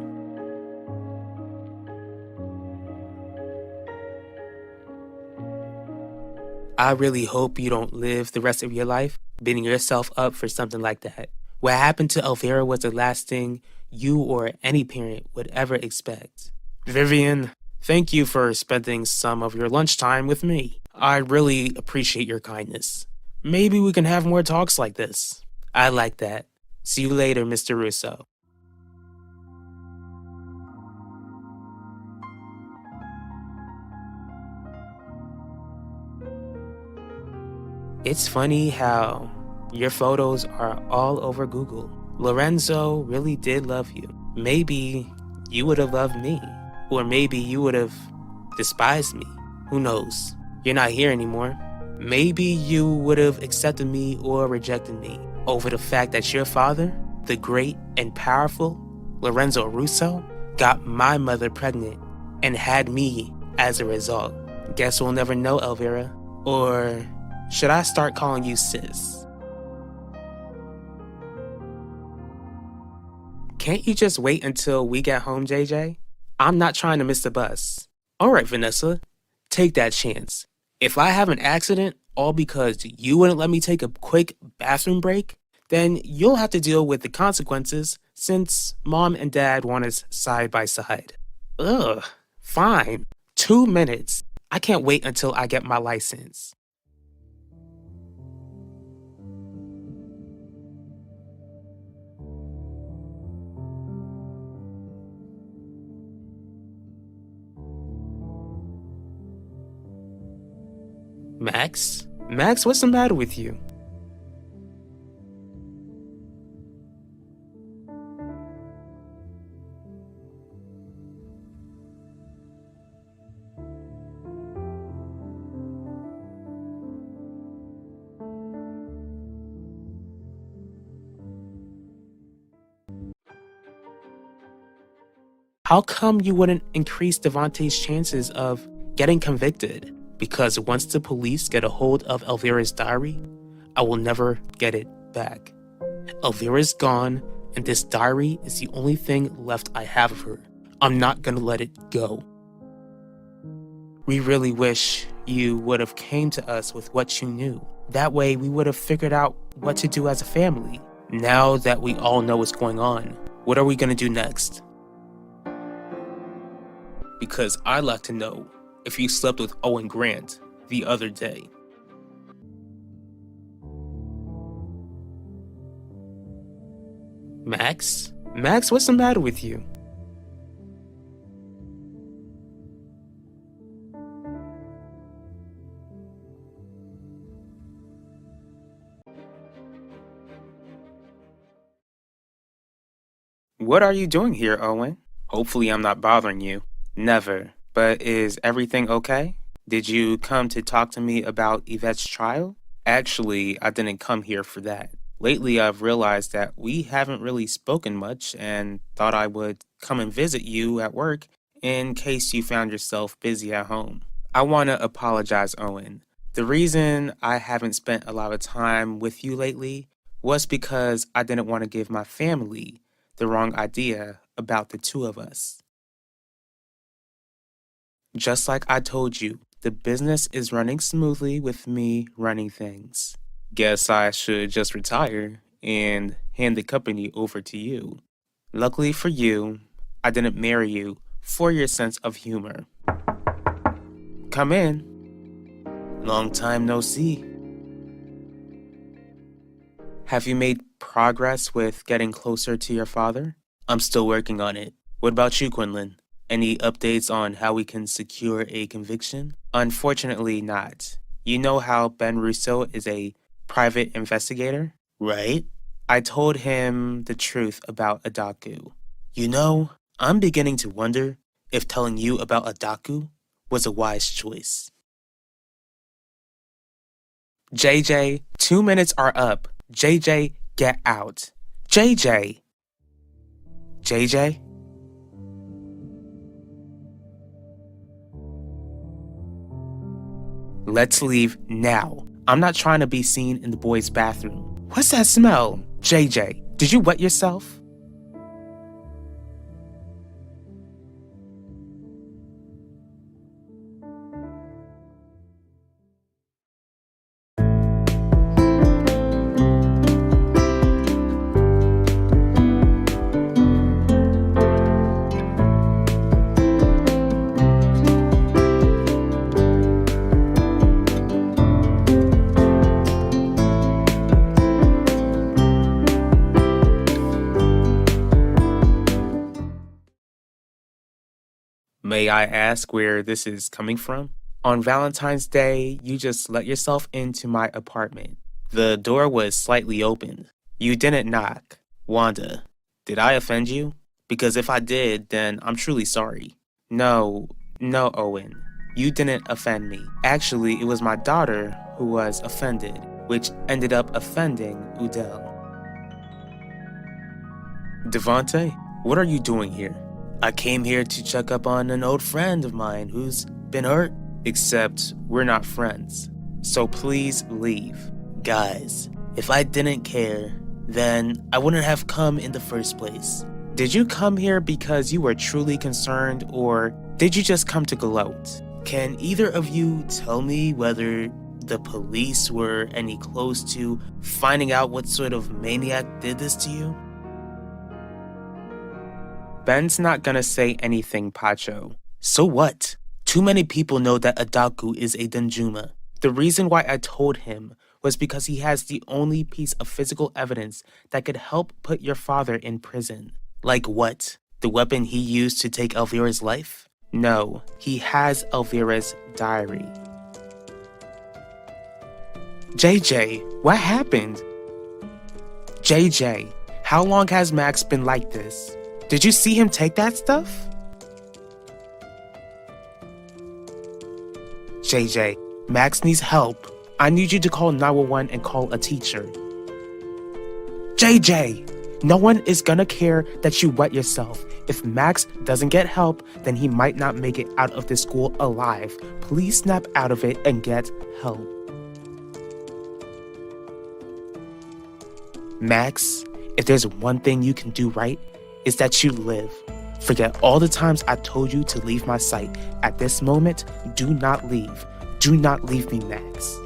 I really hope you don't live the rest of your life beating yourself up for something like that. What happened to Elvira was the last thing you or any parent would ever expect. Vivian, thank you for spending some of your lunchtime with me. I really appreciate your kindness. Maybe we can have more talks like this. I like that. See you later, Mr. Russo. It's funny how your photos are all over Google. Lorenzo really did love you. Maybe you would have loved me. Or maybe you would have despised me. Who knows? You're not here anymore. Maybe you would have accepted me or rejected me over the fact that your father, the great and powerful Lorenzo Russo, got my mother pregnant and had me as a result. Guess we'll never know, Elvira. Or should I start calling you sis? Can't you just wait until we get home, JJ? I'm not trying to miss the bus. All right, Vanessa, take that chance. If I have an accident, all because you wouldn't let me take a quick bathroom break, then you'll have to deal with the consequences since Mom and Dad want us side by side. Ugh, fine. 2 minutes. I can't wait until I get my license. Max? Max, what's the matter with you? How come you wouldn't increase Devontae's chances of getting convicted? Because once the police get a hold of Elvira's diary, I will never get it back. Elvira's gone, and this diary is the only thing left I have of her. I'm not gonna let it go. We really wish you would have came to us with what you knew. That way we would have figured out what to do as a family. Now that we all know what's going on, what are we gonna do next? Because I'd like to know if you slept with Owen Grant the other day. Max? Max, what's the matter with you? What are you doing here, Owen? Hopefully I'm not bothering you. Never. But is everything okay? Did you come to talk to me about Yvette's trial? Actually, I didn't come here for that. Lately, I've realized that we haven't really spoken much and thought I would come and visit you at work in case you found yourself busy at home. I want to apologize, Owen. The reason I haven't spent a lot of time with you lately was because I didn't want to give my family the wrong idea about the two of us. Just like I told you, the business is running smoothly with me running things. Guess I should just retire and hand the company over to you. Luckily for you, I didn't marry you for your sense of humor. Come in. Long time no see. Have you made progress with getting closer to your father? I'm still working on it. What about you, Quinlan? Any updates on how we can secure a conviction? Unfortunately not. You know how Ben Russo is a private investigator? Right? I told him the truth about Adaku. You know, I'm beginning to wonder if telling you about Adaku was a wise choice. JJ, 2 minutes are up. JJ, get out. JJ! JJ? Let's leave now. I'm not trying to be seen in the boys' bathroom. What's that smell? JJ, did you wet yourself? May I ask where this is coming from? On Valentine's Day, you just let yourself into my apartment. The door was slightly open. You didn't knock. Wanda, did I offend you? Because if I did, then I'm truly sorry. No, no, Owen. You didn't offend me. Actually, it was my daughter who was offended, which ended up offending Udell. Devante, what are you doing here? I came here to check up on an old friend of mine who's been hurt. Except we're not friends. So please leave. Guys, if I didn't care, then I wouldn't have come in the first place. Did you come here because you were truly concerned, or did you just come to gloat? Can either of you tell me whether the police were any close to finding out what sort of maniac did this to you? Ben's not gonna say anything, Pacho. So what? Too many people know that Adaku is a Danjuma. The reason why I told him was because he has the only piece of physical evidence that could help put your father in prison. Like what? The weapon he used to take Elvira's life? No, he has Elvira's diary. JJ, what happened? JJ, how long has Max been like this? Did you see him take that stuff? JJ, Max needs help. I need you to call 911 and call a teacher. JJ, no one is gonna care that you wet yourself. If Max doesn't get help, then he might not make it out of this school alive. Please snap out of it and get help. Max, if there's one thing you can do right, is that you live. Forget all the times I told you to leave my sight. At this moment, do not leave. Do not leave me, Max.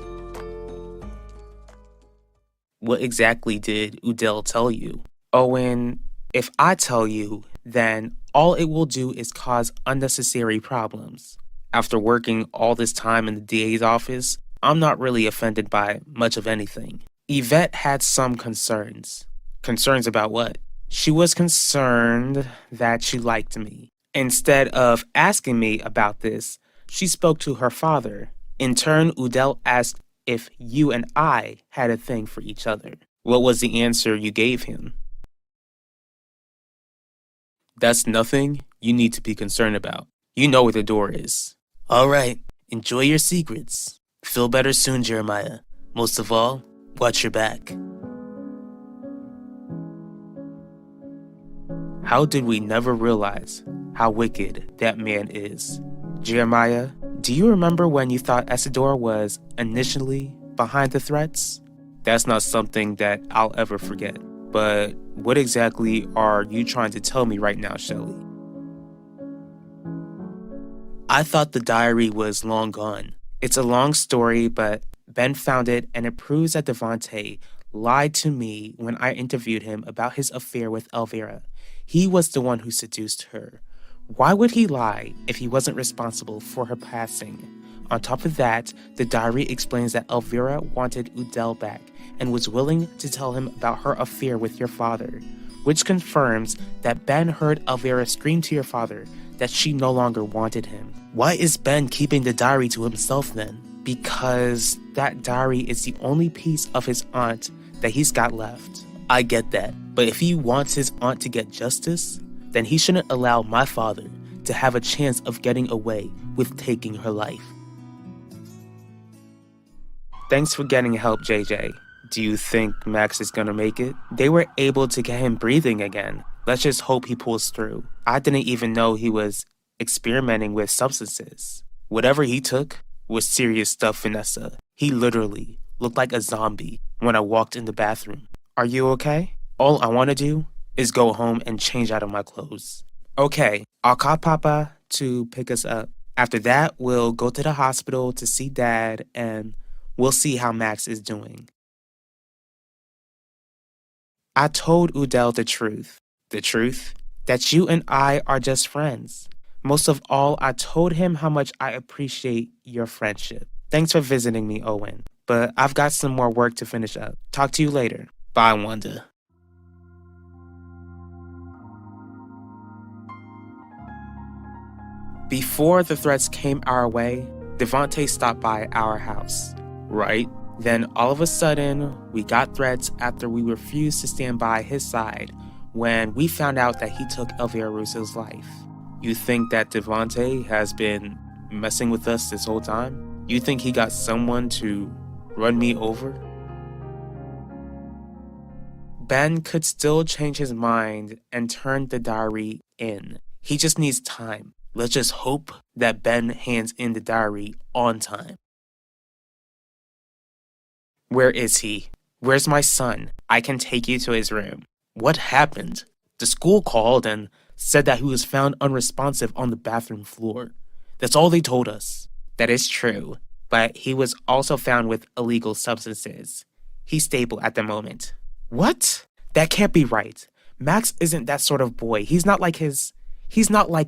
What exactly did Udell tell you? Owen, if I tell you, then all it will do is cause unnecessary problems. After working all this time in the DA's office, I'm not really offended by much of anything. Yvette had some concerns. Concerns about what? She was concerned that she liked me. Instead of asking me about this, she spoke to her father. In turn, Udell asked if you and I had a thing for each other. What was the answer you gave him? That's nothing you need to be concerned about. You know where the door is. All right, enjoy your secrets. Feel better soon, Jeremiah. Most of all, watch your back. How did we never realize how wicked that man is? Jeremiah, do you remember when you thought Isidore was initially behind the threats? That's not something that I'll ever forget. But what exactly are you trying to tell me right now, Shelley? I thought the diary was long gone. It's a long story, but Ben found it and it proves that Devante lied to me when I interviewed him about his affair with Elvira. He was the one who seduced her. Why would he lie if he wasn't responsible for her passing? On top of that, the diary explains that Elvira wanted Udell back and was willing to tell him about her affair with your father, which confirms that Ben heard Elvira scream to your father that she no longer wanted him. Why is Ben keeping the diary to himself then? Because that diary is the only piece of his aunt that he's got left. I get that, but if he wants his aunt to get justice, then he shouldn't allow my father to have a chance of getting away with taking her life. Thanks for getting help, JJ. Do you think Max is gonna make it? They were able to get him breathing again. Let's just hope he pulls through. I didn't even know he was experimenting with substances. Whatever he took was serious stuff, Vanessa. He literally looked like a zombie when I walked in the bathroom. Are you okay? All I want to do is go home and change out of my clothes. Okay, I'll call Papa to pick us up. After that, we'll go to the hospital to see Dad and we'll see how Max is doing. I told Udell the truth. The truth? That you and I are just friends. Most of all, I told him how much I appreciate your friendship. Thanks for visiting me, Owen. But I've got some more work to finish up. Talk to you later. Bye, Wanda. Before the threats came our way, Devante stopped by our house. Right? Then all of a sudden, we got threats after we refused to stand by his side when we found out that he took Elvira Russo's life. You think that Devante has been messing with us this whole time? You think he got someone to run me over? Ben could still change his mind and turn the diary in. He just needs time. Let's just hope that Ben hands in the diary on time. Where is he? Where's my son? I can take you to his room. What happened? The school called and said that he was found unresponsive on the bathroom floor. That's all they told us. That is true, but he was also found with illegal substances. He's stable at the moment. What? That can't be right. Max isn't that sort of boy. He's not like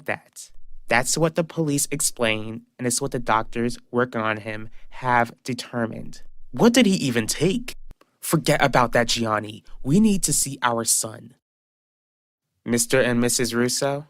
that. That's what the police explain, and it's what the doctors working on him have determined. What did he even take? Forget about that, Gianni. We need to see our son. Mr. and Mrs. Russo?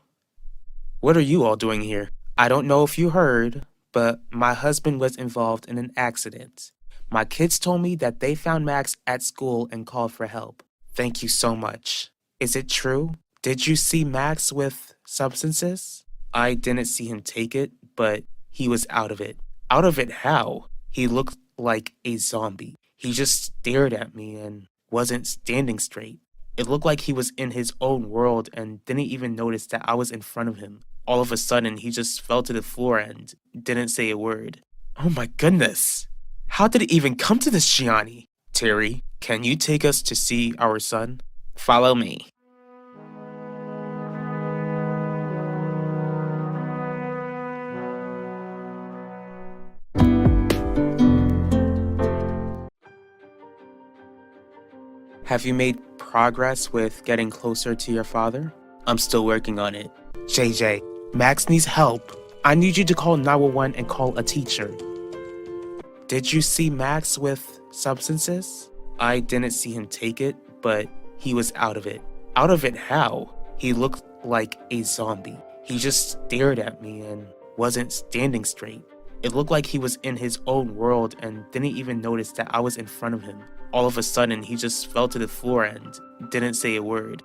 What are you all doing here? I don't know if you heard, but my husband was involved in an accident. My kids told me that they found Max at school and called for help. Thank you so much. Is it true? Did you see Max with substances? I didn't see him take it, but he was out of it. Out of it how? He looked like a zombie. He just stared at me and wasn't standing straight. It looked like he was in his own world and didn't even notice that I was in front of him. All of a sudden, he just fell to the floor and didn't say a word. Oh my goodness. How did it even come to this, Gianni? Terry, can you take us to see our son? Follow me. Have you made progress with getting closer to your father? I'm still working on it. JJ, Max needs help. I need you to call 911 and call a teacher. Did you see Max with substances? I didn't see him take it, but he was out of it. Out of it how? He looked like a zombie. He just stared at me and wasn't standing straight. It looked like he was in his own world and didn't even notice that I was in front of him. All of a sudden, he just fell to the floor and didn't say a word.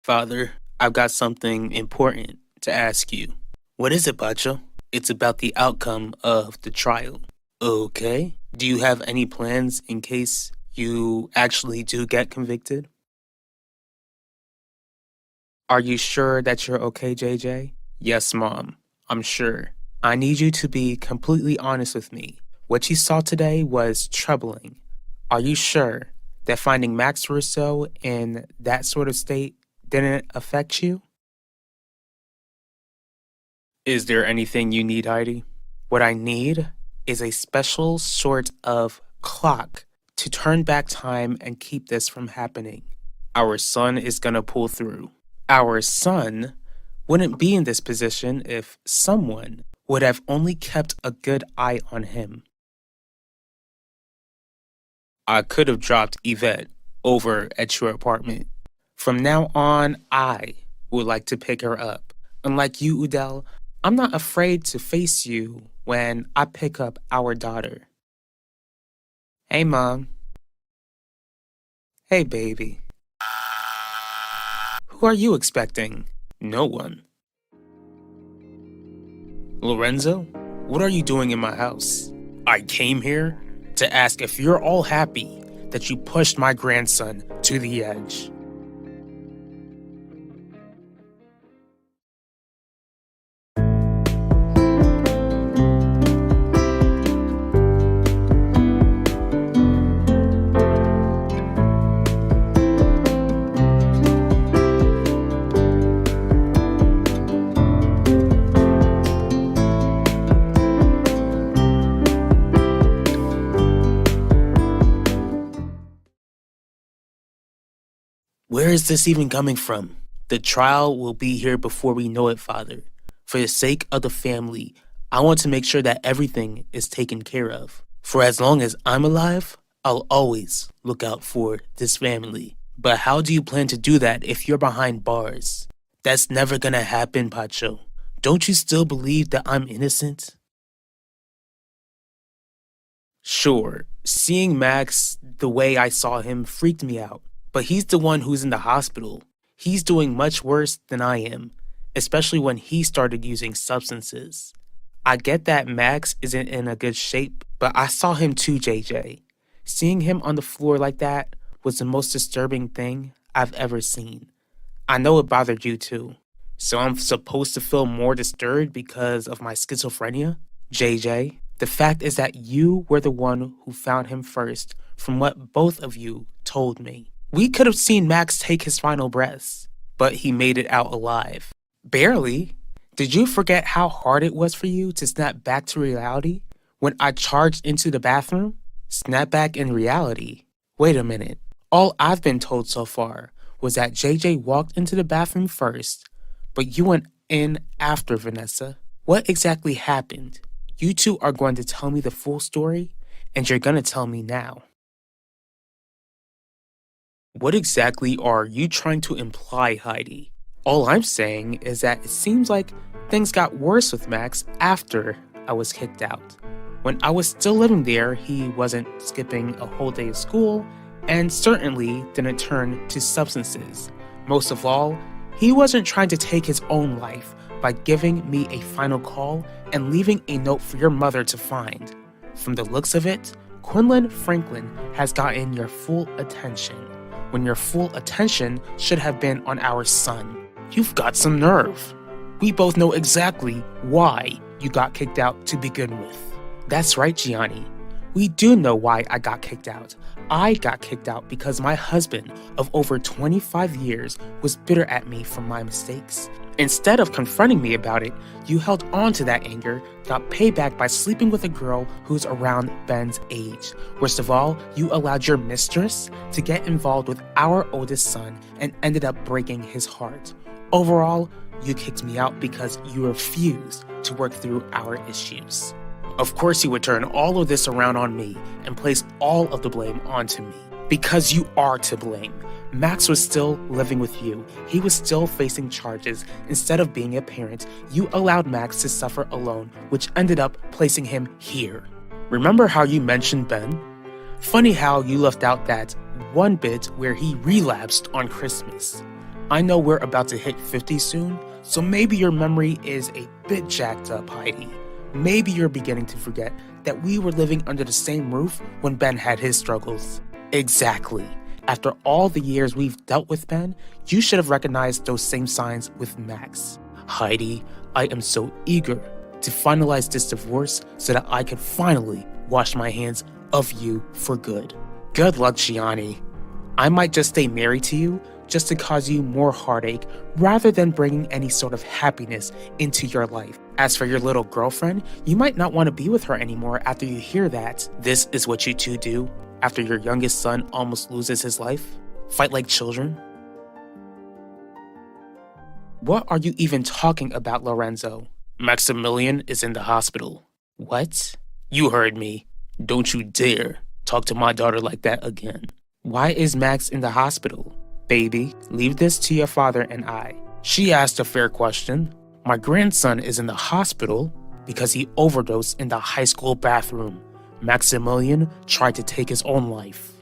Father, I've got something important to ask you. What is it, Bacho? It's about the outcome of the trial. Okay. Do you have any plans in case you actually do get convicted? Are you sure that you're okay, JJ? Yes, Mom. I'm sure. I need you to be completely honest with me. What you saw today was troubling. Are you sure that finding Max Russo in that sort of state didn't affect you? Is there anything you need, Heidi? What I need is a special sort of clock to turn back time and keep this from happening. Our son is gonna pull through. Our son wouldn't be in this position if someone would have only kept a good eye on him. I could have dropped Yvette over at your apartment. From now on, I would like to pick her up. Unlike you, Udell, I'm not afraid to face you when I pick up our daughter. Hey, Mom. Hey, baby. Who are you expecting? No one. Lorenzo, what are you doing in my house? I came here to ask if you're all happy that you pushed my grandson to the edge. Where is this even coming from? The trial will be here before we know it, Father. For the sake of the family, I want to make sure that everything is taken care of. For as long as I'm alive, I'll always look out for this family. But how do you plan to do that if you're behind bars? That's never gonna happen, Pacho. Don't you still believe that I'm innocent? Sure, seeing Max the way I saw him freaked me out. But he's the one who's in the hospital. He's doing much worse than I am, especially when he started using substances. I get that Max isn't in a good shape, but I saw him too, JJ. Seeing him on the floor like that was the most disturbing thing I've ever seen. I know it bothered you too. So I'm supposed to feel more disturbed because of my schizophrenia? JJ, the fact is that you were the one who found him first, from what both of you told me. We could have seen Max take his final breaths, but he made it out alive. Barely. Did you forget how hard it was for you to snap back to reality when I charged into the bathroom? Snap back in reality? Wait a minute. All I've been told so far was that JJ walked into the bathroom first, but you went in after Vanessa. What exactly happened? You two are going to tell me the full story, and you're going to tell me now. What exactly are you trying to imply, Heidi? All I'm saying is that it seems like things got worse with Max after I was kicked out. When I was still living there, he wasn't skipping a whole day of school and certainly didn't turn to substances. Most of all, he wasn't trying to take his own life by giving me a final call and leaving a note for your mother to find. From the looks of it, Quinlan Franklin has gotten your full attention, when your full attention should have been on our son. You've got some nerve. We both know exactly why you got kicked out to begin with. That's right, Gianni. We do know why I got kicked out. I got kicked out because my husband of over 25 years was bitter at me for my mistakes. Instead of confronting me about it, you held on to that anger, got payback by sleeping with a girl who's around Ben's age. Worst of all, you allowed your mistress to get involved with our oldest son and ended up breaking his heart. Overall, you kicked me out because you refused to work through our issues. Of course, you would turn all of this around on me and place all of the blame onto me. Because you are to blame. Max was still living with you. He was still facing charges. Instead of being a parent, you allowed Max to suffer alone, which ended up placing him here. Remember how you mentioned Ben? Funny how you left out that one bit where he relapsed on Christmas. I know we're about to hit 50 soon, so maybe your memory is a bit jacked up, Heidi. Maybe you're beginning to forget that we were living under the same roof when Ben had his struggles. Exactly. After all the years we've dealt with Ben, you should have recognized those same signs with Max. Heidi, I am so eager to finalize this divorce so that I can finally wash my hands of you for good. Good luck, Gianni. I might just stay married to you just to cause you more heartache rather than bringing any sort of happiness into your life. As for your little girlfriend, you might not want to be with her anymore after you hear that this is what you two do after your youngest son almost loses his life. Fight like children. What are you even talking about, Lorenzo? Maximilian is in the hospital. What? You heard me. Don't you dare talk to my daughter like that again. Why is Max in the hospital? Baby, leave this to your father and I. She asked a fair question. My grandson is in the hospital because he overdosed in the high school bathroom. Maximilian tried to take his own life.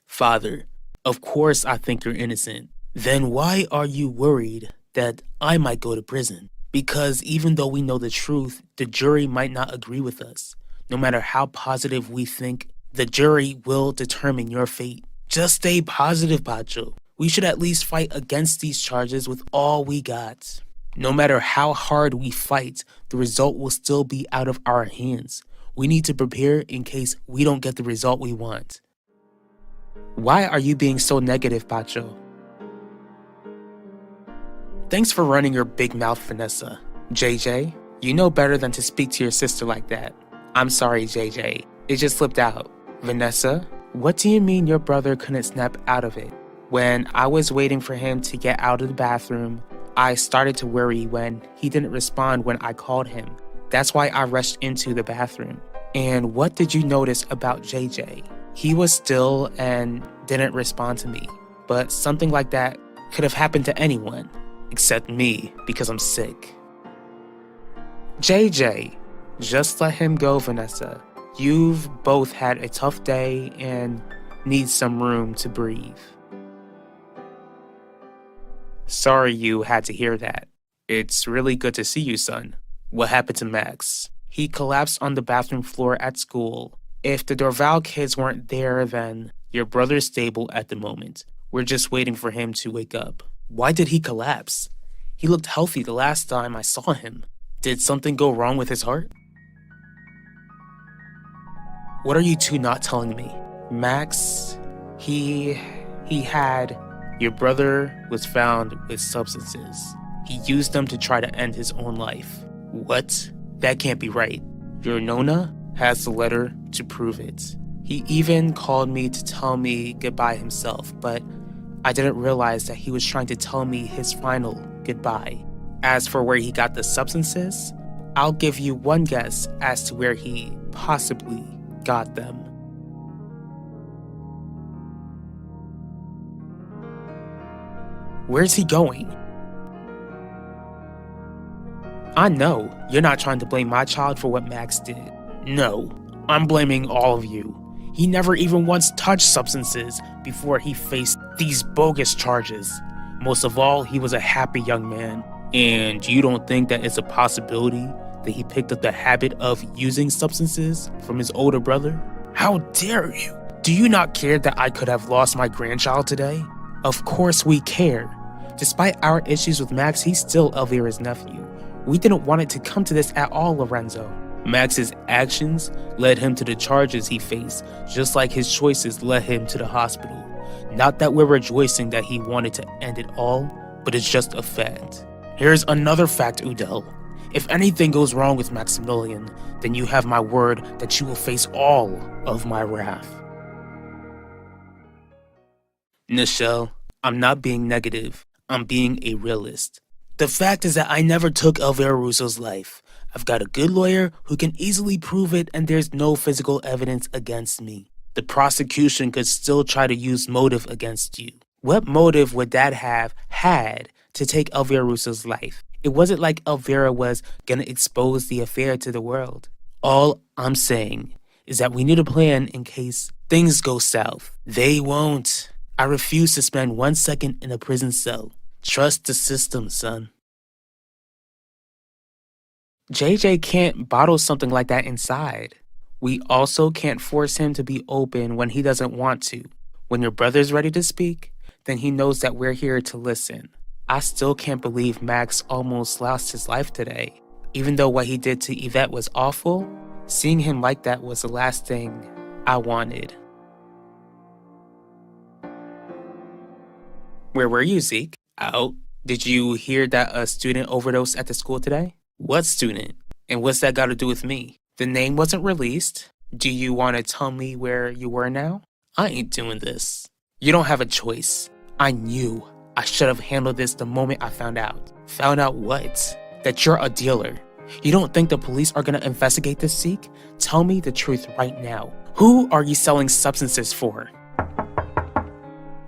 Father, of course I think you're innocent. Then why are you worried that I might go to prison? Because even though we know the truth, the jury might not agree with us. No matter how positive we think, the jury will determine your fate. Just stay positive, Pacho. We should at least fight against these charges with all we got. No matter how hard we fight, the result will still be out of our hands. We need to prepare in case we don't get the result we want. Why are you being so negative, Pacho? Thanks for running your big mouth, Vanessa. JJ, you know better than to speak to your sister like that. I'm sorry, JJ. It just slipped out. Vanessa, what do you mean your brother couldn't snap out of it? When I was waiting for him to get out of the bathroom, I started to worry when he didn't respond when I called him. That's why I rushed into the bathroom. And what did you notice about JJ? He was still and didn't respond to me. But something like that could have happened to anyone, except me, because I'm sick. JJ, just let him go, Vanessa. You've both had a tough day and need some room to breathe. Sorry you had to hear that. It's really good to see you, son. What happened to Max? He collapsed on the bathroom floor at school. If the Dorval kids weren't there, then your brother's stable at the moment. We're just waiting for him to wake up. Why did he collapse? He looked healthy the last time I saw him. Did something go wrong with his heart? What are you two not telling me? Max, he had... Your brother was found with substances. He used them to try to end his own life. What? That can't be right. Your Nona has the letter to prove it. He even called me to tell me goodbye himself, but I didn't realize that he was trying to tell me his final goodbye. As for where he got the substances, I'll give you one guess as to where he possibly got them. Where's he going? I know you're not trying to blame my child for what Max did. No, I'm blaming all of you. He never even once touched substances before he faced these bogus charges. Most of all, he was a happy young man. And you don't think that it's a possibility that he picked up the habit of using substances from his older brother? How dare you? Do you not care that I could have lost my grandchild today? Of course we care. Despite our issues with Max, he's still Elvira's nephew. We didn't want it to come to this at all, Lorenzo. Max's actions led him to the charges he faced, just like his choices led him to the hospital. Not that we're rejoicing that he wanted to end it all, but it's just a fact. Here's another fact, Udell. If anything goes wrong with Maximilian, then you have my word that you will face all of my wrath. Nichelle, I'm not being negative. I'm being a realist. The fact is that I never took Elvira Russo's life. I've got a good lawyer who can easily prove it, and there's no physical evidence against me. The prosecution could still try to use motive against you. What motive would that have had to take Elvira Russo's life? It wasn't like Elvira was gonna expose the affair to the world. All I'm saying is that we need a plan in case things go south. They won't. I refuse to spend 1 second in a prison cell. Trust the system, son. JJ can't bottle something like that inside. We also can't force him to be open when he doesn't want to. When your brother's ready to speak, then he knows that we're here to listen. I still can't believe Max almost lost his life today. Even though what he did to Yvette was awful, seeing him like that was the last thing I wanted. Where were you, Zeke? Out. Did you hear that a student overdosed at the school today? What student? And what's that got to do with me? The name wasn't released. Do you want to tell me where you were now? I ain't doing this. You don't have a choice. I knew I should have handled this the moment I found out. Found out what? That you're a dealer. You don't think the police are gonna investigate this, Zeke? Tell me the truth right now. Who are you selling substances for?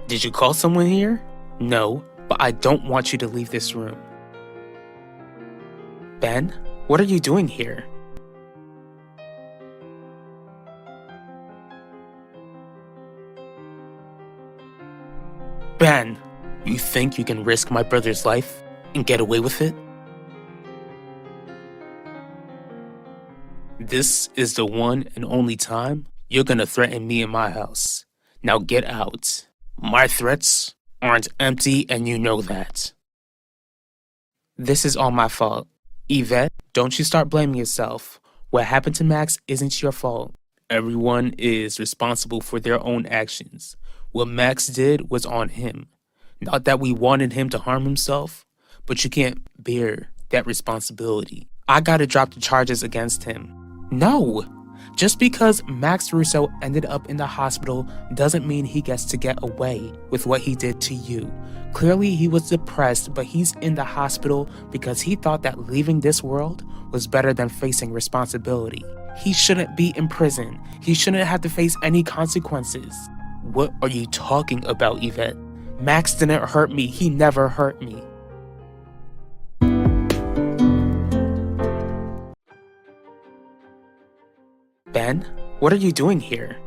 Did you call someone here? No, but I don't want you to leave this room. Ben, what are you doing here? Ben, you think you can risk my brother's life and get away with it? This is the one and only time you're gonna threaten me in my house. Now get out. My threats aren't empty, and you know that. This is all my fault. Yvette, don't you start blaming yourself. What happened to Max isn't your fault. Everyone is responsible for their own actions. What Max did was on him. Not that we wanted him to harm himself, but you can't bear that responsibility. I gotta drop the charges against him. No! Just because Max Russo ended up in the hospital doesn't mean he gets to get away with what he did to you. Clearly he was depressed, but he's in the hospital because he thought that leaving this world was better than facing responsibility. He shouldn't be in prison. He shouldn't have to face any consequences. What are you talking about, Yvette? Max didn't hurt me. He never hurt me. Ben, what are you doing here?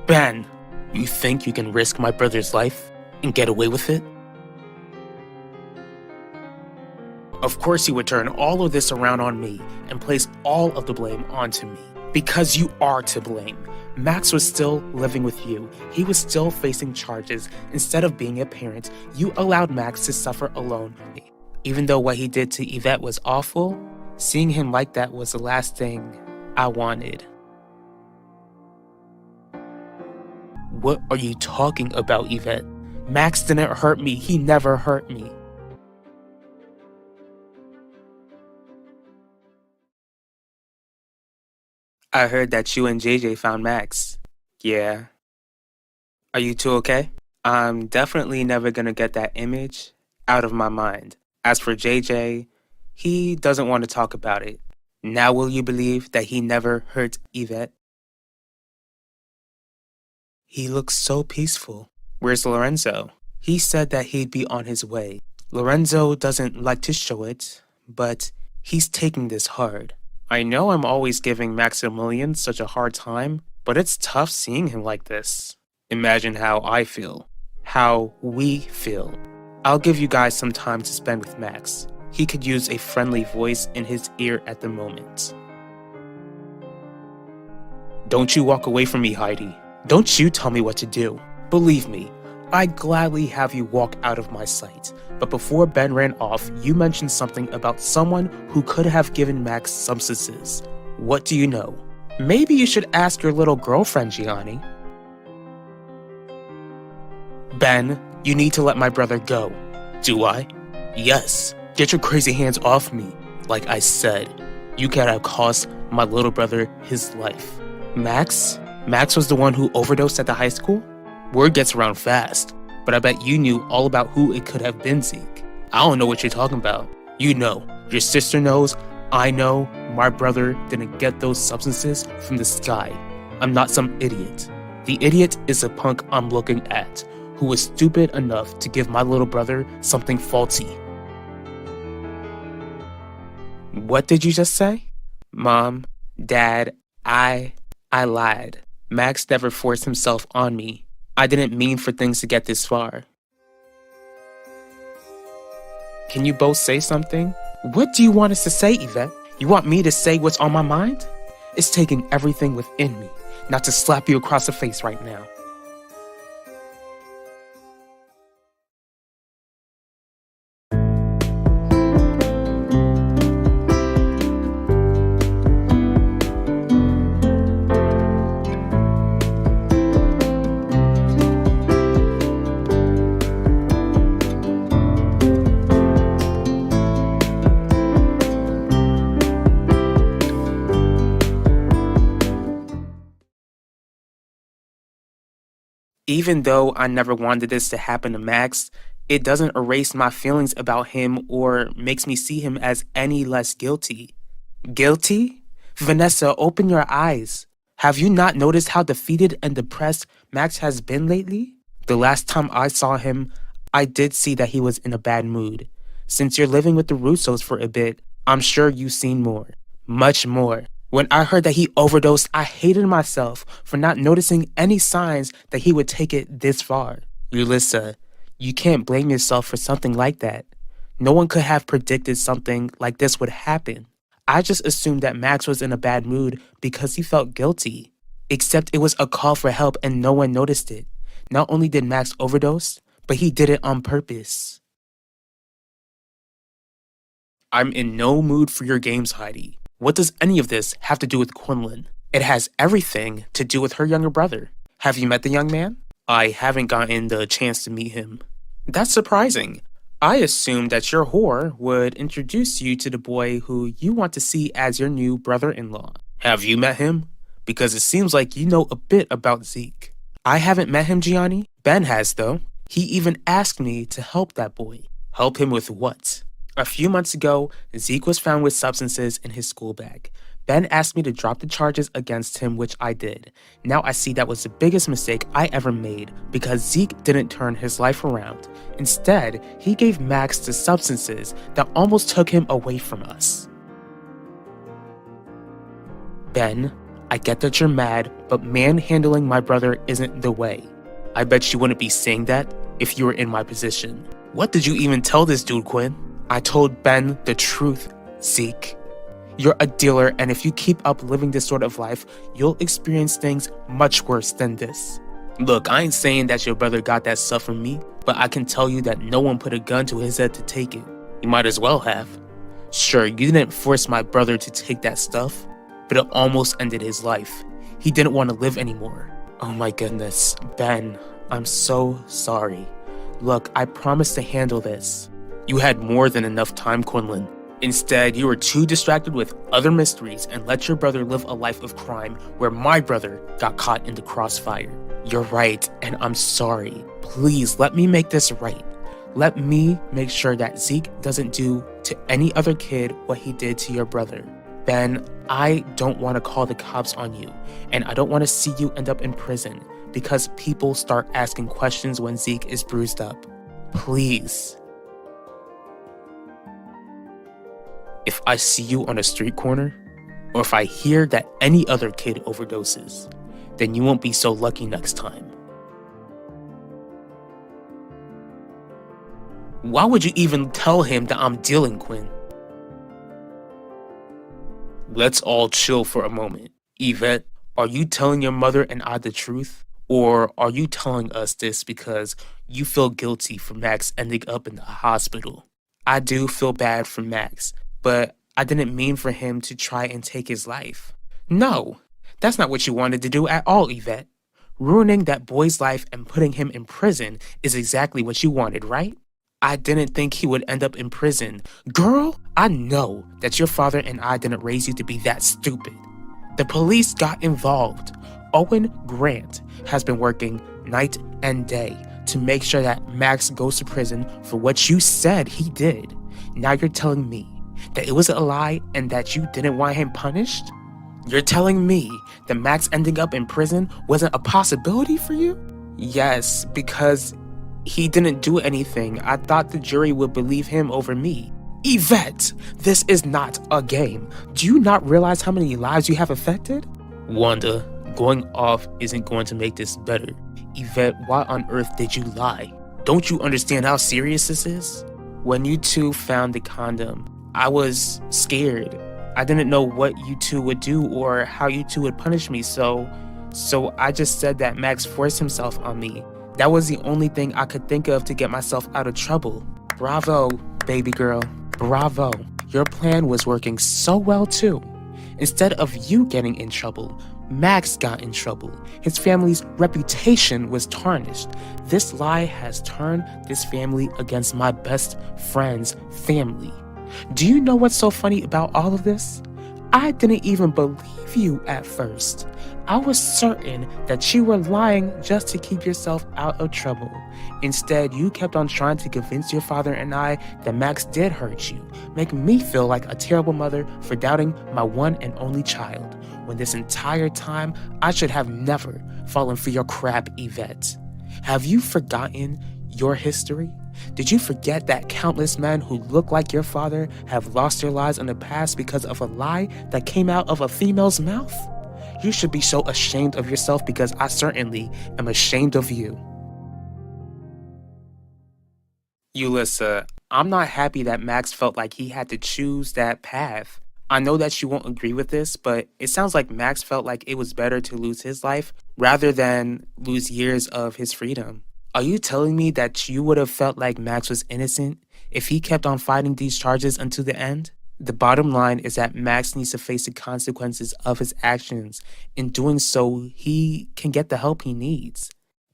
Ben, you think you can risk my brother's life and get away with it? Of course you would turn all of this around on me and place all of the blame onto me. Because you are to blame. Max was still living with you. He was still facing charges. Instead of being a parent, you allowed Max to suffer alone. Even though what he did to Yvette was awful, seeing him like that was the last thing I wanted. What are you talking about, Yvette? Max didn't hurt me. He never hurt me. I heard that you and JJ found Max. Yeah. Are you two okay? I'm definitely never gonna get that image out of my mind. As for JJ, he doesn't want to talk about it. Now will you believe that he never hurt Yvette? He looks so peaceful. Where's Lorenzo? He said that he'd be on his way. Lorenzo doesn't like to show it, but he's taking this hard. I know I'm always giving Maximilian such a hard time, but it's tough seeing him like this. Imagine how I feel. How we feel. I'll give you guys some time to spend with Max. He could use a friendly voice in his ear at the moment. Don't you walk away from me, Heidi. Don't you tell me what to do. Believe me, I'd gladly have you walk out of my sight. But before Ben ran off, you mentioned something about someone who could have given Max substances. What do you know? Maybe you should ask your little girlfriend, Gianni. Ben, you need to let my brother go. Do I? Yes. Get your crazy hands off me. Like I said, you could have cost my little brother his life. Max? Max was the one who overdosed at the high school? Word gets around fast, but I bet you knew all about who it could have been, Zeke. I don't know what you're talking about. You know. Your sister knows. I know. My brother didn't get those substances from the sky. I'm not some idiot. The idiot is a punk I'm looking at, who was stupid enough to give my little brother something faulty. What did you just say? Mom, Dad, I lied. Max never forced himself on me. I didn't mean for things to get this far. Can you both say something? What do you want us to say, Yvette? You want me to say what's on my mind? It's taking everything within me not to slap you across the face right now. Even though I never wanted this to happen to Max, it doesn't erase my feelings about him or makes me see him as any less guilty. Guilty? Vanessa, open your eyes. Have you not noticed how defeated and depressed Max has been lately? The last time I saw him, I did see that he was in a bad mood. Since you're living with the Russos for a bit, I'm sure you've seen more. Much more. When I heard that he overdosed, I hated myself for not noticing any signs that he would take it this far. Yulissa, you can't blame yourself for something like that. No one could have predicted something like this would happen. I just assumed that Max was in a bad mood because he felt guilty. Except it was a call for help and no one noticed it. Not only did Max overdose, but he did it on purpose. I'm in no mood for your games, Heidi. What does any of this have to do with Quinlan? It has everything to do with her younger brother. Have you met the young man? I haven't gotten the chance to meet him. That's surprising. I assumed that your whore would introduce you to the boy who you want to see as your new brother-in-law. Have you met him? Because it seems like you know a bit about Zeke. I haven't met him, Gianni. Ben has, though. He even asked me to help that boy. Help him with what? A few months ago, Zeke was found with substances in his school bag. Ben asked me to drop the charges against him, which I did. Now I see that was the biggest mistake I ever made because Zeke didn't turn his life around. Instead, he gave Max the substances that almost took him away from us. Ben, I get that you're mad, but manhandling my brother isn't the way. I bet you wouldn't be saying that if you were in my position. What did you even tell this dude, Quinn? I told Ben the truth, Zeke. You're a dealer, and if you keep up living this sort of life, you'll experience things much worse than this. Look, I ain't saying that your brother got that stuff from me, but I can tell you that no one put a gun to his head to take it. You might as well have. Sure, you didn't force my brother to take that stuff, but it almost ended his life. He didn't want to live anymore. Oh my goodness, Ben, I'm so sorry. Look, I promise to handle this. You had more than enough time, Quinlan. Instead, you were too distracted with other mysteries and let your brother live a life of crime where my brother got caught in the crossfire. You're right, and I'm sorry. Please, let me make this right. Let me make sure that Zeke doesn't do to any other kid what he did to your brother. Ben, I don't want to call the cops on you, and I don't want to see you end up in prison because people start asking questions when Zeke is bruised up. Please. If I see you on a street corner, or if I hear that any other kid overdoses, then you won't be so lucky next time. Why would you even tell him that I'm dealing, Quinn? Let's all chill for a moment. Yvette, are you telling your mother and I the truth, Or are you telling us this because you feel guilty for Max ending up in the hospital? I do feel bad for Max, but I didn't mean for him to try and take his life. No, that's not what you wanted to do at all, Yvette. Ruining that boy's life and putting him in prison is exactly what you wanted, right? I didn't think he would end up in prison. Girl, I know that your father and I didn't raise you to be that stupid. The police got involved. Owen Grant has been working night and day to make sure that Max goes to prison for what you said he did. Now you're telling me that it was a lie and that you didn't want him punished? You're telling me that Max ending up in prison wasn't a possibility for you? Yes, because he didn't do anything. I thought the jury would believe him over me. Yvette, this is not a game. Do you not realize how many lives you have affected? Wanda, going off isn't going to make this better. Yvette, why on earth did you lie? Don't you understand how serious this is? When you two found the condom, I was scared. I didn't know what you two would do or how you two would punish me, so I just said that Max forced himself on me. That was the only thing I could think of to get myself out of trouble. Bravo, baby girl. Bravo. Your plan was working so well too. Instead of you getting in trouble, Max got in trouble. His family's reputation was tarnished. This lie has turned this family against my best friend's family. Do you know what's so funny about all of this? I didn't even believe you at first. I was certain that you were lying just to keep yourself out of trouble. Instead, you kept on trying to convince your father and I that Max did hurt you, making me feel like a terrible mother for doubting my one and only child, when this entire time I should have never fallen for your crap, Yvette. Have you forgotten your history? Did you forget that countless men who look like your father have lost their lives in the past because of a lie that came out of a female's mouth? You should be so ashamed of yourself because I certainly am ashamed of you. Ulissa, I'm not happy that Max felt like he had to choose that path. I know that you won't agree with this, but it sounds like Max felt like it was better to lose his life rather than lose years of his freedom. Are you telling me that you would have felt like Max was innocent if he kept on fighting these charges until the end? The bottom line is that Max needs to face the consequences of his actions. In doing so, he can get the help he needs.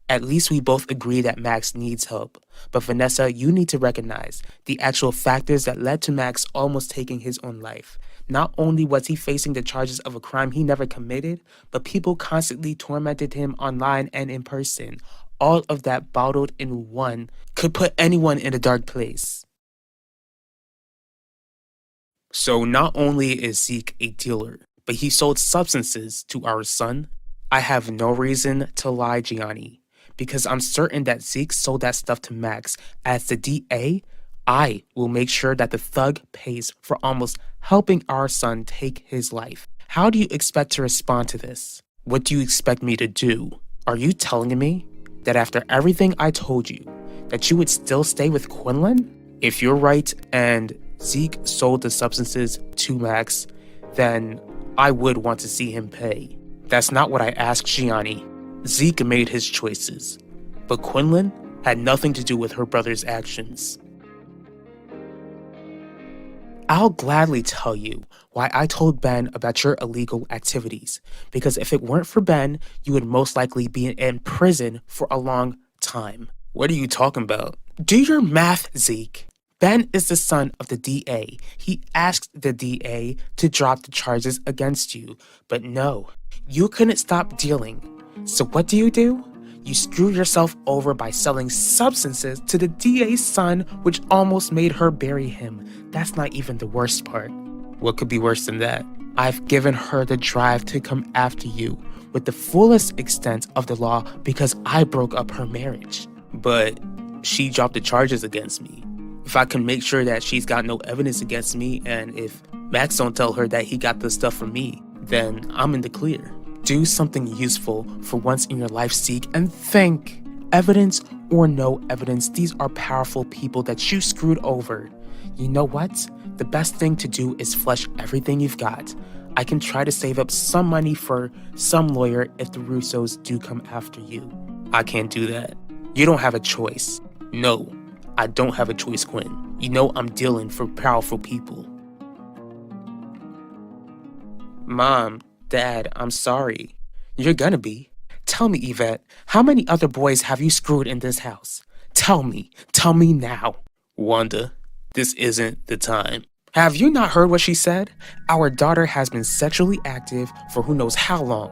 At least we both agree that Max needs help. But Vanessa, you need to recognize the actual factors that led to Max almost taking his own life. Not only was he facing the charges of a crime he never committed, but people constantly tormented him online and in person. All of that bottled in one could put anyone in a dark place. So not only is Zeke a dealer, but he sold substances to our son. I have no reason to lie, Gianni, because I'm certain that Zeke sold that stuff to Max. As the DA, I will make sure that the thug pays for almost helping our son take his life. How do you expect to respond to this? What do you expect me to do? Are you telling me that after everything I told you, that you would still stay with Quinlan? If you're right and Zeke sold the substances to Max, then I would want to see him pay. That's not what I asked Gianni. Zeke made his choices, but Quinlan had nothing to do with her brother's actions. I'll gladly tell you why I told Ben about your illegal activities, because if it weren't for Ben, you would most likely be in prison for a long time. What are you talking about? Do your math, Zeke. Ben is the son of the DA. He asked the DA to drop the charges against you, but no, you couldn't stop dealing. So what do? You screw yourself over by selling substances to the DA's son, which almost made her bury him. That's not even the worst part. What could be worse than that? I've given her the drive to come after you with the fullest extent of the law because I broke up her marriage. But she dropped the charges against me. If I can make sure that she's got no evidence against me, and if Max don't tell her that he got the stuff from me, then I'm in the clear. Do something useful for once in your life, Zeke, and think. Evidence or no evidence, these are powerful people that you screwed over. You know what? The best thing to do is flush everything you've got. I can try to save up some money for some lawyer if the Russos do come after you. I can't do that. You don't have a choice. No, I don't have a choice, Quinn. You know I'm dealing for powerful people. Mom, Dad, I'm sorry. You're gonna be. Tell me, Yvette, how many other boys have you screwed in this house? Tell me now. Wanda, this isn't the time. Have you not heard what she said? Our daughter has been sexually active for who knows how long.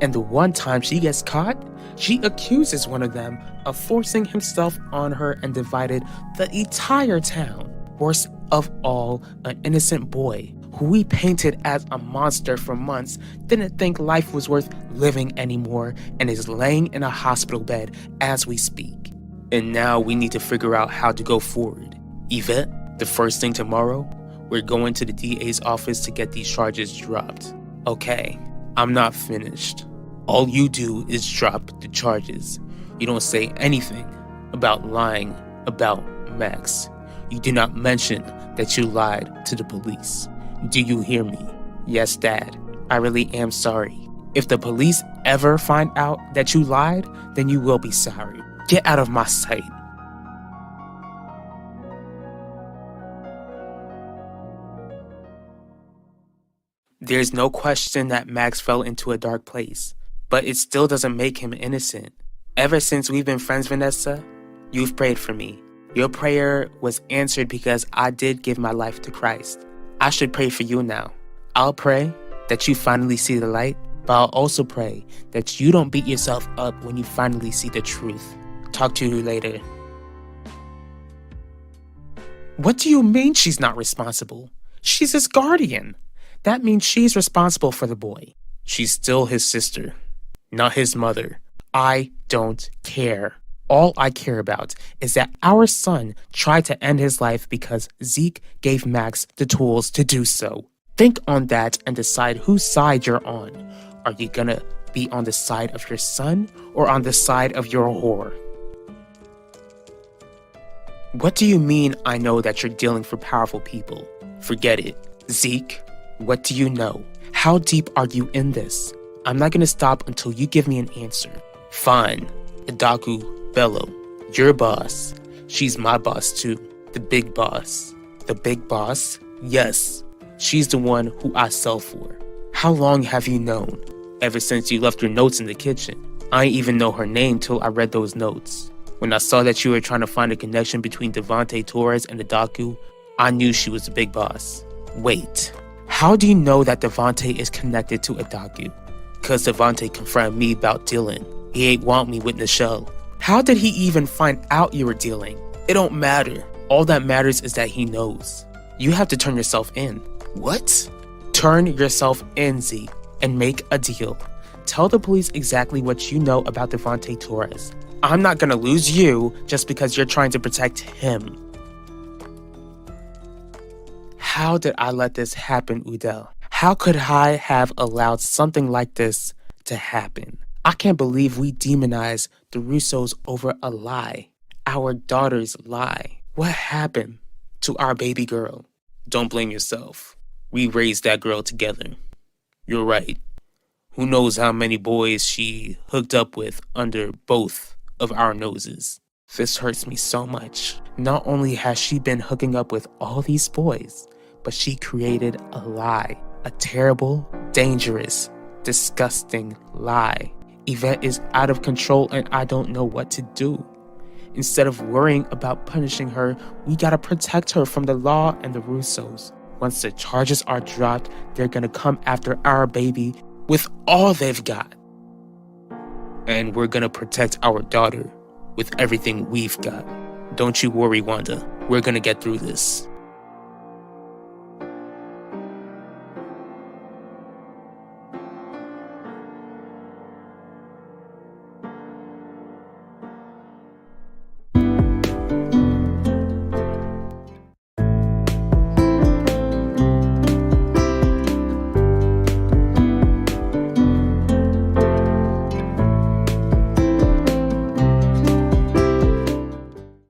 And the one time she gets caught, she accuses one of them of forcing himself on her and divided the entire town. Worst of all, an innocent boy who we painted as a monster for months didn't think life was worth living anymore and is laying in a hospital bed as we speak. And now we need to figure out how to go forward. Yvette, the first thing tomorrow, we're going to the DA's office to get these charges dropped. Okay, I'm not finished. All you do is drop the charges. You don't say anything about lying about Max. You do not mention that you lied to the police. Do you hear me? Yes, Dad. I really am sorry. If the police ever find out that you lied, then you will be sorry. Get out of my sight. There's no question that Max fell into a dark place, but it still doesn't make him innocent. Ever since we've been friends, Vanessa, you've prayed for me. Your prayer was answered because I did give my life to Christ. I should pray for you now. I'll pray that you finally see the light, but I'll also pray that you don't beat yourself up when you finally see the truth. Talk to you later. What do you mean she's not responsible? She's his guardian. That means she's responsible for the boy. She's still his sister, not his mother. I don't care. All I care about is that our son tried to end his life because Zeke gave Max the tools to do so. Think on that and decide whose side you're on. Are you gonna be on the side of your son or on the side of your whore? What do you mean I know that you're dealing for powerful people? Forget it. Zeke, what do you know? How deep are you in this? I'm not gonna stop until you give me an answer. Fine. Adaku Bello, your boss. She's my boss too. The big boss. The big boss? Yes. She's the one who I sell for. How long have you known? Ever since you left your notes in the kitchen. I didn't even know her name till I read those notes. When I saw that you were trying to find a connection between Devontae Torres and Adaku, I knew she was the big boss. Wait, how do you know that Devontae is connected to Adaku? Cause Devontae confronted me about dealing. He ain't want me with Nichelle. How did he even find out you were dealing? It don't matter. All that matters is that he knows. You have to turn yourself in. What? Turn yourself in, Z, and make a deal. Tell the police exactly what you know about Devontae Torres. I'm not gonna lose you just because you're trying to protect him. How did I let this happen, Udell? How could I have allowed something like this to happen? I can't believe we demonize the Russos over a lie. Our daughter's lie. What happened to our baby girl? Don't blame yourself. We raised that girl together. You're right. Who knows how many boys she hooked up with under both of our noses. This hurts me so much. Not only has she been hooking up with all these boys, but she created a lie. A terrible, dangerous, disgusting lie. Yvette is out of control and I don't know what to do. Instead of worrying about punishing her, we gotta protect her from the law and the Russos. Once the charges are dropped, they're gonna come after our baby with all they've got. And we're gonna protect our daughter with everything we've got. Don't you worry, Wanda. We're gonna get through this.